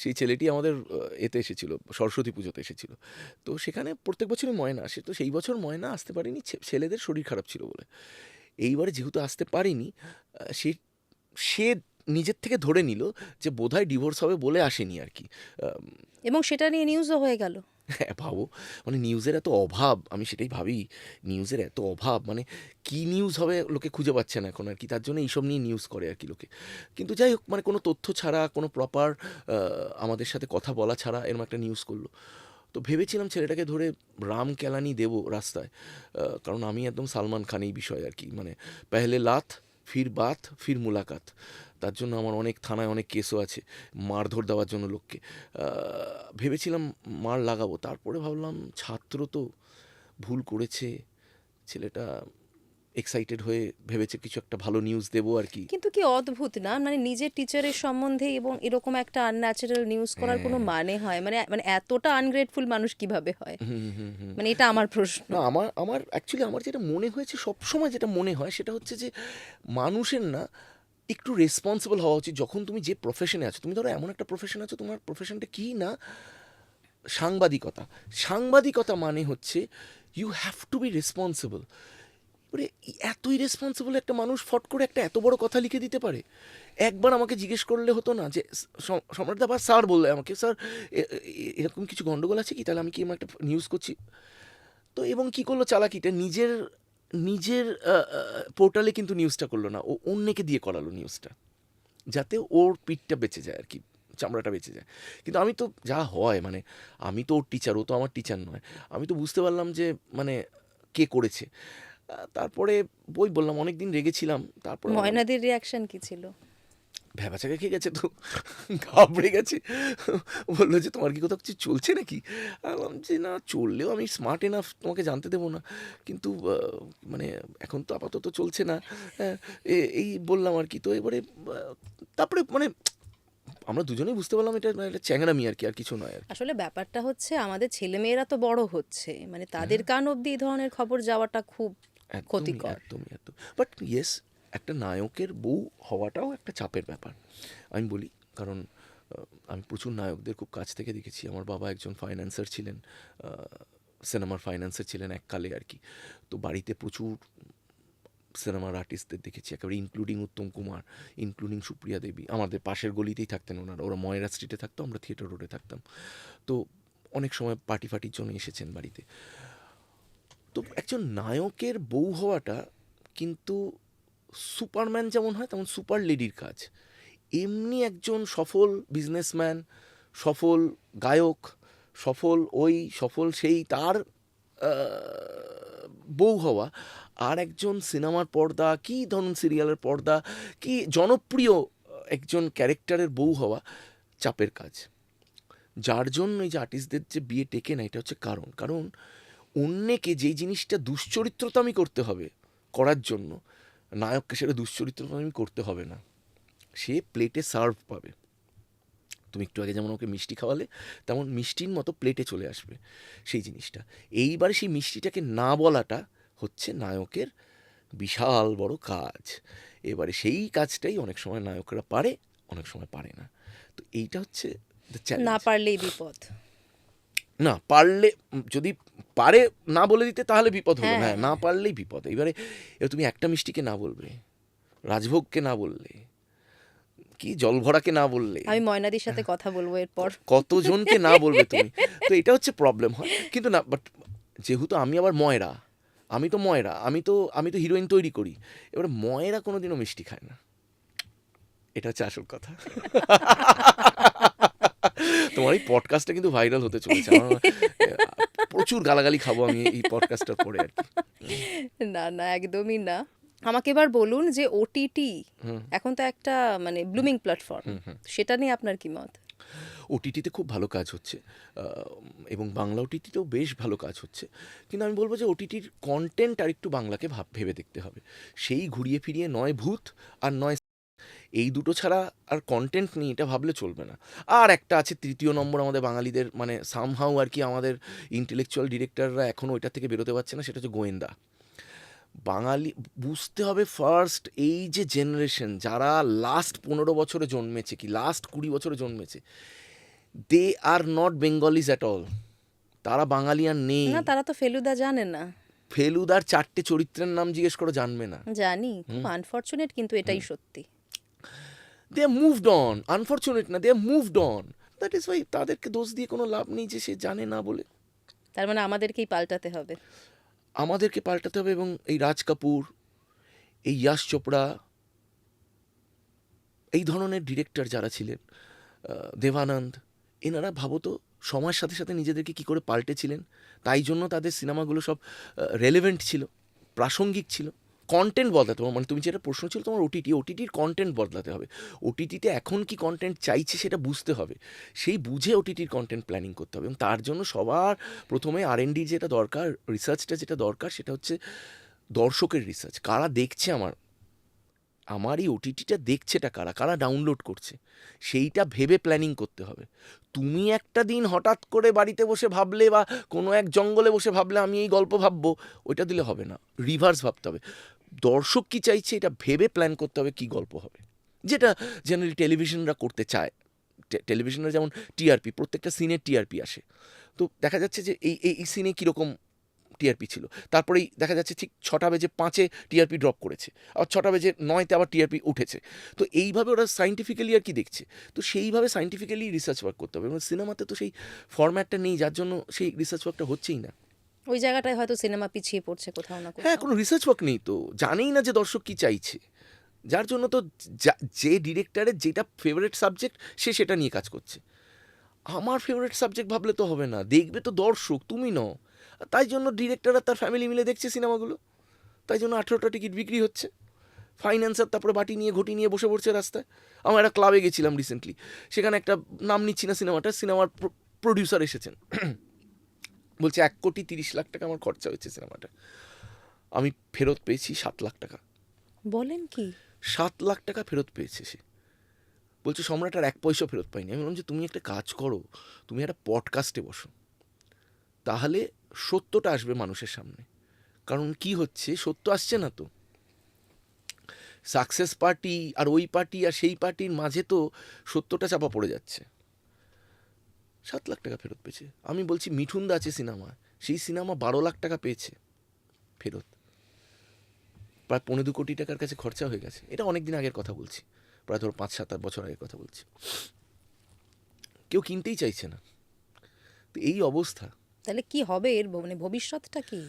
[SPEAKER 1] সেই ছেলেটি আমাদের এতে এসেছিল, সরস্বতী পুজোতে এসেছিল। তো সেখানে প্রত্যেক বছরই ময়না আসে, তো সেই বছর ময়না আসতে পারেনি, ছেলেদের শরীর খারাপ ছিল বলে। এইবারে যেহেতু আসতে পারেনি, সে সে নিজের থেকে ধরে নিল যে বোধহয় ডিভোর্স হবে বলে আসেনি আর কি।
[SPEAKER 2] এবং সেটা নিয়ে নিউজও হয়ে গেল।
[SPEAKER 1] হ্যাঁ ভাবো, মানে নিউজের এত অভাব, আমি সেটাই ভাবি, নিউজের এত অভাব, মানে কি নিউজ হবে লোকে খুঁজে পাচ্ছে না এখন আর কি, তার জন্য এইসব নিয়ে নিউজ করে আর কি লোকে। কিন্তু যাই হোক, মানে কোনো তথ্য ছাড়া, কোনো প্রপার আমাদের সাথে কথা বলা ছাড়া এরকম একটা নিউজ করলো। তো ভেবেছিলাম ছেলেটাকে ধরে রাম কেলানি দেবো রাস্তায়, কারণ আমি একদম সালমান খান এই বিষয়ে আর কি, মানে পেহলে লাত ফির বাত ফির মুলাকাত। তার জন্য আমার অনেক থানায় অনেক কেসও আছে, মারধর দেওয়ার জন্য লোককে। ভেবেছিলাম মার লাগাবো, তারপরে ভাবলাম ছাত্র তো ভুল করেছে, ছেলেটা এক্সাইটেড হয়ে ভেবেছে কিছু একটা ভালো নিউজ দেবো আর কি।
[SPEAKER 2] কিন্তু কি অদ্ভুত না, মানে নিজের টিচারের সম্বন্ধে এবং এরকম একটা আনন্যাচারাল নিউজ করার কোনো মানে হয়? মানে মানে এতটা আনগ্রেটফুল মানুষ কিভাবে হয়?
[SPEAKER 1] হুম হুম হুম।
[SPEAKER 2] মানে এটা আমার প্রশ্ন।
[SPEAKER 1] না, আমার আমার অ্যাকচুয়ালি আমার যেটা মনে হয়েছে, সবসময় যেটা মনে হয় সেটা হচ্ছে যে মানুষের না একটু রেসপন্সিবল হওয়া উচিত। যখন তুমি যে প্রফেশনে আছো, তুমি ধরো এমন একটা প্রফেশন আছো, তোমার প্রফেশনটা কি না, সাংবাদিকতা। সাংবাদিকতা মানে হচ্ছে you have to be responsible. এবারে এতই রেসপন্সিবল একটা মানুষ ফট করে একটা এত বড় কথা লিখে দিতে পারে? একবার আমাকে জিজ্ঞেস করলে হতো না যে সম্রাটদা, বা স্যার বললে আমাকে, স্যার এরকম কিছু গন্ডগোল আছে কি, তাহলে আমি কি এমন একটা নিউজ করছি। তো এবং কি করলো চালাকিটা, নিজের নিজের পোর্টালে কিন্তু নিউজটা করলো না, ও অন্যকে দিয়ে করালো নিউজটা, যাতে ওর পিঠটা বেঁচে যায় আর কি, চামড়াটা বেঁচে যায়। কিন্তু আমি তো যা হয়, মানে আমি তো ওর টিচার, ও তো আমার টিচার নয়। আমি তো বুঝতে পারলাম যে মানে কে করেছে। তারপরে বই বললাম, অনেক দিন রেগেছিলাম, তারপরে
[SPEAKER 2] ময়নাদির রিয়াকশন কি ছিল?
[SPEAKER 1] ভ্যাবাচাকা খেয়ে গেছে তো, ঘাবড়ে গেছে। বললো যে তোমার কি কোথাও কিছু চলছে নাকি? আমি বললাম যে না, চললেও আমি স্মার্ট এনাফ তোমাকে জানতে দেবো না, কিন্তু মানে এখন তো আপাতত চলছে না। হ্যাঁ, এই বললাম আর কি। তো এবারে তারপরে মানে আমরা দুজনেই বুঝতে পারলাম এটা মানে একটা চ্যাংড়ামি আর কি, আর কিছু নয় আর কি।
[SPEAKER 2] আসলে ব্যাপারটা হচ্ছে আমাদের ছেলেমেয়েরা তো বড় হচ্ছে, মানে তাদের
[SPEAKER 1] হ্যাঁ,
[SPEAKER 2] কান অবধি এই ধরনের খবর যাওয়াটা খুব
[SPEAKER 1] একদমই
[SPEAKER 2] ক্ষতিকর।
[SPEAKER 1] একদমই একদম। বাট ইয়েস, একটা নায়কের বউ হওয়াটাও একটা চাপের ব্যাপার, আমি বলি। কারণ আমি প্রচুর নায়কদের খুব কাছ থেকে দেখেছি। আমার বাবা একজন ফাইন্যান্সার ছিলেন, সিনেমার ফাইন্যান্সার ছিলেন এককালে আর কি। তো বাড়িতে প্রচুর সিনেমার আর্টিস্টদের দেখেছি, একেবারে ইনক্লুডিং উত্তম কুমার, ইনক্লুডিং সুপ্রিয়া দেবী। আমাদের পাশের গলিতেই থাকতেন ওনারা, ওরা ময়রা স্ট্রিটে থাকতো, আমরা থিয়েটার রোডে থাকতাম। তো অনেক সময় পার্টি ফার্টির জন্য এসেছেন বাড়িতে। তো একজন নায়কের বউ হওয়াটা কিন্তু সুপারম্যান যেমন হয় তেমন সুপার লেডির কাজ। এমনি একজন সফল বিজনেসম্যান, সফল গায়ক, সফল ওই সফল সেই, তার বউ হওয়া, আর একজন সিনেমার পর্দা কি ধরুন সিরিয়ালের পর্দা কি জনপ্রিয় একজন ক্যারেক্টারের বউ হওয়া চাপের কাজ। যার জন্য এই যে আর্টিস্টদের যে বিয়ে টেকে না, এটা হচ্ছে কারণ। কারণ অন্যকে যেই জিনিসটা দুশ্চরিত্রতামি করতে হবে করার জন্য, নায়ককে সেটা দুশ্চরিত্রতামি করতে হবে না, সে প্লেটে সার্ভ পাবে। তুমি একটু আগে যেমন ওকে মিষ্টি খাওয়ালে, তেমন মিষ্টির মতো প্লেটে চলে আসবে সেই জিনিসটা। এইবারে সেই মিষ্টিটাকে না বলাটা হচ্ছে নায়কের বিশাল বড় কাজ। এবারে সেই কাজটাই অনেক সময় নায়করা পারে, অনেক সময় পারে না। তো এইটা হচ্ছে দ্য
[SPEAKER 2] না
[SPEAKER 1] চ্যালেঞ্জ।
[SPEAKER 2] পারলেই বিপদ।
[SPEAKER 1] না পারলে, যদি পারে না বলে দিতে তাহলে বিপদ হলো না,
[SPEAKER 2] হ্যাঁ,
[SPEAKER 1] হ্যাঁ, না পারলেই বিপদ। এবার তুমি একটা মিষ্টিকে না বলবে, রাজভোগকে না বললে, কি জলভরাকে না বললে,
[SPEAKER 2] আমি ময়নাদির সাথে কথা বলবো এরপর।
[SPEAKER 1] কতজনকে না বলবে তুমি? তো এটা হচ্ছে প্রবলেম হয় কিন্তু। না, বাট যেহেতু আমি আবার ময়রা, আমি তো হিরোইন তৈরি করি। এবার ময়রা কোনোদিনও মিষ্টি খায় না, এটা হচ্ছে আসল কথা। তোমার এই পডকাস্টটা কিন্তু ভাইরাল হতে চলেছে। আমার প্রচুর গালাগালি খাবো আমি এই পডকাস্টটার পরে আর কি।
[SPEAKER 2] না না, একদমই না। আমাকে এবার বলুন যে ওটিটি
[SPEAKER 1] হুম
[SPEAKER 2] এখন তো একটা মানে ব্লুমিং প্ল্যাটফর্ম,
[SPEAKER 1] হুম হুম।
[SPEAKER 2] সেটা নিয়ে আপনার কি মত?
[SPEAKER 1] ওটিটিতে খুব ভালো কাজ হচ্ছে, এবং বাংলা ওটিটিতেও বেশ ভালো কাজ হচ্ছে। কিন্তু আমি বলবো যে ওটিটির কন্টেন্ট আর একটু বাংলাকে ভেবে দেখতে হবে। সেই ঘুরিয়ে ফিরিয়ে নয় ভূত আর নয়, এই দুটো ছাড়া আর কন্টেন্ট নেই, এটা ভাবলে চলবে না। আর একটা আছে তৃতীয় নম্বর আমাদের বাঙালিদের, মানে সামহাউ আর কি, আমাদের ইন্টেলেকচুয়াল ডিরেক্টররা এখনও ওইটা থেকে বেরোতে পারছে না, সেটা হচ্ছে গোয়েন্দা। বাঙালি বুঝতে হবে ফার্স্ট, এই যে জেনারেশন যারা লাস্ট 15 বছরে জন্মেছে, কি লাস্ট 20 বছরে জন্মেছে, they are not Bengalis at all. তারা বাঙালি আর নেই।
[SPEAKER 2] না, তারা তো ফেলুদা জানে না।
[SPEAKER 1] ফেলুদার 4টে চরিত্রের নাম জিজ্ঞেস করে জানবে না।
[SPEAKER 2] জানি, খুব আনফরচুনেট, কিন্তু এটাই সত্যি।
[SPEAKER 1] দে মুভড অন, আনফর্চুনেট না, they moved on. That is why তাদেরকে দোষ দিয়ে কোনো লাভ নেই যে সে জানে না বলে।
[SPEAKER 2] তার মানে আমাদেরকেই পাল্টাতে হবে।
[SPEAKER 1] আমাদেরকে পাল্টাতে হবে। এবং এই রাজ কাপুর, এই ইয়াশ চোপড়া, এই ধরনের ডিরেক্টর যারা ছিলেন, দেবানন্দ, এনারা ভাবো তো সময়ের সাথে সাথে নিজেদেরকে কী করে পাল্টেছিলেন। তাই জন্য তাদের সিনেমাগুলো সব রেলেভেন্ট ছিল, প্রাসঙ্গিক ছিল। কন্টেন্ট বদলাতে হবে, মানে তুমি যেটা প্রশ্ন ছিল তোমার ওটিটির কন্টেন্ট বদলাতে হবে। ওটিটিতে এখন কি কন্টেন্ট চাইছে সেটা বুঝতে হবে, সেই বুঝে ওটিটির কন্টেন্ট প্ল্যানিং করতে হবে। এবং তার জন্য সবার প্রথমে R&D যেটা দরকার, রিসার্চটা যেটা দরকার, সেটা হচ্ছে দর্শকের রিসার্চ। কারা দেখছে আমার এই ওটিটিটা, দেখছেটা কারা, কারা ডাউনলোড করছে, সেইটা ভেবে প্ল্যানিং করতে হবে। তুমি একটা দিন হঠাৎ করে বাড়িতে বসে ভাবলে বা কোনো এক জঙ্গলে বসে ভাবলে আমি এই গল্প ভাববো, ওইটা দিলে হবে না। রিভার্স ভাবতে হবে, দর্শক কী চাইছে এটা ভেবে প্ল্যান করতে হবে কী গল্প হবে। যেটা জেনারেলি টেলিভিশনরা করতে চায়। টেলিভিশনের যেমন টিআরপি, প্রত্যেকটা সিনের টিআরপি আসে। তো দেখা যাচ্ছে যে এই এই সিনে কীরকম টিআরপি ছিল, তারপরেই দেখা যাচ্ছে ঠিক 6:05 টিআরপি ড্রপ করেছে, আবার 6:09 আবার টিআরপি উঠেছে। তো এইভাবে ওরা সাইন্টিফিক্যালি আর কি দেখছে। তো সেইভাবে সাইন্টিফিক্যালি রিসার্চ ওয়ার্ক করতে হবে। এবং সিনেমাতে তো সেই ফরম্যাটটা নেই, যার জন্য সেই রিসার্চ ওয়ার্কটা হচ্ছেই না।
[SPEAKER 2] ওই জায়গাটায় হয়তো সিনেমা পিছিয়ে পড়ছে কোথাও না
[SPEAKER 1] হ্যাঁ,
[SPEAKER 2] কোথাও।
[SPEAKER 1] কোনো রিসার্চ ওয়ার্ক নেই তো, জানেই না যে দর্শক কী চাইছে, যার জন্য তো যে ডিরেক্টরের যেটা ফেভারিট সাবজেক্ট সে সেটা নিয়ে কাজ করছে। আমার ফেভারিট সাবজেক্ট ভাবলে তো হবে না, দেখবে তো দর্শক, তুমি নও। তাই জন্য ডিরেক্টর আর তার ফ্যামিলি মিলে দেখছে সিনেমাগুলো, তাই জন্য 18টা টিকিট বিক্রি হচ্ছে। ফাইন্যান্সার তারপরে বাটি নিয়ে ঘটি নিয়ে বসে পড়ছে রাস্তায়। আমার একটা ক্লাবে গেছিলাম রিসেন্টলি, সেখানে একটা, নাম নিচ্ছি না সিনেমার প্রডিউসার এসেছেন, বলছে 1,30,00,000 টাকা আমার খরচা হয়েছে সিনেমাটা, আমি ফেরত পেয়েছি 7 লাখ টাকা।
[SPEAKER 2] বলেন কি?
[SPEAKER 1] 7 লাখ টাকা ফেরত পেয়েছে সে। বলছে সম্রাট আর 1 পয়সা ফেরত পাইনি। আমি বললাম যে তুমি একটা কাজ করো, তুমি একটা পডকাস্টে বসো, তাহলে সত্যটা আসবে মানুষের সামনে। কারণ কি হচ্ছে, সত্য আসছে না তো। সাকসেস পার্টি আর ওই পার্টি আর সেই পার্টির মাঝে তো সত্যটা চাপা পড়ে যাচ্ছে। 7 লাখ টাকা ফেরত পেয়েছে। আমি বলছি মিঠুনদা আছে সিনেমা, সেই সিনেমা 12 লাখ টাকা পেয়েছে ফেরত, প্রায় 1.25 কোটি টাকার কাছে খরচা হয়ে গেছে। এটা অনেক দিন আগের কথা বলছি, প্রায় ধরো 5-7 বছর আগের কথা বলছি। কেউ কিনতেই চাইছে না, তো এই অবস্থা।
[SPEAKER 2] তাহলে কি হবে এর মানে ভবিষ্যৎটা কি?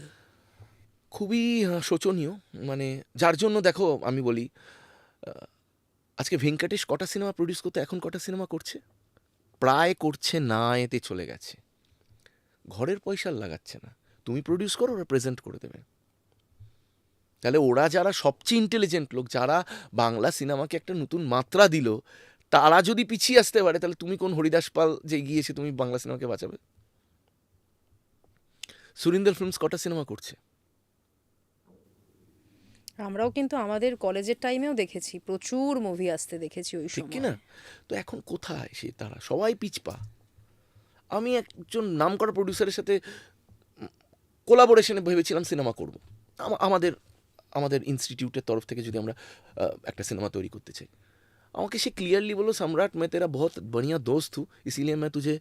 [SPEAKER 1] খুবই শোচনীয়। মানে যার জন্য দেখো আমি বলি, আজকে ভেঙ্কটেশ কটা সিনেমা প্রডিউস করতে, এখন কটা সিনেমা করছে, প্রায় করছে না, এতে চলে গেছে। ঘরের পয়সা আর লাগাচ্ছে না, তুমি প্রডিউস করো, ওরা প্রেজেন্ট করে দেবে। তাহলে ওরা যারা সবচেয়ে ইন্টেলিজেন্ট লোক, যারা বাংলা সিনেমাকে একটা নতুন মাত্রা দিল, তারা যদি পিছিয়ে আসতে পারে, তাহলে তুমি কোন হরিদাস পাল যে গিয়েছে তুমি বাংলা সিনেমাকে বাঁচাবে? সুরিন্দর ফিল্মস কটা সিনেমা করছে?
[SPEAKER 2] আমরাও কিন্তু আমাদের কলেজের টাইমেও দেখেছি, প্রচুর মুভি আসতে দেখেছি ওই
[SPEAKER 1] ঠিক কি
[SPEAKER 2] সময়।
[SPEAKER 1] না? তো এখন কোথায় সে, তারা সবাই পিছপা। আমি একজন নামকরা প্রডিউসারের সাথে কোলাবোরেশনে ভেবেছিলাম সিনেমা করব, আমাদের আমাদের ইনস্টিটিউটের তরফ থেকে যদি আমরা একটা সিনেমা তৈরি করতে চাই। আমাকে সে ক্লিয়ারলি বললো, সম্রাট मैं तेरा बहुत बढ़िया दोस्त हूँ, इसीलिए मैं तुझे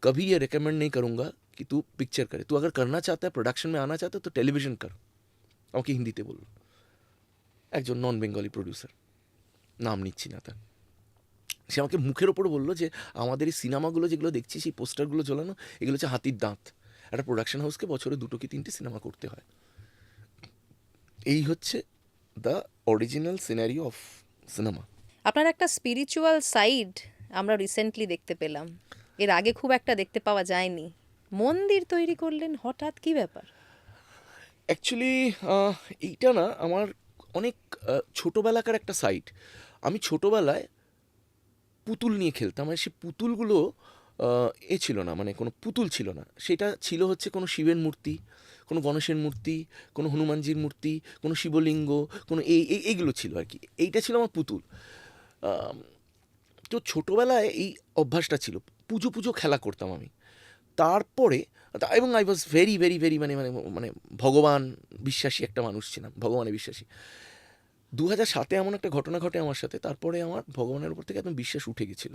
[SPEAKER 1] कभी ये रिकमेंड नहीं करूँगा कि तू पिक्चर करे, तू अगर करना चाहता है, प्रोडक्शन में आना चाहता है, तो टेलीविजन कर। আমাকে হিন্দিতে বলল, একজন নন বেঙ্গলি প্রডিউসার, নাম নিচ্ছি না তার। সে আমাকে মুখের ওপর বললো যে আমাদের এই সিনেমাগুলো যেগুলো দেখছি, সেই পোস্টারগুলো ঝোলানো, এগুলো হচ্ছে হাতির দাঁত। একটা প্রোডাকশন হাউসকে বছরে 2 কি 3টে সিনেমা করতে হয়। এই হচ্ছে the original scenario of cinema.
[SPEAKER 2] আপনার একটা স্পিরিচুয়াল সাইড আমরা রিসেন্টলি দেখতে পেলাম, এর আগে খুব একটা দেখতে পাওয়া যায়নি। মন্দির তৈরি করলেন হঠাৎ, কি ব্যাপার?
[SPEAKER 1] অ্যাকচুয়ালি এইটা না আমার অনেক ছোটোবেলাকার একটা সাইট। আমি ছোটোবেলায় পুতুল নিয়ে খেলতাম, আর সেই পুতুলগুলো ছিল না, মানে কোনো পুতুল ছিল না, সেটা ছিল হচ্ছে কোনো শিবের মূর্তি, কোনো গণেশের মূর্তি, কোনো হনুমানজির মূর্তি, কোনো শিবলিঙ্গ, কোনো এইগুলো ছিল আর কি। এইটা ছিল আমার পুতুল। আম, তো ছোটোবেলায় এই অভ্যাসটা ছিল, পুজো পুজো খেলা করতাম আমি। তারপরে এবং I was very very very মানে মানে মানে ভগবান বিশ্বাসী একটা মানুষ ছিলাম, ভগবানে বিশ্বাসী। 2007-এ এমন একটা ঘটনা ঘটে আমার সাথে, তারপরে আমার ভগবানের উপর থেকে একদম বিশ্বাস উঠে গেছিল,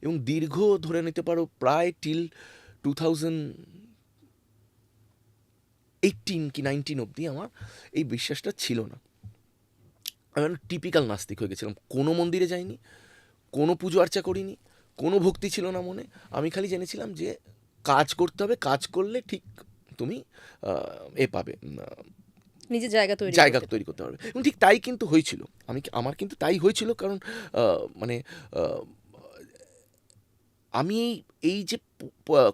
[SPEAKER 1] এবং দীর্ঘ ধরে নিতে পারো প্রায় টিল 2018 কি 19 অবধি আমার এই বিশ্বাসটা ছিল না। আমি টিপিক্যাল নাস্তিক হয়ে গেছিলাম, কোনো মন্দিরে যাইনি, কোনো পুজো আর্চা করিনি, কোনো ভক্তি ছিল না মনে। আমি খালি জেনেছিলাম যে কাজ করতে হবে, কাজ করলে ঠিক তুমি পাবে,
[SPEAKER 2] নিজের জায়গা তৈরি
[SPEAKER 1] জায়গা
[SPEAKER 2] করতে।
[SPEAKER 1] তৈরি করতে পারবে। এবং ঠিক তাই কিন্তু হয়েছিল। আমার কিন্তু তাই হয়েছিল, কারণ মানে আমি এই যে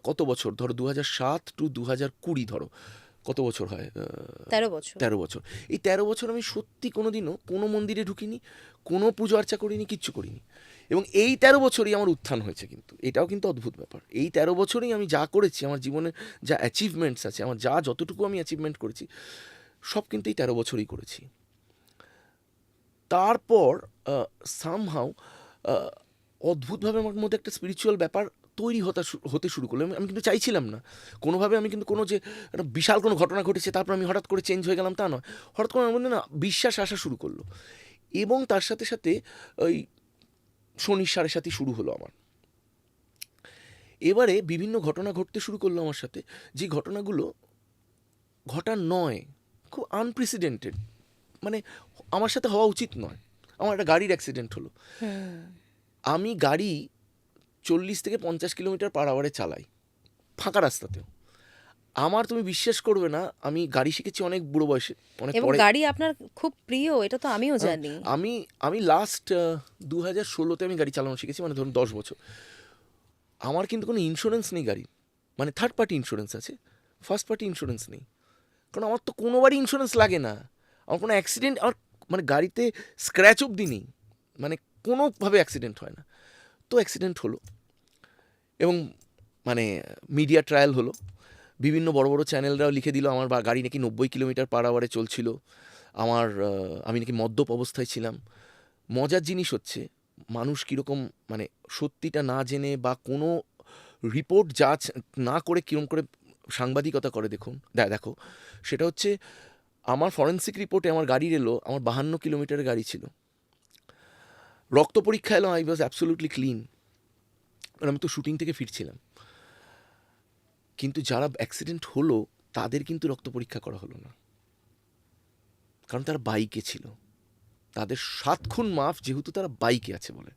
[SPEAKER 1] কত বছর ধরো, 2007 টু 2020, ধরো কত বছর হয়,
[SPEAKER 2] 13 বছর।
[SPEAKER 1] 13 বছর। এই 13 বছর আমি সত্যি কোনোদিনও কোনো মন্দিরে ঢুকিনি, কোনো পুজো আর্চা করিনি, কিচ্ছু করিনি। এবং এই 13 বছরই আমার উত্থান হয়েছে, কিন্তু এটাও কিন্তু অদ্ভুত ব্যাপার। এই 13 বছরেই আমি যা করেছি, আমার জীবনে যা অ্যাচিভমেন্টস আছে, আমার যতটুকু আমি অ্যাচিভমেন্ট করেছি, সব কিন্তু এই 13 বছরই করেছি। তারপর সামহাউ অদ্ভুতভাবে আমার মধ্যে একটা স্পিরিচুয়াল ব্যাপার তৈরি হতে শুরু করলো। আমি কিন্তু চাইছিলাম না কোনোভাবে, আমি কিন্তু কোনো যে একটা বিশাল কোনো ঘটনা ঘটেছে তারপর আমি হঠাৎ করে চেঞ্জ হয়ে গেলাম, তা নয়। হঠাৎ করে আমার মধ্যে না বিশ্বাস আসা শুরু করলো, এবং তার সাথে সাথে ওই শনির 7.5 শুরু হলো আমার। এবারে বিভিন্ন ঘটনা ঘটতে শুরু করলো আমার সাথে, যে ঘটনাগুলো ঘটার নয়, খুব আনপ্রেসিডেন্টেড, মানে আমার সাথে হওয়া উচিত নয়। আমার একটা গাড়ির অ্যাক্সিডেন্ট হলো। আমি গাড়ি 40 থেকে 50 কিলোমিটার পার আওয়ারে চালাই, ফাঁকা রাস্তাতেও। আমার তুমি বিশ্বাস করবে না, আমি গাড়ি শিখেছি অনেক বুড়ো বয়সে, অনেক
[SPEAKER 2] এবং
[SPEAKER 1] পরে।
[SPEAKER 2] গাড়ি আপনার খুব প্রিয়, এটা তো আমিও
[SPEAKER 1] হ্যাঁ,
[SPEAKER 2] জানি।
[SPEAKER 1] আমি আমি লাস্ট 2016-তে আমি গাড়ি চালানো শিখেছি, মানে ধরুন 10 বছর। আমার কিন্তু কোনো ইন্স্যুরেন্স নেই গাড়ির, মানে থার্ড পার্টি ইন্স্যুরেন্স আছে, ফার্স্ট পার্টি ইন্স্যুরেন্স নেই। কারণ আমার তো কোনোবারই ইন্স্যুরেন্স লাগে না। আমার কোনো অ্যাক্সিডেন্ট, আমার মানে গাড়িতে স্ক্র্যাচ অবধি নেই, মানে কোনোভাবে অ্যাক্সিডেন্ট হয় না। তো অ্যাক্সিডেন্ট হলো, এবং মানে মিডিয়া ট্রায়াল হলো, বিভিন্ন বড় বড় চ্যানেলরাও লিখে দিল আমার গাড়ি নাকি 90 কিলোমিটার/আওয়ারে চলছিল, আমার আমি নাকি মদ্যপ অবস্থায় ছিলাম। মজার জিনিস হচ্ছে, মানুষ কীরকম মানে সত্যিটা না জেনে বা কোনো রিপোর্ট যাচ না করে কীরকম করে সাংবাদিকতা করে দেখুন, দেখো, সেটা হচ্ছে আমার ফরেন্সিক রিপোর্টে আমার গাড়ির এলো আমার 52 কিলোমিটারের গাড়ি ছিল। রক্ত পরীক্ষা এলো, আই ওয়াজ অ্যাবসোলুটলি ক্লিন, আমি তো শুটিং থেকে ফিরছিলাম। কিন্তু যারা অ্যাক্সিডেন্ট হলো তাদের কিন্তু রক্ত পরীক্ষা করা হলো না, কারণ তারা বাইকে ছিল, তাদের 7 খুন মাফ যেহেতু তারা বাইকে আছে বলে।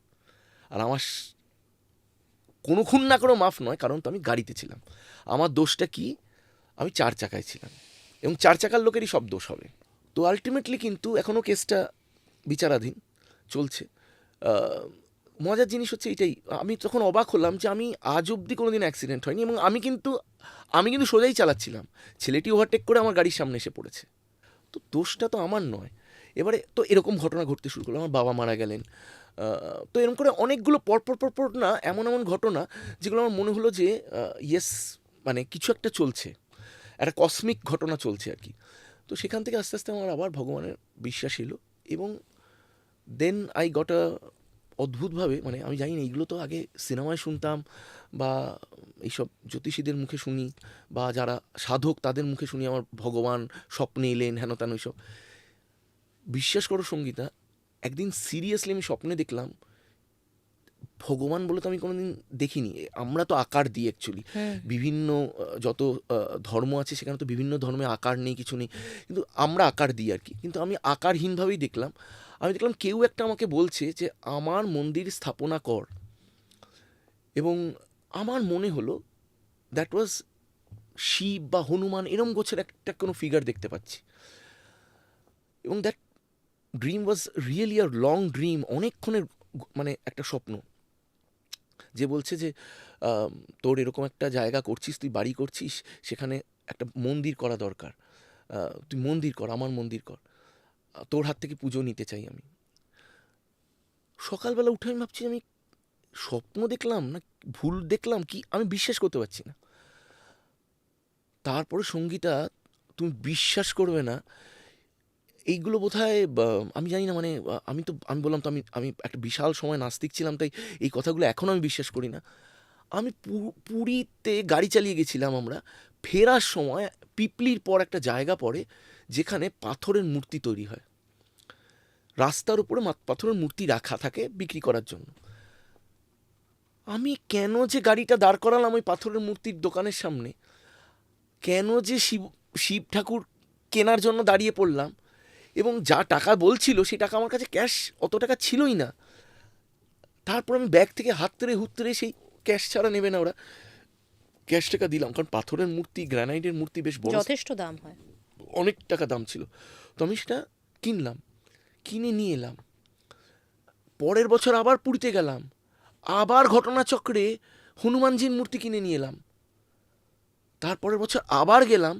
[SPEAKER 1] আর আমার কোনো খুন না করেও মাফ নয়, কারণ তো আমি গাড়িতে ছিলাম। আমার দোষটা কি? আমি 4 চাকায় ছিলাম, এবং 4 চাকার লোকেরই সব দোষ হবে। তো আলটিমেটলি কিন্তু এখনও কেসটা বিচারাধীন চলছে। মজার জিনিস হচ্ছে এটাই, আমি তখন অবাক হলাম যে আমি আজ অবধি কোনো দিন অ্যাক্সিডেন্ট হয়নি, এবং আমি কিন্তু সোজাই চালাচ্ছিলাম, ছেলেটি ওভারটেক করে আমার গাড়ির সামনে এসে পড়েছে। তো দোষটা তো আমার নয়। এবারে তো এরকম ঘটনা ঘটতে শুরু করলো, আমার বাবা মারা গেলেন। তো এরকম করে অনেকগুলো পরপর না, এমন এমন ঘটনা যেগুলো আমার মনে হলো যে ইয়েস, মানে কিছু একটা চলছে, একটা কসমিক ঘটনা চলছে আর কি। তো সেখান থেকে আস্তে আস্তে আমার আবার ভগবানের বিশ্বাস এলো, এবং দেন আই গট আ অদ্ভুতভাবে, মানে আমি জানি না, এইগুলো তো আগে সিনেমায় শুনতাম, বা এইসব জ্যোতিষীদের মুখে শুনি, বা যারা সাধক তাদের মুখে শুনি আমার ভগবান স্বপ্নে এলেন হেন তেন ওইসব। বিশ্বাস করো সঙ্গীতা, একদিন সিরিয়াসলি আমি স্বপ্নে দেখলাম ভগবান বলে তো আমি কোনোদিন দেখিনি। আমরা তো আকার দিই অ্যাকচুয়ালি,
[SPEAKER 2] হুম।
[SPEAKER 1] বিভিন্ন যত ধর্ম আছে সেখানে তো বিভিন্ন ধর্মে আকার নেই, কিছু নেই, কিন্তু আমরা আকার দিই আর কি। কিন্তু আমি আকারহীনভাবেই দেখলাম, আমি দেখলাম কেউ একটা আমাকে বলছে যে আমার মন্দির স্থাপনা কর, এবং আমার মনে হলো দ্যাট ওয়াজ শিব বা হনুমান, এরম গোছের একটা কোনো ফিগার দেখতে পাচ্ছি, এবং that dream was really a long dream, অনেকক্ষণের মানে একটা স্বপ্ন, যে বলছে যে তোর এরকম একটা জায়গা করছিস, তুই বাড়ি করছিস, সেখানে একটা মন্দির করা দরকার, তুই মন্দির কর, আমার মন্দির কর, তোর হাত থেকে পুজো নিতে চাই আমি। সকালবেলা উঠে আমি ভাবছি আমি স্বপ্ন দেখলাম না ভুল দেখলাম, কি আমি বিশ্বাস করতে পারছি না। তারপরে সঙ্গীতা, তুমি বিশ্বাস করবে না, এইগুলো বোধহয় আমি জানি না, মানে আমি বললাম তো, আমি আমি একটা বিশাল সময় নাস্তিক ছিলাম, তাই এই কথাগুলো এখনও আমি বিশ্বাস করি না। আমি পুরীতে গাড়ি চালিয়ে গেছিলাম আমরা, ফেরার সময় পিপলির পর একটা জায়গা পড়ে যেখানে পাথরের মূর্তি তৈরি হয়, রাস্তার উপরে পাথরের মূর্তি রাখা থাকে বিক্রি করার জন্য। আমি কেন যে গাড়িটা দাঁড় করালাম ওই পাথরের মূর্তির দোকানের সামনে, কেন যে শিব ঠাকুর কেনার জন্য দাঁড়িয়ে পড়লাম, এবং যা টাকা বলছিল সেই টাকা আমার কাছে ক্যাশ অত টাকা ছিলই না। তারপর আমি ব্যাগ থেকে হাত তেড়ে হুত্তরে, সেই ক্যাশ ছাড়া নেবে না ওরা, ক্যাশ টাকা দিলাম, কারণ পাথরের মূর্তি, গ্রানাইটের মূর্তি বেশ বড়,
[SPEAKER 2] যথেষ্ট দাম হয়।
[SPEAKER 1] অনেক টাকা দাম ছিল। তো আমি সেটা কিনলাম, কিনে নিয়ে এলাম। পরের বছর আবার পুরীতে গেলাম, আবার ঘটনাচক্রে হনুমানজির মূর্তি কিনে নিয়ে এলাম। তারপরের বছর আবার গেলাম,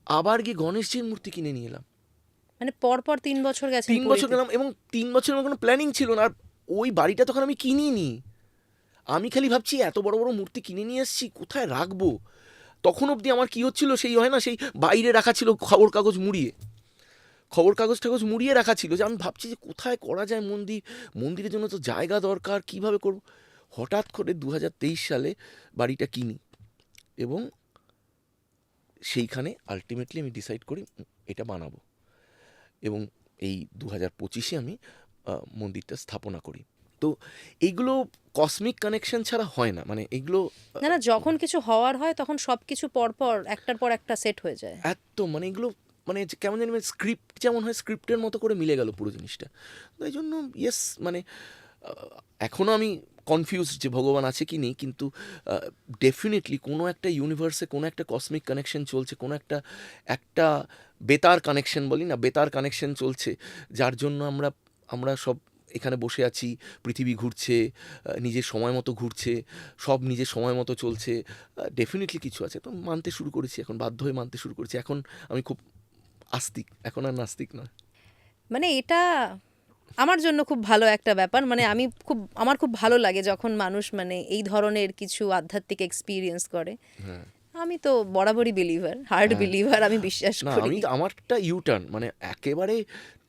[SPEAKER 1] আবার গিয়ে গণেশজির মূর্তি কিনে নিয়ে এলাম।
[SPEAKER 2] মানে পরপর 3 বছর গেছেন
[SPEAKER 1] 3 বছর
[SPEAKER 2] পুরীতে?
[SPEAKER 1] গেলাম, এবং 3 বছর আমার কোনো প্ল্যানিং ছিল না। আর ওই বাড়িটা তখন আমি কিনিনি, আমি খালি ভাবছি এত বড় বড় মূর্তি কিনে নিয়ে এসেছি, কোথায় রাখবো। তখন অবধি আমার কী হচ্ছিল, সেই হয় না, সেই বাইরে রাখা ছিল খবর কাগজ মুড়িয়ে, খবর কাগজ টাগজ মুড়িয়ে রাখা ছিল, যে আমি ভাবছি যে কোথায় করা যায় মন্দির, মন্দিরের জন্য তো জায়গা দরকার, কিভাবে করব। হঠাৎ করে 2023 সালে বাড়িটা কিনি, এবং সেইখানে আলটিমেটলি আমি ডিসাইড করি এটা বানাবো, এবং এই 2025-এ আমি মন্দিরটা স্থাপনা করি। তো এইগুলো কসমিক কানেকশন ছাড়া হয় না, মানে এইগুলো
[SPEAKER 2] না না, যখন কিছু হওয়ার হয় তখন সবকিছু পরপর একটার পর একটা সেট হয়ে যায়।
[SPEAKER 1] এত, মানে এগুলো মানে কেমন জানি, স্ক্রিপ্ট যেমন হয় স্ক্রিপ্টের মতো করে মিলে গেল পুরো জিনিসটা। তাই জন্য ইয়েস, মানে এখনও আমি কনফিউজড যে ভগবান আছে কি নেই, কিন্তু ডেফিনেটলি কোনো একটা ইউনিভার্সে কোনো একটা কসমিক কানেকশন চলছে, কোনো একটা একটা বেতার কানেকশন বলি না, বেতার কানেকশন চলছে, যার জন্য আমরা আমরা সব এখানে বসে আছি, পৃথিবী ঘুরছে, নিজের সময় মতো ঘুরছে, সব নিজের সময় মতো চলছে। ডেফিনেটলি কিছু আছে, তো মানতে শুরু করেছি, এখন বাধ্য হয়ে মানতে শুরু করেছি। এখন আমি খুব আস্তিক, এখন আর নাস্তিক নয়।
[SPEAKER 2] মানে এটা আমার জন্য খুব ভালো একটা ব্যাপার। মানে আমার খুব ভালো লাগে যখন মানুষ মানে এই ধরনের কিছু আধ্যাত্মিক এক্সপিরিয়েন্স করে।
[SPEAKER 1] হ্যাঁ,
[SPEAKER 2] আমি তো বরাবরই বিলিভার, হার্ড
[SPEAKER 1] হ্যাঁ।
[SPEAKER 2] বিলিভার, আমি বিশ্বাস
[SPEAKER 1] না,
[SPEAKER 2] করি।
[SPEAKER 1] আমি আমারটা ইউটার্ন, মানে একেবারে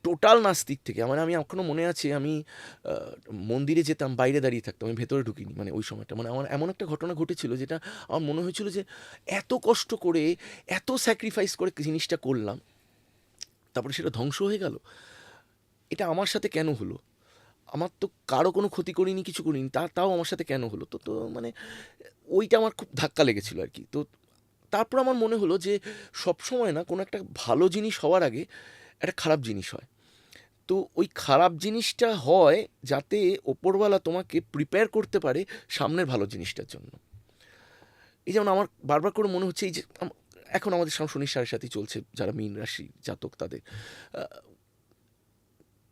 [SPEAKER 1] টোটাল নাস্তিক থেকে, মানে আমি এখনো মনে আছে আমি মন্দিরে যেতাম, বাইরে দাঁড়িয়ে থাকতাম, আমি ভেতরে ঢুকিনি, মানে ওই সময়টা মানে আমার এমন একটা ঘটনা ঘটেছিল যেটা আমার মনে হয়েছিল যে এত কষ্ট করে, এত স্যাক্রিফাইস করে জিনিসটা করলাম, তারপরে সেটা ধ্বংস হয়ে গেল। এটা আমার সাথে কেন হলো? আমার তো কারো কোনো ক্ষতি করিনি, কিছু করিনি, তাও আমার সাথে কেন হলো? তো তো মানে ওইটা আমার খুব ধাক্কা লেগেছিল আর কি। তো তারপর আমার মনে হলো যে সবসময় না কোনো একটা ভালো জিনিস হওয়ার আগে একটা খারাপ জিনিস হয়। তো ওই খারাপ জিনিসটা হয় যাতে ওপরওয়ালা তোমাকে প্রিপেয়ার করতে পারে সামনের ভালো জিনিসটার জন্য। এই যেমন আমার বারবার করে মনে হচ্ছে এই যে এখন আমাদের শনির সাড়ে সাথে চলছে, যারা মীন রাশি জাতক তাদের,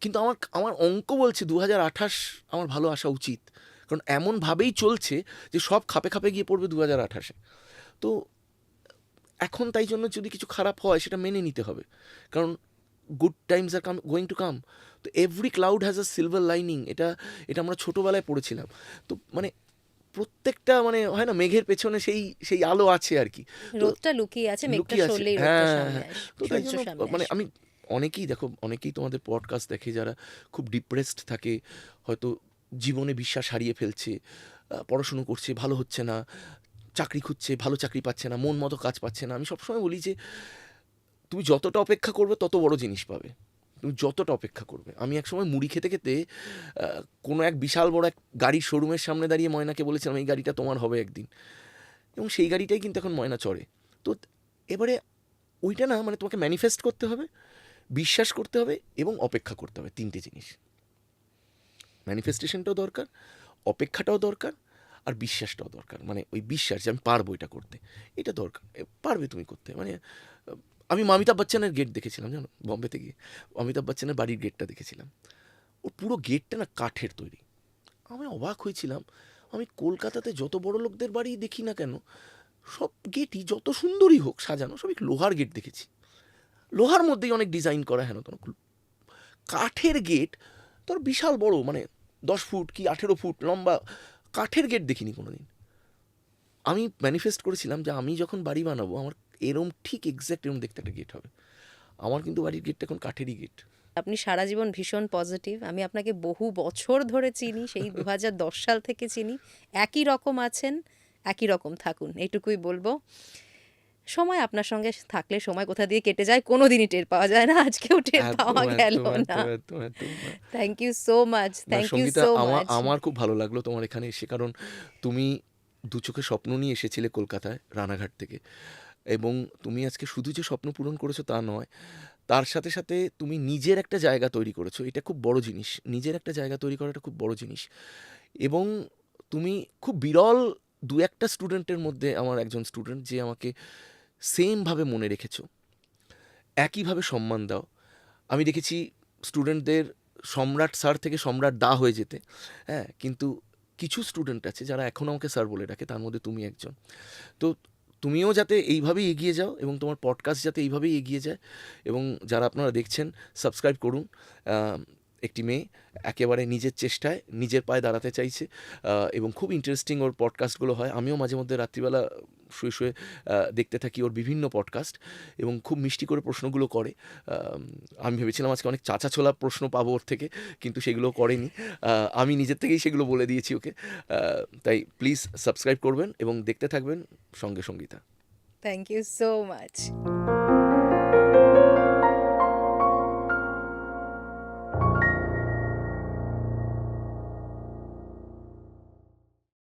[SPEAKER 1] কিন্তু আমার আমার অঙ্ক বলছে 2028 আমার ভালো আসা উচিত, কারণ এমনভাবেই চলছে যে সব খাপে খাপে গিয়ে পড়বে 2028-এ। তো এখন তাই জন্য যদি কিছু খারাপ হয় সেটা মেনে নিতে হবে, কারণ good times are going to come. তো every cloud has a silver lining, এটা এটা আমরা ছোটোবেলায় পড়েছিলাম। তো মানে প্রত্যেকটা মানে হয় না, মেঘের পেছনে সেই সেই আলো আছে আর কি। তো
[SPEAKER 2] রোদটা লুকিয়ে আছে, মেঘটা
[SPEAKER 1] লুকিয়ে আছে,
[SPEAKER 2] সরলেই রোদটা
[SPEAKER 1] হ্যাঁ,
[SPEAKER 2] সামনে
[SPEAKER 1] হ্যাঁ। তো তাই
[SPEAKER 2] সূর্য
[SPEAKER 1] জন্য
[SPEAKER 2] সামনে
[SPEAKER 1] মানে
[SPEAKER 2] আসবে।
[SPEAKER 1] আমি অনেকেই দেখো, অনেকেই তোমাদের পডকাস্ট দেখে যারা খুব ডিপ্রেসড থাকে, হয়তো জীবনে বিশ্বাস হারিয়ে ফেলছে, পড়াশুনো করছে ভালো হচ্ছে না, চাকরি খুঁজছে ভালো চাকরি পাচ্ছে না, মন মতো কাজ পাচ্ছে না। আমি সবসময় বলি যে তুমি যতটা অপেক্ষা করবে তত বড় জিনিস পাবে, তুমি যতটা অপেক্ষা করবে। আমি একসময় মুড়ি খেতে খেতে কোনো এক বিশাল বড় এক গাড়ির শোরুমের সামনে দাঁড়িয়ে ময়নাকে বলেছিলাম এই গাড়িটা তোমার হবে একদিন, এবং সেই গাড়িটাই কিন্তু এখন ময়না চড়ে। তো এবারে ওইটা না, মানে তোমাকে ম্যানিফেস্ট করতে হবে, বিশ্বাস করতে হবে এবং অপেক্ষা করতে হবে, তিনটে জিনিস। ম্যানিফেস্টেশনটাও দরকার, অপেক্ষাটাও দরকার, আর বিশ্বাসটাও দরকার। মানে ওই বিশ্বাস যে আমি পারবো এটা করতে, এটা দরকার। পারবে তুমি করতে, মানে আমি অমিতাভ বচ্চনের গেট দেখেছিলাম জানো, বম্বেতে গিয়ে অমিতাভ বচ্চনের বাড়ির গেটটা দেখেছিলাম। ও পুরো গেটটা না কাঠের তৈরি। আমি অবাক হয়েছিলাম, আমি কলকাতাতে যত বড় লোকদের বাড়ি দেখি না কেন, সব গেটই যত সুন্দরই হোক সাজানো, সবই লোহার গেট দেখেছি। লোহার মধ্যেই অনেক ডিজাইন করা, হেন তেন। কাঠের গেট তোর বিশাল বড়, মানে 10 ফুট কি 18 ফুট লম্বা কাঠের গেট দেখিনি কোনোদিন। আমি ম্যানিফেস্ট করেছিলাম যে আমি যখন বাড়ি বানাবো আমার এরম ঠিক এক্স্যাক্ট এরম দেখতে একটা গেট হবে। আমার কিন্তু বাড়ির গেটটা এখন কাঠেরই গেট।
[SPEAKER 2] আপনি সারা জীবন ভীষণ পজিটিভ। আমি আপনাকে বহু বছর ধরে চিনি, সেই 2010 সাল থেকে চিনি। একই রকম আছেন, একই রকম থাকুন, এইটুকুই বলবো। সময় আপনার সঙ্গে থাকলে সময় কোথা দিয়ে কেটে যায় কোনো দিনই টের পাওয়া যায় না, আজকেও টের পাওয়া গেল না। থ্যাংক ইউ সো মাচ,
[SPEAKER 1] না
[SPEAKER 2] থ্যাংক ইউ
[SPEAKER 1] সঙ্গীতা,
[SPEAKER 2] সো
[SPEAKER 1] আমার
[SPEAKER 2] মাচ।
[SPEAKER 1] আমার খুব ভালো লাগলো তোমার এখানে এসে, কারণ তুমি দু চোখে স্বপ্ন নিয়ে এসেছিলে কলকাতায় রানাঘাট থেকে, এবং তুমি আজকে শুধু যে স্বপ্ন পূরণ করেছো তা নয়, তার সাথে সাথে তুমি নিজের একটা জায়গা তৈরি করেছো। এটা খুব বড় জিনিস, নিজের একটা জায়গা তৈরি করাটা খুব বড় জিনিস। এবং তুমি খুব বিরল দু একটা স্টুডেন্টের মধ্যে আমার একজন স্টুডেন্ট, যে আমাকে সেমভাবে মনে রেখেছো, একইভাবে সম্মান দাও। আমি দেখেছি স্টুডেন্টদের সম্রাট স্যার থেকে সম্রাট দা হয়ে যেতে, হ্যাঁ, কিন্তু কিছু স্টুডেন্ট আছে যারা এখনও আমাকে স্যার বলে ডাকে, তার মধ্যে তুমি একজন। তো তুমিও যাতে এইভাবেই এগিয়ে যাও, এবং তোমার পডকাস্ট যাতে এইভাবেই এগিয়ে যায়, এবং যারা আপনারা দেখছেন সাবস্ক্রাইব করুন। একটি মেয়ে একেবারে নিজের চেষ্টায় নিজের পায়ে দাঁড়াতে চাইছে, এবং খুব ইন্টারেস্টিং ওর পডকাস্টগুলো হয়। আমিও মাঝে মধ্যে রাত্রিবেলা শুয়ে শুয়ে দেখতে থাকি ওর বিভিন্ন পডকাস্ট, এবং খুব মিষ্টি করে প্রশ্নগুলো করে। আমি ভেবেছিলাম আজকে অনেক চাচা ছোলা প্রশ্ন পাবো ওর থেকে, কিন্তু সেগুলো করেনি। আমি নিজের থেকেই সেগুলো বলে দিয়েছি ওকে। তাই প্লিজ সাবস্ক্রাইব করবেন এবং দেখতে থাকবেন সঙ্গে Sangeeta.
[SPEAKER 2] Thank you so much.